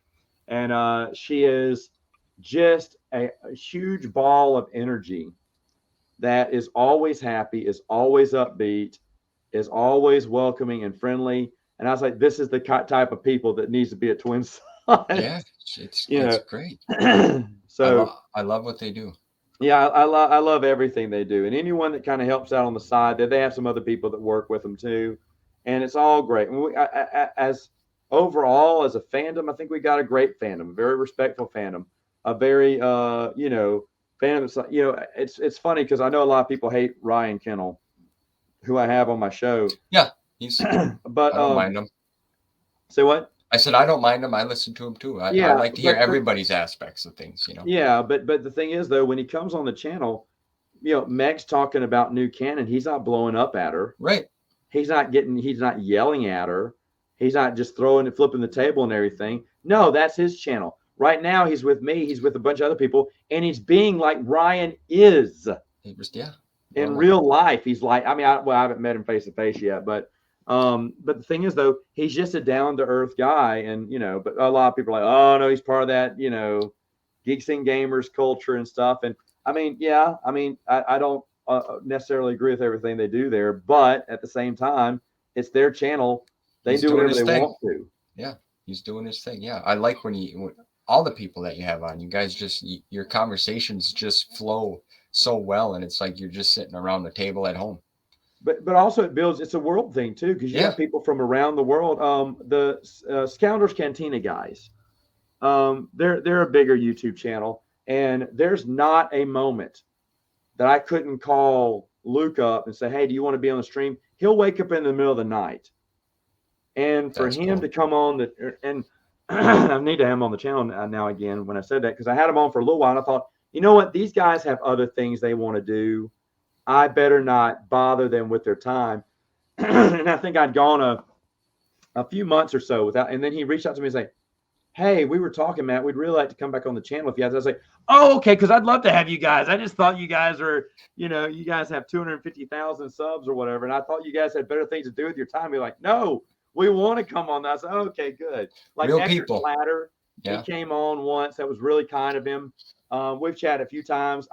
and she is just a huge ball of energy that is always happy, is always upbeat, is always welcoming and friendly. And I was like, this is the type of people that needs to be at Twin Sons. Yeah, it's great. So I love what they do. Yeah, I love everything they do. And anyone that kind of helps out on the side, they have some other people that work with them too. And it's all great. And as overall, as a fandom, I think we got a great fandom, a very respectful fandom, a very, fandom. That's like, it's funny because I know a lot of people hate Ryan Kennel, who I have on my show. Yeah. But I don't mind him. Say what? I said I don't mind him. I listen to him too. I like to hear everybody's aspects of things, Yeah, but the thing is though, when he comes on the channel, Meg's talking about new canon. He's not blowing up at her. Right. He's not yelling at her. He's not just flipping the table and everything. No, that's his channel. Right now he's with me. He's with a bunch of other people, and he's being like Ryan is. In real life, he's like. I mean, I haven't met him face to face yet, but the thing is though, he's just a down to earth guy, and but a lot of people are like, oh no, he's part of that, geeks and gamers culture and stuff. And I mean, I don't necessarily agree with everything they do there, but at the same time, it's their channel. They do whatever they want to. Yeah, he's doing his thing. Yeah, I like when all the people that you have on, you guys your conversations just flow so well, and it's like you're just sitting around the table at home. But also it's a world thing too, because you have people from around the world. The Scoundrels Cantina guys, they're a bigger YouTube channel, and there's not a moment that I couldn't call Luke up and say, hey, do you want to be on the stream? He'll wake up in the middle of the night, and for him to come on and I need to have him on the channel now again. When I said that, because I had him on for a little while, and I thought, you know what, these guys have other things they want to do. I better not bother them with their time. And I think I'd gone a few months or so without, and then he reached out to me and said, hey, we were talking, Matt, we'd really like to come back on the channel with you guys. I was like, oh, okay, because I'd love to have you guys. I just thought you guys are, you guys have 250,000 subs or whatever, and I thought you guys had better things to do with your time. You're like, no, we want to come on that. I said, okay, good. Like real people. Platter, he came on once. That was really kind of him. We've chatted a few times.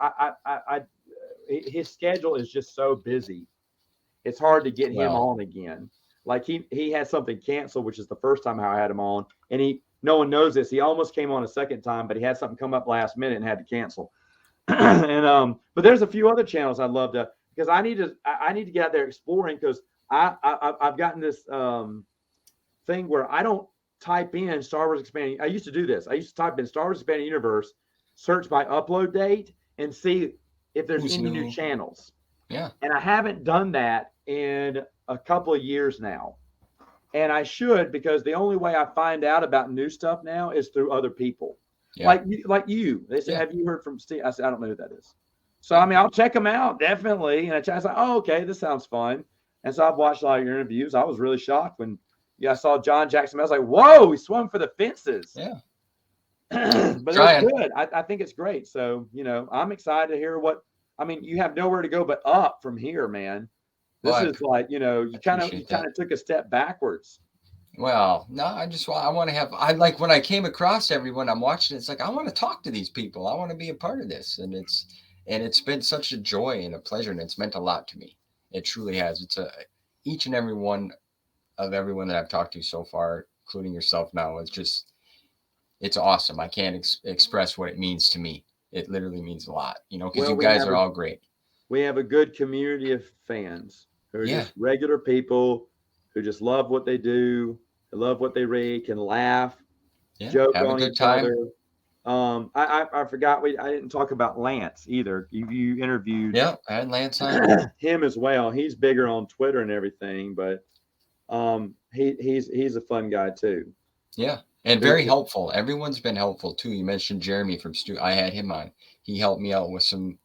His schedule is just so busy. It's hard to get him on again. Like he had something canceled, which is the first time I had him on, and no one knows this. He almost came on a second time, but he had something come up last minute and had to cancel. And but there's a few other channels I'd love to, because I need to get out there exploring, because I've gotten this thing where I don't type in Star Wars Expanding. I used to do this. I used to type in Star Wars Expanding Universe, search by upload date, and see if there's any new channels. Yeah. And I haven't done that in a couple of years now. And I should, because the only way I find out about new stuff now is through other people. Yeah. Like you. They said, have you heard from Steve? I said, I don't know who that is. So, I mean, I'll check them out, definitely. And I was like, oh, okay, this sounds fun. And so I've watched a lot of your interviews. I was really shocked when I saw John Jackson. I was like, whoa, he swung for the fences. Yeah. But it's good. I think it's great. So, I'm excited to hear you have nowhere to go but up from here, man. This is like, you kind of took a step backwards. Well, no, I like when I came across everyone I'm watching, it's like, I want to talk to these people. I want to be a part of this. And it's been such a joy and a pleasure, and it's meant a lot to me. It truly has. It's each and every one of everyone that I've talked to so far, including yourself now, it's awesome. I can't express what it means to me. It literally means a lot, because you guys are all great. We have a good community of fans who are just regular people who just love what they do, love what they read, can laugh, joke have on a good each time. Other. I forgot I didn't talk about Lance either. You interviewed I had Lance on. him as well. He's bigger on Twitter and everything, but he's a fun guy too. Yeah. And very helpful. Everyone's been helpful too. You mentioned Jeremy from I had him on. He helped me out with some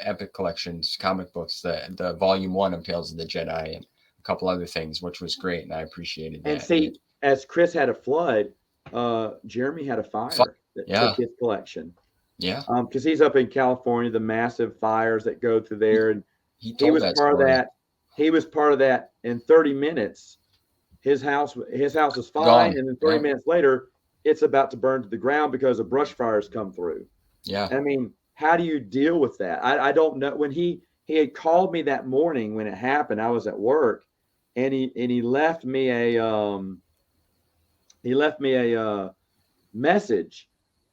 Epic Collections comic books, the volume 1 of Tales of the Jedi, and a couple other things, which was great, and I appreciated that. And see, as Chris had a flood, Jeremy had a fire that took his collection. Yeah. Because he's up in California, the massive fires that go through there, and he was part of that. He was part of that. In 30 minutes, his house was fine, and then 30 minutes later, it's about to burn to the ground because a brush fire's come through. Yeah. I mean, how do you deal with that? I don't know. When he had called me that morning when it happened, I was at work, and he left me a message,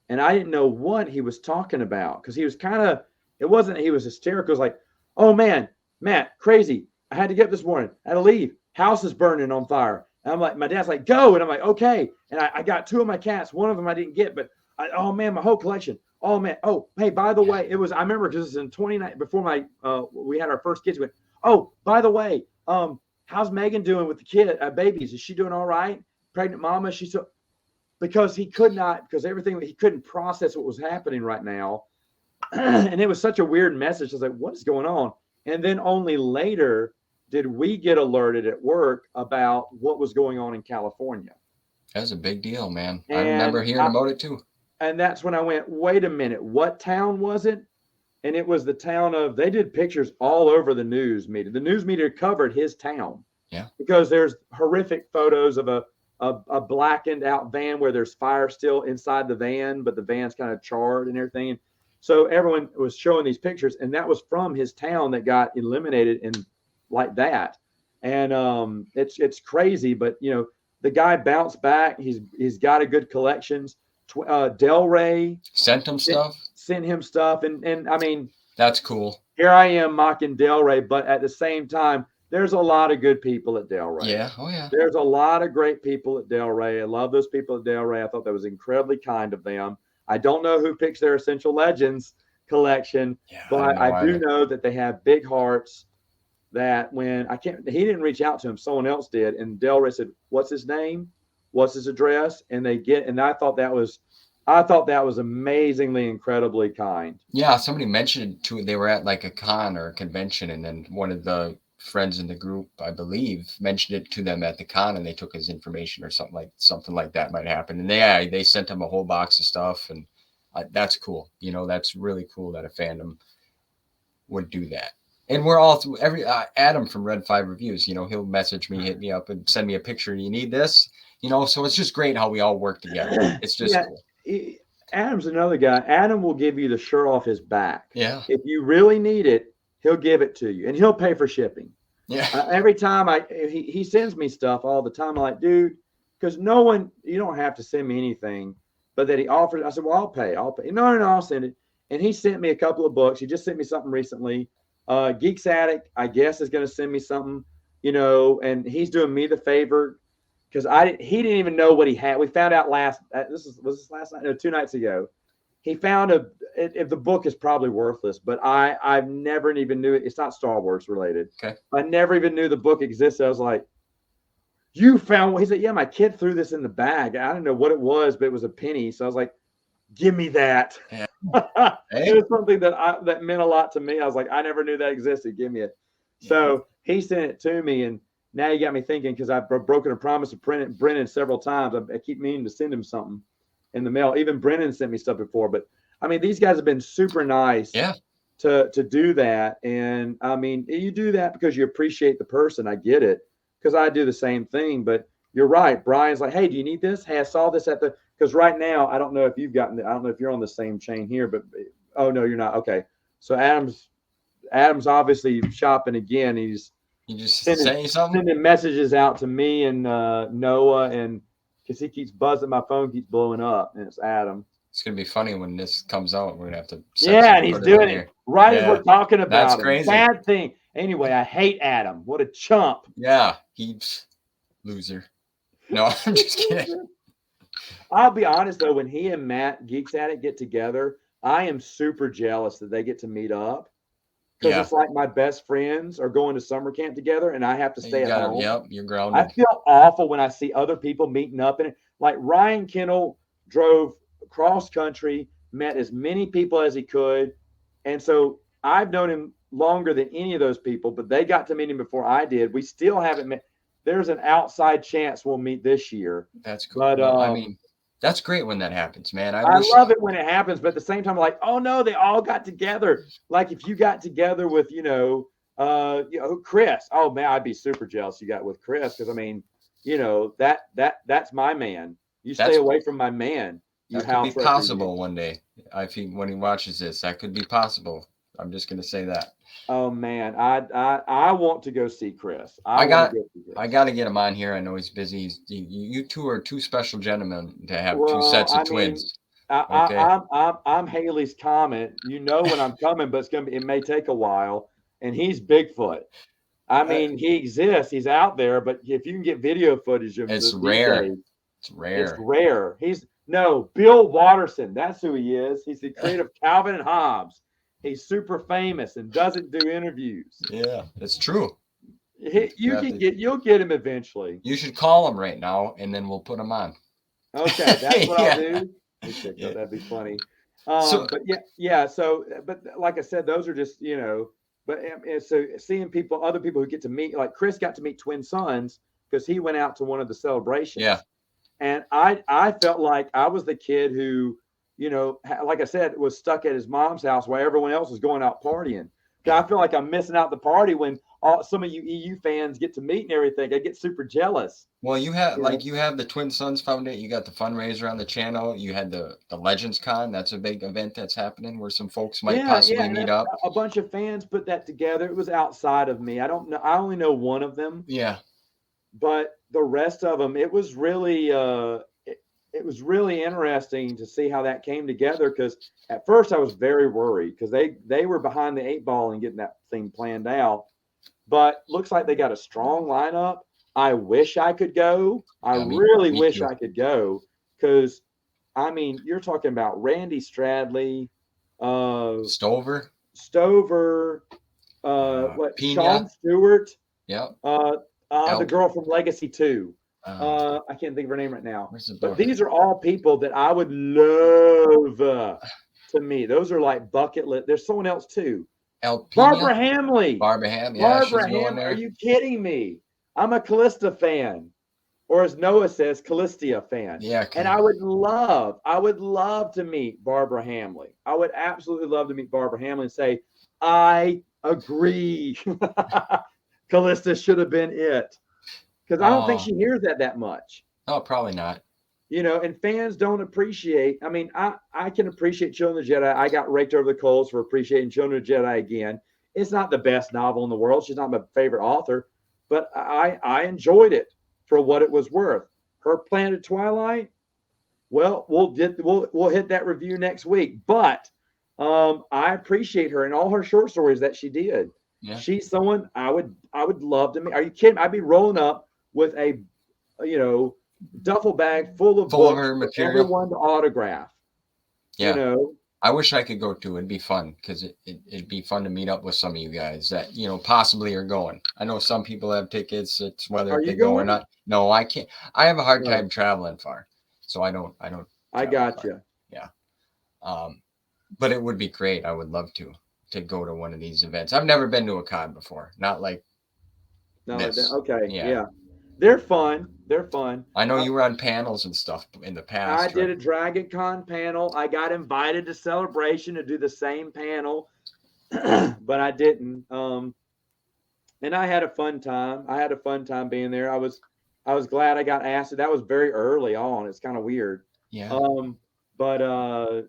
and I didn't know what he was talking about, because he was he was hysterical. It was like, oh man, Matt, crazy. I had to get up this morning. I had to leave. House is burning on fire. And I'm like, my dad's like, go. And I'm like, okay. And I got 2 of my cats. One of them I didn't get, but oh man, my whole collection. Oh man. Oh, hey, by the way, I remember because it's in 29 before we had our first kids. We went, oh, by the way, how's Megan doing with the babies? Is she doing all right? Pregnant mama? Because he couldn't process what was happening right now. And it was such a weird message. I was like, what is going on? And then only later did we get alerted at work about what was going on in California. That was a big deal, man. I remember hearing about it too. And that's when I went, wait a minute, what town was it? And it was the town they did pictures all over the news media. The news media covered his town. Yeah. Because there's horrific photos of a blackened out van where there's fire still inside the van, but the van's kind of charred and everything. So everyone was showing these pictures, and that was from his town that got eliminated and like that. And it's crazy, but the guy bounced back. He's got a good collections. Del Rey sent him stuff, and I mean, that's cool. Here I am mocking Del Rey, but at the same time, there's a lot of good people at Del Rey. Yeah, oh yeah. There's a lot of great people at Del Rey. I love those people at Del Rey. I thought that was incredibly kind of them. I don't know who picks their Essential Legends collection, but I do know that they have big hearts. That he didn't reach out to him, someone else did, and Del Rey said, "What's his name? What's his address?" And I thought that was amazingly, incredibly kind. Yeah, somebody mentioned it too. They were at like a con or a convention, and then one of the friends in the group, I believe, mentioned it to them at the con, and they took his information or something like that might happen. And they sent him a whole box of stuff, and that's cool. That's really cool that a fandom would do that. And we're all through Adam from Red 5 Reviews, he'll message me, hit me up and send me a picture. You need this, so it's just great how we all work together. It's just cool. Adam's another guy. Adam will give you the shirt off his back. Yeah. If you really need it, he'll give it to you, and he'll pay for shipping. Yeah. Every time he sends me stuff all the time, I'm like, dude, because no one, you don't have to send me anything, but that he offered. I said, well, I'll pay. No, I'll send it. And he sent me a couple of books. He just sent me something recently. Geeks Addict, I guess, is going to send me something, and he's doing me the favor because he didn't even know what he had. We found out was this last night? No, 2 nights ago. He found if the book is probably worthless, but I've never even knew it. It's not Star Wars related. Okay. I never even knew the book existed. I was like, you found what? He said, yeah, my kid threw this in the bag. I don't know what it was, but it was a penny. So I was like, give me that. Yeah. It was something that meant a lot to me. I was like, I never knew that existed. Give me it. Yeah. So he sent it to me, and now you got me thinking because I've broken a promise to Brennan several times. I keep meaning to send him something in the mail. Even Brennan sent me stuff before, but I mean, these guys have been super nice. Yeah. To do that, and I mean, you do that because you appreciate the person. I get it because I do the same thing. But you're right. Brian's like, hey, do you need this? Hey, I saw this because right now I don't know if you've gotten. I don't know if you're on the same chain here, but oh no, you're not. Okay, so Adam's obviously shopping again. He's just sending messages out to me and Noah, and because he keeps buzzing, my phone keeps blowing up, and it's Adam. It's gonna be funny when this comes out. We're gonna have to. And he's doing it right as we're talking about. That's it. crazy. Bad thing. Anyway, I hate Adam. What a chump. Yeah, he's loser. No, I'm just kidding. I'll be honest though, when he and Matt Geeks Addict get together, I am super jealous that they get to meet up. Because it's like my best friends are going to summer camp together, and I have to stay at home. Yep, you're grounded. I feel awful when I see other people meeting up, and like Ryan Kennel drove cross country, met as many people as he could, and so I've known him longer than any of those people, but they got to meet him before I did. We still haven't met. There's an outside chance we'll meet this year. That's cool. But I mean, that's great when that happens, man. I love it when it happens, but at the same time, like, oh no, they all got together. Like if you got together with, Chris. Oh man, I'd be super jealous you got with Chris because I mean, that's my man. You stay away from my man. That could be possible one day. I think when he watches this, that could be possible. I'm just gonna say that. Oh man, I want to go see Chris. I got to get him on here. I know he's busy. You two are two special gentlemen to have two sets of twins. I'm Haley's Comet. You know when I'm coming, but it may take a while. And he's Bigfoot. I mean, he exists. He's out there, but if you can get video footage of it's rare. Days, it's rare. It's rare. Bill Watterson. That's who he is. He's the creator of Calvin and Hobbes. He's super famous and doesn't do interviews. Yeah, it's true. You'll get him eventually. You should call him right now, and then we'll put him on. Okay, that's what I'll do. That'd be funny. So like I said, those are just But so seeing other people who get to meet, like Chris got to meet twin sons because he went out to one of the celebrations. Yeah. And I felt like I was the kid who, like I said, was stuck at his mom's house while everyone else was going out partying. I feel like I'm missing out the party when some of you EU fans get to meet and everything. I get super jealous. Well, you have the Twin Sons Foundation. You got the fundraiser on the channel. You had the Legends Con. That's a big event that's happening where some folks might possibly meet up. A bunch of fans put that together. It was outside of me. I don't know. I only know one of them. Yeah. But the rest of them, it was really really interesting to see how that came together. Because at first I was very worried because they were behind the 8 ball and getting that thing planned out. But looks like they got a strong lineup. I wish I could go. I really wish I could go because, I mean, you're talking about Randy Stradley, Stover, Sean Stewart, the girl from Legacy 2. I can't think of her name right now. But these are all people that I would love to meet. Those are like bucket list. There's someone else too. Barbara Hamley. Barbara Hamley. Are you kidding me? I'm a Callista fan, or as Noah says, Callistia fan. Yeah. And I would love to meet Barbara Hamley. I would absolutely love to meet Barbara Hamley and say, I agree. Callista should have been it. Because I don't think she hears that much. Oh, probably not. And fans don't appreciate. I mean, I can appreciate Children of the Jedi. I got raked over the coals for appreciating Children of the Jedi again. It's not the best novel in the world. She's not my favorite author, but I enjoyed it for what it was worth. her Planet Twilight, well, we'll hit that review next week. But I appreciate her and all her short stories that she did. Yeah. She's someone I would love to meet. Are you kidding? I'd be rolling up with a duffel bag full of books of her for material. everyone to autograph. Yeah. You know, I wish I could go too. It'd be fun because it'd be fun to meet up with some of you guys that, possibly are going. I know some people have tickets. It's whether Are they you go or going? not. No, I can't. I have a hard No. time traveling far. So I don't. I got you. Yeah. But it would be great. I would love to go to one of these events. I've never been to a con before. Not like this. Okay. Yeah. Yeah. They're fun. I know you were on panels and stuff in the past. I did a Dragon Con panel. I got invited to Celebration to do the same panel, but I didn't. And I had a fun time. I had a fun time being there. I was glad I got asked. That was very early on. It's kind of weird. Yeah. But I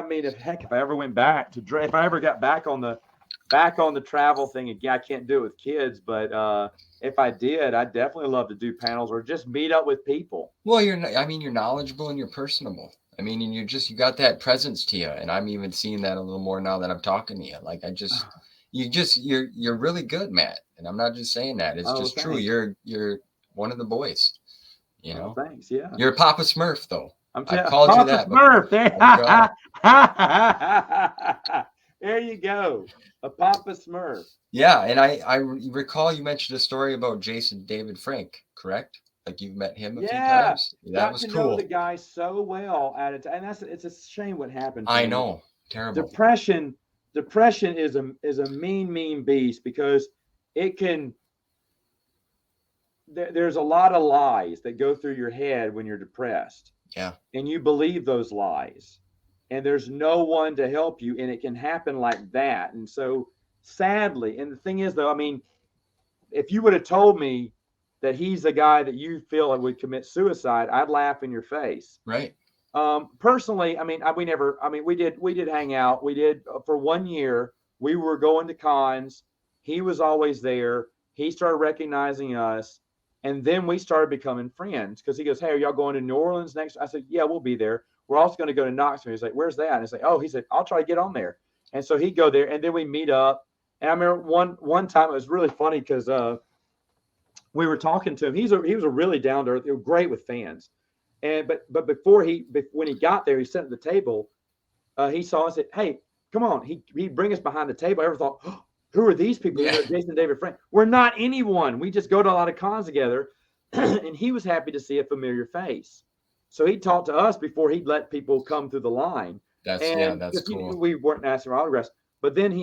mean, if I ever went back to if I ever got back on the travel thing again, I can't do it with kids, but if I did, I'd definitely love to do panels or just meet up with people. Well, you're knowledgeable and you're personable. I mean, and you got that presence to you, and I'm even seeing that a little more now that I'm talking to you. Like you're really good, Matt, and I'm not just saying that. It's just thanks. true. You're one of the boys. Thanks. Yeah. You're Papa Smurf, though. I called you that. Smurf. There you go. A Papa Smurf. Yeah, and I recall you mentioned a story about Jason David Frank, correct? Like you've met him a few times. That was cool. Know the guy so well at it, and it's a shame what happened. I know, terrible. Depression is a mean beast because it can. There's a lot of lies that go through your head when you're depressed. Yeah. And you believe those lies, and there's no one to help you, and it can happen like that. And so, sadly, and the thing is, though, I mean, if you would have told me that he's the guy that you feel would commit suicide, I'd laugh in your face. Right. Personally, I mean, we did hang out. We did for 1 year. We were going to cons. He was always there. He started recognizing us. And then we started becoming friends because he goes, "Hey, are y'all going to New Orleans next?" I said, "Yeah, we'll be there. We're also going to go to Knoxville." He's like, "Where's that?" And I said, "Oh," he said, "I'll try to get on there." And so he'd go there, and then we meet up. And I remember one time it was really funny because we were talking to him. He was a really down to earth. He was great with fans. And but when he got there, he sat at the table. He saw us. Said, "Hey, come on." He'd bring us behind the table. I ever thought, "Oh, who are these people?" Yeah. Jason David Frank. We're not anyone. We just go to a lot of cons together. And he was happy to see a familiar face. So he talked to us before he'd let people come through the line. That's cool. We weren't asking for autographs. But then I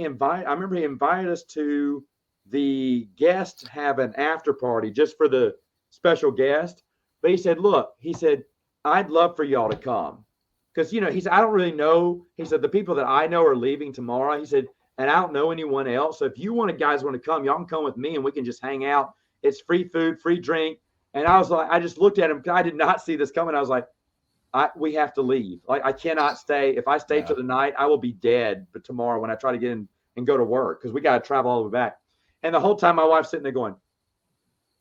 remember he invited us to the guest have an after party just for the special guest. But he said, "I'd love for y'all to come." Because, he said, "I don't really know." He said, "The people that I know are leaving tomorrow." He said, "And I don't know anyone else. So if you guys want to come, y'all can come with me and we can just hang out. It's free food, free drink." And I was like, I just looked at him because I did not see this coming. I was like, we have to leave. Like, I cannot stay. If I stay till the night, I will be dead. But tomorrow when I try to get in and go to work, because we got to travel all the way back. And the whole time my wife's sitting there going,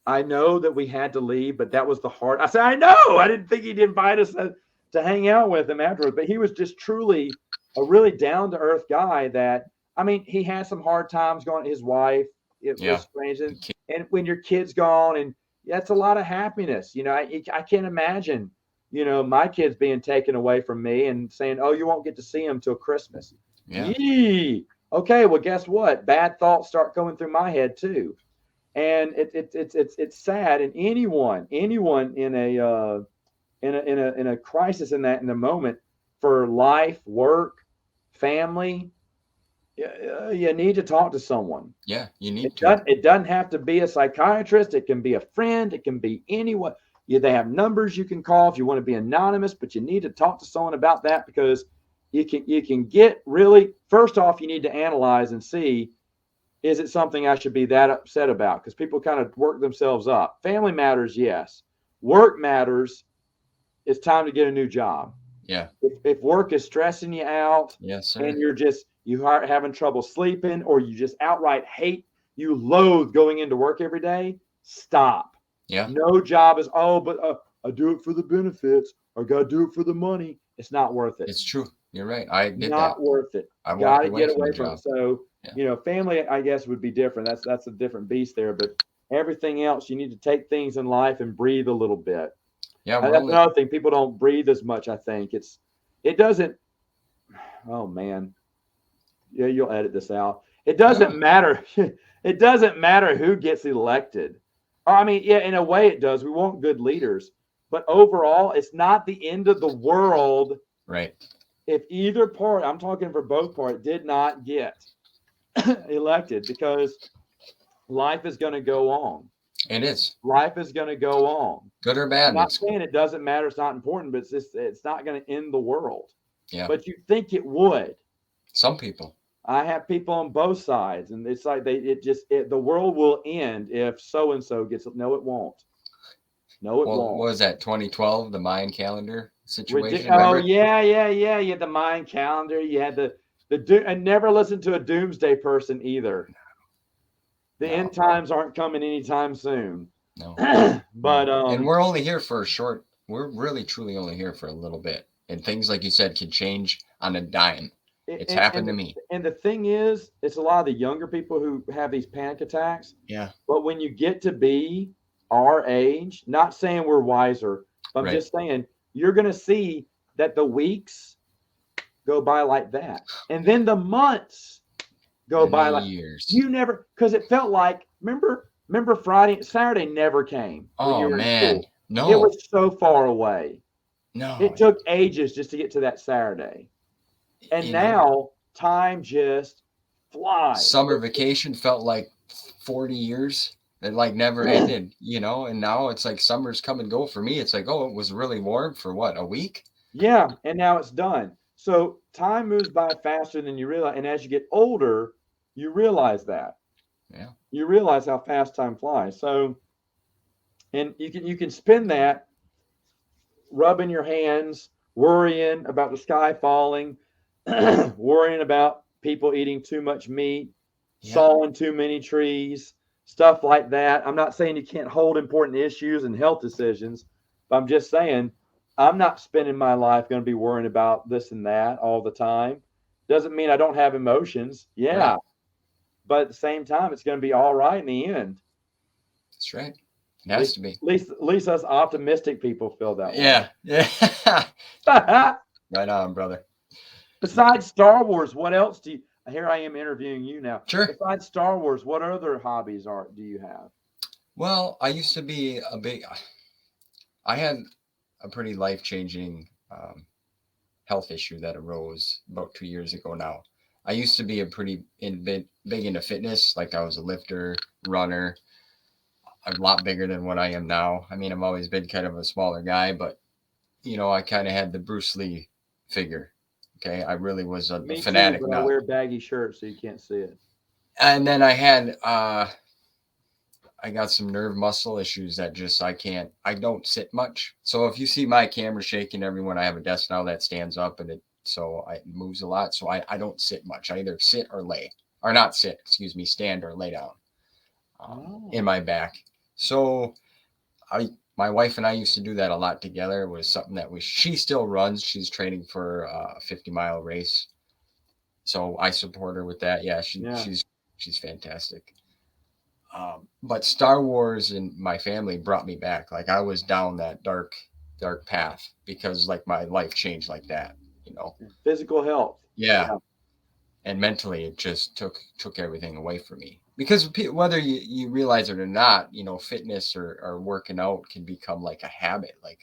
"I know that we had to leave, but that was the hard." I said, "I know. I didn't think he'd invite us to hang out with him afterwards." But he was just truly a really down to earth guy that, I mean, he had some hard times going to his wife. It was strange. And when your kid's gone, and that's a lot of happiness. I can't imagine, my kids being taken away from me and saying, "Oh, you won't get to see them till Christmas." Yeah. Yee. Okay, well, guess what? Bad thoughts start going through my head too, and it's sad. And anyone in a crisis in the moment for life, work, family, you need to talk to someone. Yeah, you need to. It doesn't have to be a psychiatrist. It can be a friend. It can be anyone. They have numbers you can call if you want to be anonymous, but you need to talk to someone about that because you can get really, first off, you need to analyze and see, is it something I should be that upset about? Because people kind of work themselves up. Family matters, yes. Work matters. It's time to get a new job. Yeah. If work is stressing you out, yes, sir. And you are having trouble sleeping, or you just outright hate, you loathe going into work every day, stop. Yeah. No job is, but I do it for the benefits, or got to do it for the money. It's not worth it. It's true. You're right. I did Not that. worth it. I Got walked to away get from away the from it. job. So, Yeah. family, I guess, would be different. That's a different beast there. But everything else, you need to take things in life and breathe a little bit. Yeah. That's another thing. People don't breathe as much, I think. It doesn't, oh, man. Yeah, you'll edit this out. It doesn't matter. It doesn't matter who gets elected. I mean, yeah, in a way it does. We want good leaders. But overall, it's not the end of the world. Right. If either party, I'm talking for both parties, did not get elected, because life is going to go on. It is. Life is going to go on. Good or bad. I'm not saying it doesn't matter. It's not important, but it's not going to end the world. Yeah. But you think it would. Some people. I have people on both sides, and it's like the world will end if so and so gets. No, it won't. No, it won't. What was that? 2012, the Mayan calendar situation. Oh yeah. You had the Mayan calendar. You had and never listen to a doomsday person either. The end times aren't coming anytime soon. No. But and we're only here for a short. We're really truly only here for a little bit, and things like you said can change on a dime. It's happened to me. And the thing is, it's a lot of the younger people who have these panic attacks. Yeah. But when you get to be our age, not saying we're wiser, but I'm just saying you're going to see that the weeks go by like that. And then the months go by like years. You never, because it felt like, remember Saturday never came. Oh, man. No. It was so far away. No. It took ages just to get to that Saturday. And now time just flies. Summer vacation felt like 40 years. It like never ended, and now it's like summer's come and go for me. It's like, it was really warm for what, a week? Yeah, and now it's done. So time moves by faster than you realize. And as you get older, you realize that. Yeah. You realize how fast time flies. So, and you can spend that rubbing your hands, worrying about the sky falling, worrying about people eating too much meat, sawing too many trees, stuff like that. I'm not saying you can't hold important issues and health decisions, but I'm just saying I'm not spending my life going to be worrying about this and that all the time. Doesn't mean I don't have emotions. Yeah. Right. But at the same time, it's going to be all right in the end. That's right. It has to be. At least us optimistic people feel that way. Yeah. Right on, brother. Besides Star Wars, what else do you? Here I am interviewing you now. Sure. Besides Star Wars, what other hobbies do you have? Well, I used to be I had a pretty life-changing health issue that arose about 2 years ago now. I used to be big into fitness. Like I was a lifter, runner, a lot bigger than what I am now. I mean, I've always been kind of a smaller guy, but I kind of had the Bruce Lee figure. Okay, I really was a fanatic. I wear baggy shirts so you can't see it. And then I had I got some nerve muscle issues that just I don't sit much. So if you see my camera shaking, everyone, I have a desk now that stands up and it moves a lot. So I don't sit much. I either sit or lay, or not sit, stand or lay down in my back. So my wife and I used to do that a lot together. It was something that she still runs. She's training for a 50-mile race. So I support her with that. Yeah, she's fantastic. But Star Wars and my family brought me back. Like I was down that dark path because like my life changed like that, Physical health. Yeah. And mentally it just took everything away from me. Because whether you realize it or not, fitness or working out can become like a habit, like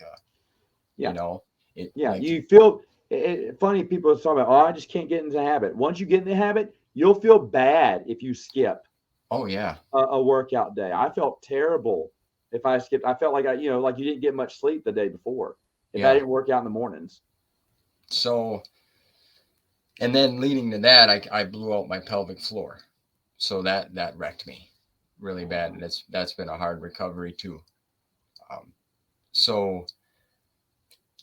you feel funny. People talk about, I just can't get into the habit. Once you get in the habit, you'll feel bad if you skip. Oh yeah. A workout day. I felt terrible if I skipped. I felt like like you didn't get much sleep the day before if I didn't work out in the mornings. So, and then leading to that, I blew out my pelvic floor. So that wrecked me really bad. And that's been a hard recovery too. So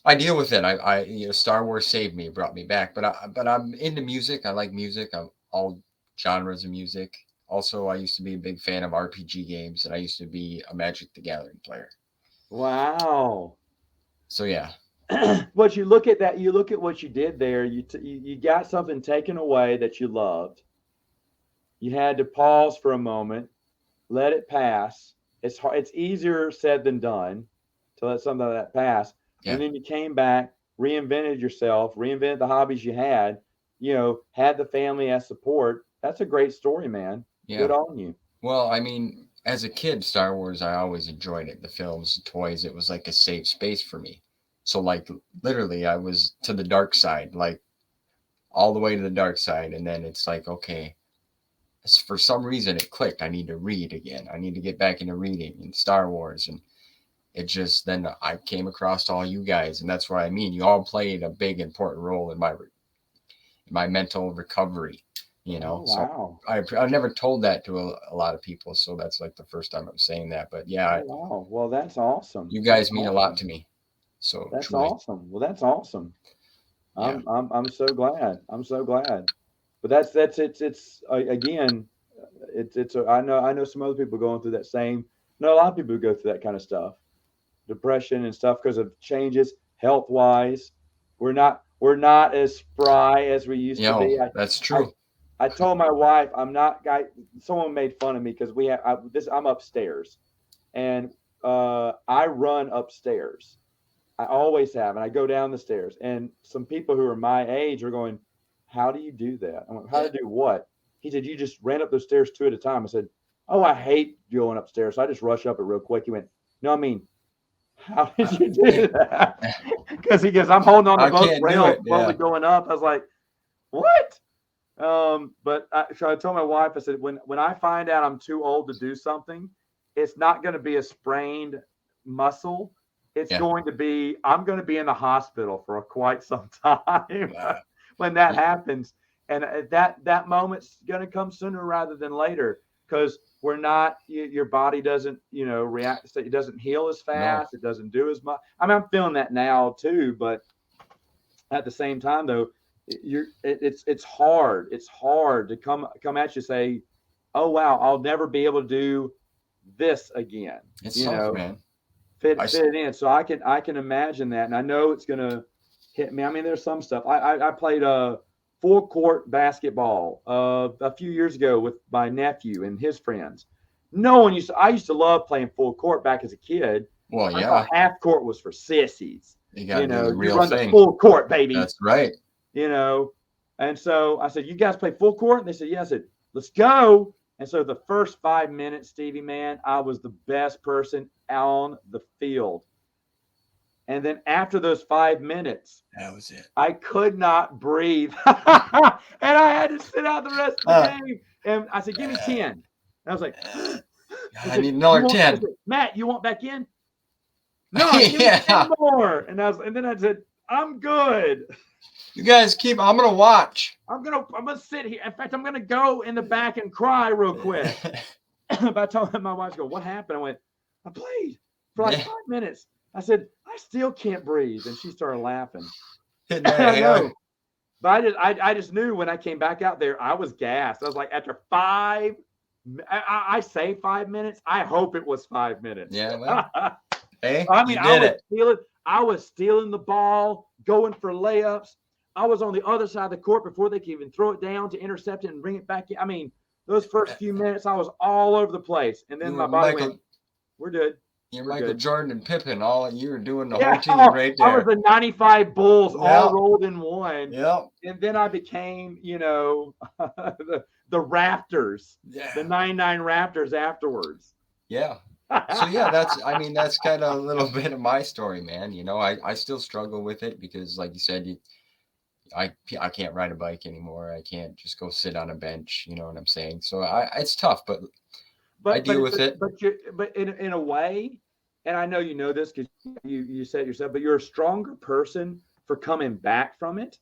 I deal with it. Star Wars saved me, brought me back, but I'm into music. I like music. I'm all genres of music, also I used to be a big fan of RPG games, and I used to be a Magic the Gathering player. Wow. So yeah. But you look at that, you look at what you did there. You got something taken away that you loved. You had to pause for a moment, let it pass. It's hard, it's easier said than done to let something like that pass. Yeah. And then you came back, reinvented yourself, reinvented the hobbies you had, had the family as support. That's a great story, man. Yeah. Good on you. Well, I mean, as a kid, Star Wars, I always enjoyed it. The films, the toys, it was like a safe space for me. So like literally I was to the dark side, like all the way to the dark side. And then it's like, okay, for some reason it clicked. I need to read again. I need to get back into reading and Star Wars. And it just, then I came across all you guys. And that's what I mean. You all played a big, important role in my mental recovery, Oh, So wow. I've never told that to a lot of people. So that's like the first time I'm saying that. But yeah, Oh, wow. Well, that's awesome. you guys That's mean a awesome. lot to me. So That's truly. awesome. Well, that's awesome. Yeah. I'm so glad. I'm so glad. But it's again, I know some other people going through that same. No, a lot of people go through that kind of stuff, depression and stuff because of changes health wise. We're not as spry as we used to be. That's true. I told my wife I'm not. Someone made fun of me because I'm upstairs, and I run upstairs. I always have, and I go down the stairs. And some people who are my age are going, "How do you do that?" I went, "How to do what?" He said, "You just ran up those stairs 2 at a time." I said, "Oh, I hate going upstairs, so I just rush up it real quick." He went, "No, I mean, how did you do that?" Because he goes, "I'm holding on to both rails slowly going up." I was like, "What?" So I told my wife, I said, when I find out I'm too old to do something, it's not going to be a sprained muscle. It's going to be, I'm going to be in the hospital for quite some time when that happens. And that moment's going to come sooner rather than later because we're not, your body doesn't, react. It doesn't heal as fast. No. It doesn't do as much. I mean, I'm feeling that now too, but at the same time though, it's hard. It's hard to come at you and say, "Oh wow, I'll never be able to do this again." It's tough, man. Fit it in. So I can imagine that, and I know it's gonna hit me. I mean, there's some stuff. I played a full court basketball a few years ago with my nephew and his friends. I used to love playing full court back as a kid. Well, yeah. I thought half court was for sissies. You got to do the real you run thing. The full court, baby. That's right. And so I said, "You guys play full court?" And they said, "Yeah." I said, "Let's go." And so the first 5 minutes, Stevie, man, I was the best person on the field. And then after those 5 minutes, that was it. I could not breathe. And I had to sit out the rest of the game. And I said, "Give me 10. And I was like, I need another 10. Said, "Matt, you want back in?" "No, give me 10 more." And then I said, "I'm good. You guys I'm gonna watch. I'm gonna sit here. In fact, I'm gonna go in the back and cry real quick." But I told my wife, "What happened?" I went, "I played for like 5 minutes." I said, "I still can't breathe," and she started laughing. I know, but I just knew when I came back out there, I was gassed. I was like, after 5, I say 5 minutes. I hope it was 5 minutes. Yeah. Well, hey, I mean, I was stealing the ball, going for layups. I was on the other side of the court before they could even throw it down to intercept it and bring it back in. I mean, those first few minutes, I was all over the place. And then my body went, "We're good." You're Michael Jordan and Pippen. You were doing the whole team right there. I was the 95 Bulls all rolled in one. Yep. And then I became, the Raptors, the 99 Raptors afterwards. Yeah. So yeah, that's kind of a little bit of my story, man. I still struggle with it because, like you said, I can't ride a bike anymore. I can't just go sit on a bench. You know what I'm saying? So it's tough, but I deal with it. But in a way, and I know you know this because you said it yourself, but you're a stronger person for coming back from it.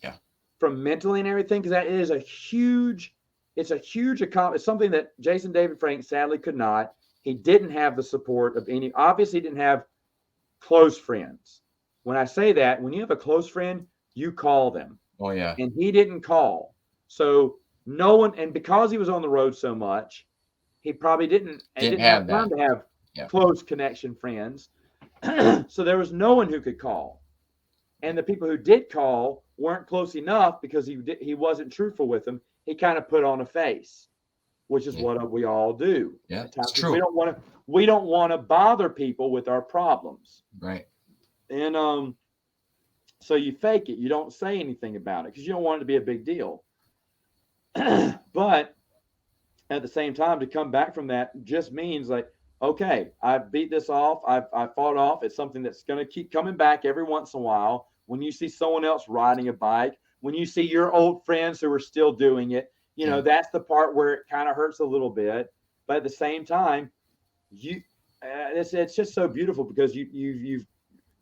Yeah. From mentally and everything, because that is a huge accomplishment. It's something that Jason David Frank sadly could not. He didn't have the support of any. Obviously, he didn't have close friends. When I say that, when you have a close friend, you call them. Oh yeah. And he didn't call. So no one, and because he was on the road so much, he probably didn't have time to have close connection friends. So there was no one who could call. And the people who did call weren't close enough because he wasn't truthful with them. He kind of put on a face, which is what we all do. Yeah, it's true. We don't want to bother people with our problems. Right. And so you fake it. You don't say anything about it because you don't want it to be a big deal. But at the same time, to come back from that just means like, okay, I've beat this off. I've fought off. It's something that's going to keep coming back every once in a while. When you see someone else riding a bike, when you see your old friends who are still doing it, that's the part where it kind of hurts a little bit. But at the same time, it's just so beautiful because you've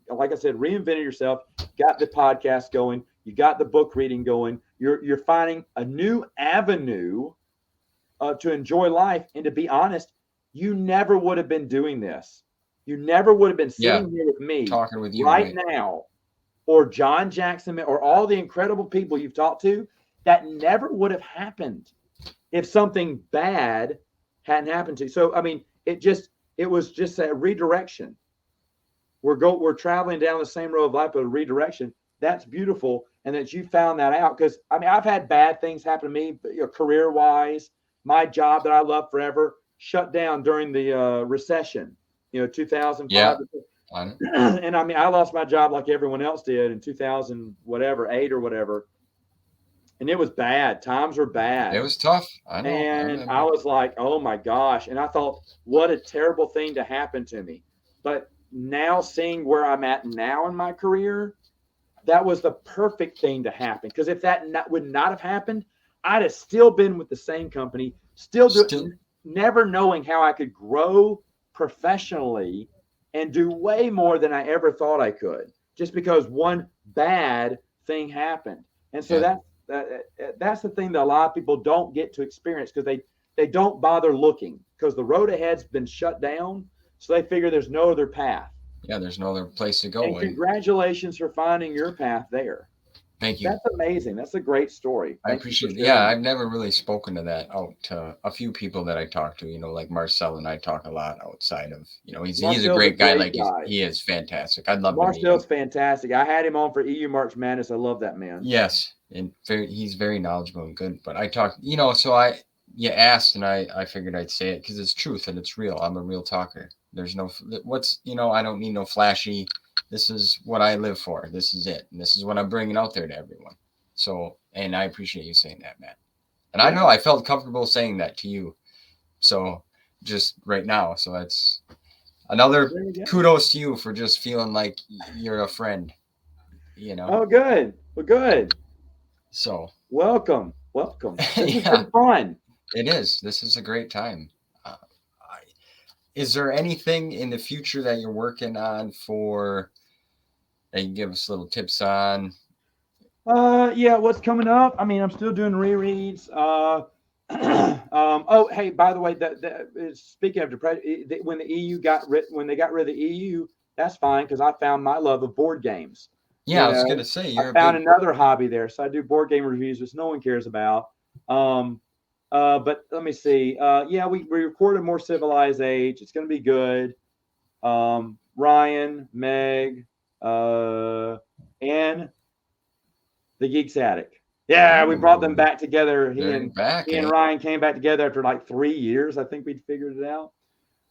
like I said, reinvented yourself, got the podcast going, you got the book reading going. You're finding a new avenue to enjoy life. And to be honest, you never would have been doing this. You never would have been sitting here with me talking with you right now, or John Jackson, or all the incredible people you've talked to. That never would have happened if something bad hadn't happened to you. So, I mean, it was just a redirection. We're traveling down the same road of life, but a redirection. That's beautiful. And that you found that out. Because, I mean, I've had bad things happen to me, career-wise. My job that I loved forever shut down during the recession, 2005. Yeah. And I mean, I lost my job like everyone else did in 8 or whatever. And it was bad. Times were bad. It was tough. I know. And I was like, oh my gosh. And I thought, what a terrible thing to happen to me. But now seeing where I'm at now in my career, that was the perfect thing to happen. Because if that would not have happened, I'd have still been with the same company, never knowing how I could grow professionally and do way more than I ever thought I could, just because one bad thing happened. And so that's the thing that a lot of people don't get to experience because they don't bother looking because the road ahead's been shut down. So they figure there's no other path. Yeah, there's no other place to go. And congratulations for finding your path there. Thank you. That's amazing. That's a great story. I appreciate it. Yeah, I've never really spoken to that out to a few people that I talk to, like Marcel and I talk a lot outside of, he's a great guy. He is fantastic. I'd love to meet him. Marcel's fantastic. I had him on for EU March Madness. I love that man. Yes. And he's very knowledgeable and good. But I talk, so you asked and I figured I'd say it because it's truth and it's real. I'm a real talker. There's no, I don't need no flashy. This is what I live for. This is it. And this is what I'm bringing out there to everyone. So, and I appreciate you saying that, Matt. And I know I felt comfortable saying that to you. So just right now. So that's another kudos to you for just feeling like you're a friend, Oh, good. Well, good. So welcome. This has been fun. It is. This is a great time. Is there anything in the future that you're working on that you can give us little tips on? What's coming up? I mean, I'm still doing rereads. Oh, hey, by the way, speaking of depression, when they got rid of the EU, that's fine because I found my love of board games. Yeah, I was gonna say I found another hobby there, so I do board game reviews, which no one cares about. But let me see. We recorded More Civilized Age. It's going to be good. Ryan, Meg, and the Geeks Attic. Yeah, we brought them back together. He and Ryan came back together after like 3 years. I think we'd figured it out.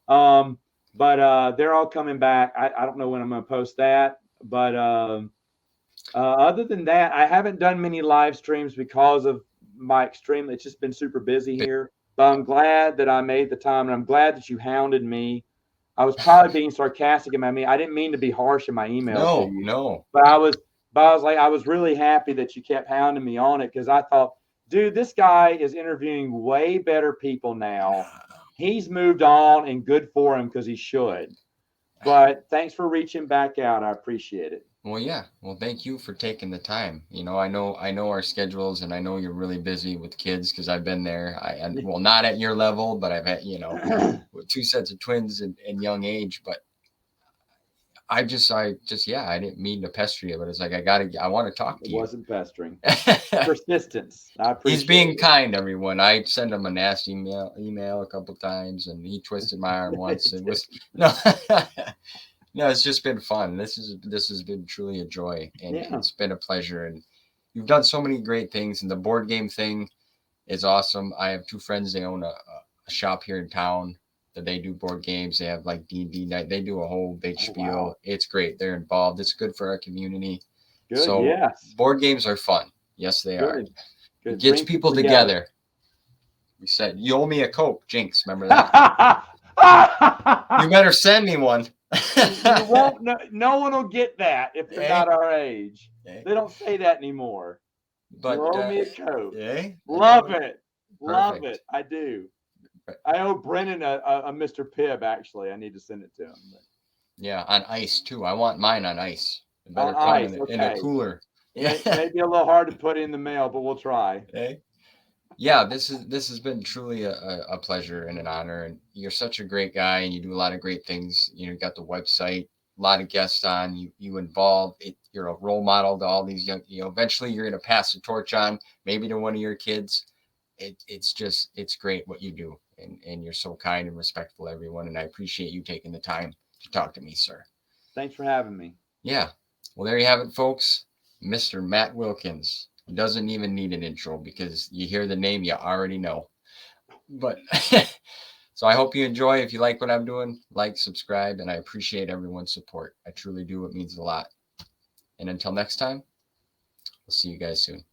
But they're all coming back. I don't know when I'm going to post that. But other than that, I haven't done many live streams because of it's just been super busy here, but I'm glad that I made the time and I'm glad that you hounded me. I was probably being sarcastic about me. I didn't mean to be harsh in my email. No. But I was really happy that you kept hounding me on it because I thought, dude, this guy is interviewing way better people now. He's moved on and good for him because he should. But thanks for reaching back out. I appreciate it. Well, yeah. Well, thank you for taking the time. I know our schedules, and I know you're really busy with kids because I've been there. Not at your level, but I've had, with 2 sets of twins in young age. But I didn't mean to pester you, but it's like, I want to talk to It you. wasn't pestering. Persistence. I appreciate He's being it. kind, everyone. I sent him a nasty email a couple times, and he twisted my arm once. It was no, no. It's just been fun. This has been truly a joy, and Yeah. it's been a pleasure. And you've done so many great things, and the board game thing is awesome. I have 2 friends. They own a shop here in town that they do board games. They have like D&D night. They do a whole big spiel. Wow. It's great. They're involved. It's good for our community. Good. So Yes. board games are fun. Yes, they are. Good. Good. It gets Bring people together. We said, you owe me a Coke, Jinx. Remember that? You better send me one. You won't. No one will get that if they're Eh? not our age. Eh? They don't say that anymore. But You owe me a Coke. eh? Love it. Love Perfect. it. I do. I owe Brennan a Mr. Pibb, actually. I need to send it to him. But. Yeah, on ice too. I want mine on ice. It better On come ice, in a okay. cooler. Maybe a little hard to put in the mail, but we'll try. Eh? Yeah, this has been truly a pleasure and an honor. And you're such a great guy, and you do a lot of great things. You got the website, a lot of guests on. You involve it. You're a role model to all these young. Eventually you're going to pass the torch on, maybe to one of your kids. It's great what you do, and you're so kind and respectful to everyone. And I appreciate you taking the time to talk to me, sir. Thanks for having me. Yeah. Well, there you have it, folks. Mr. Matt Wilkins. He doesn't even need an intro because you hear the name, you already know. But so I hope you enjoy. If you like what I'm doing, like, subscribe, and I appreciate everyone's support. I truly do. It means a lot. And until next time, we'll see you guys soon.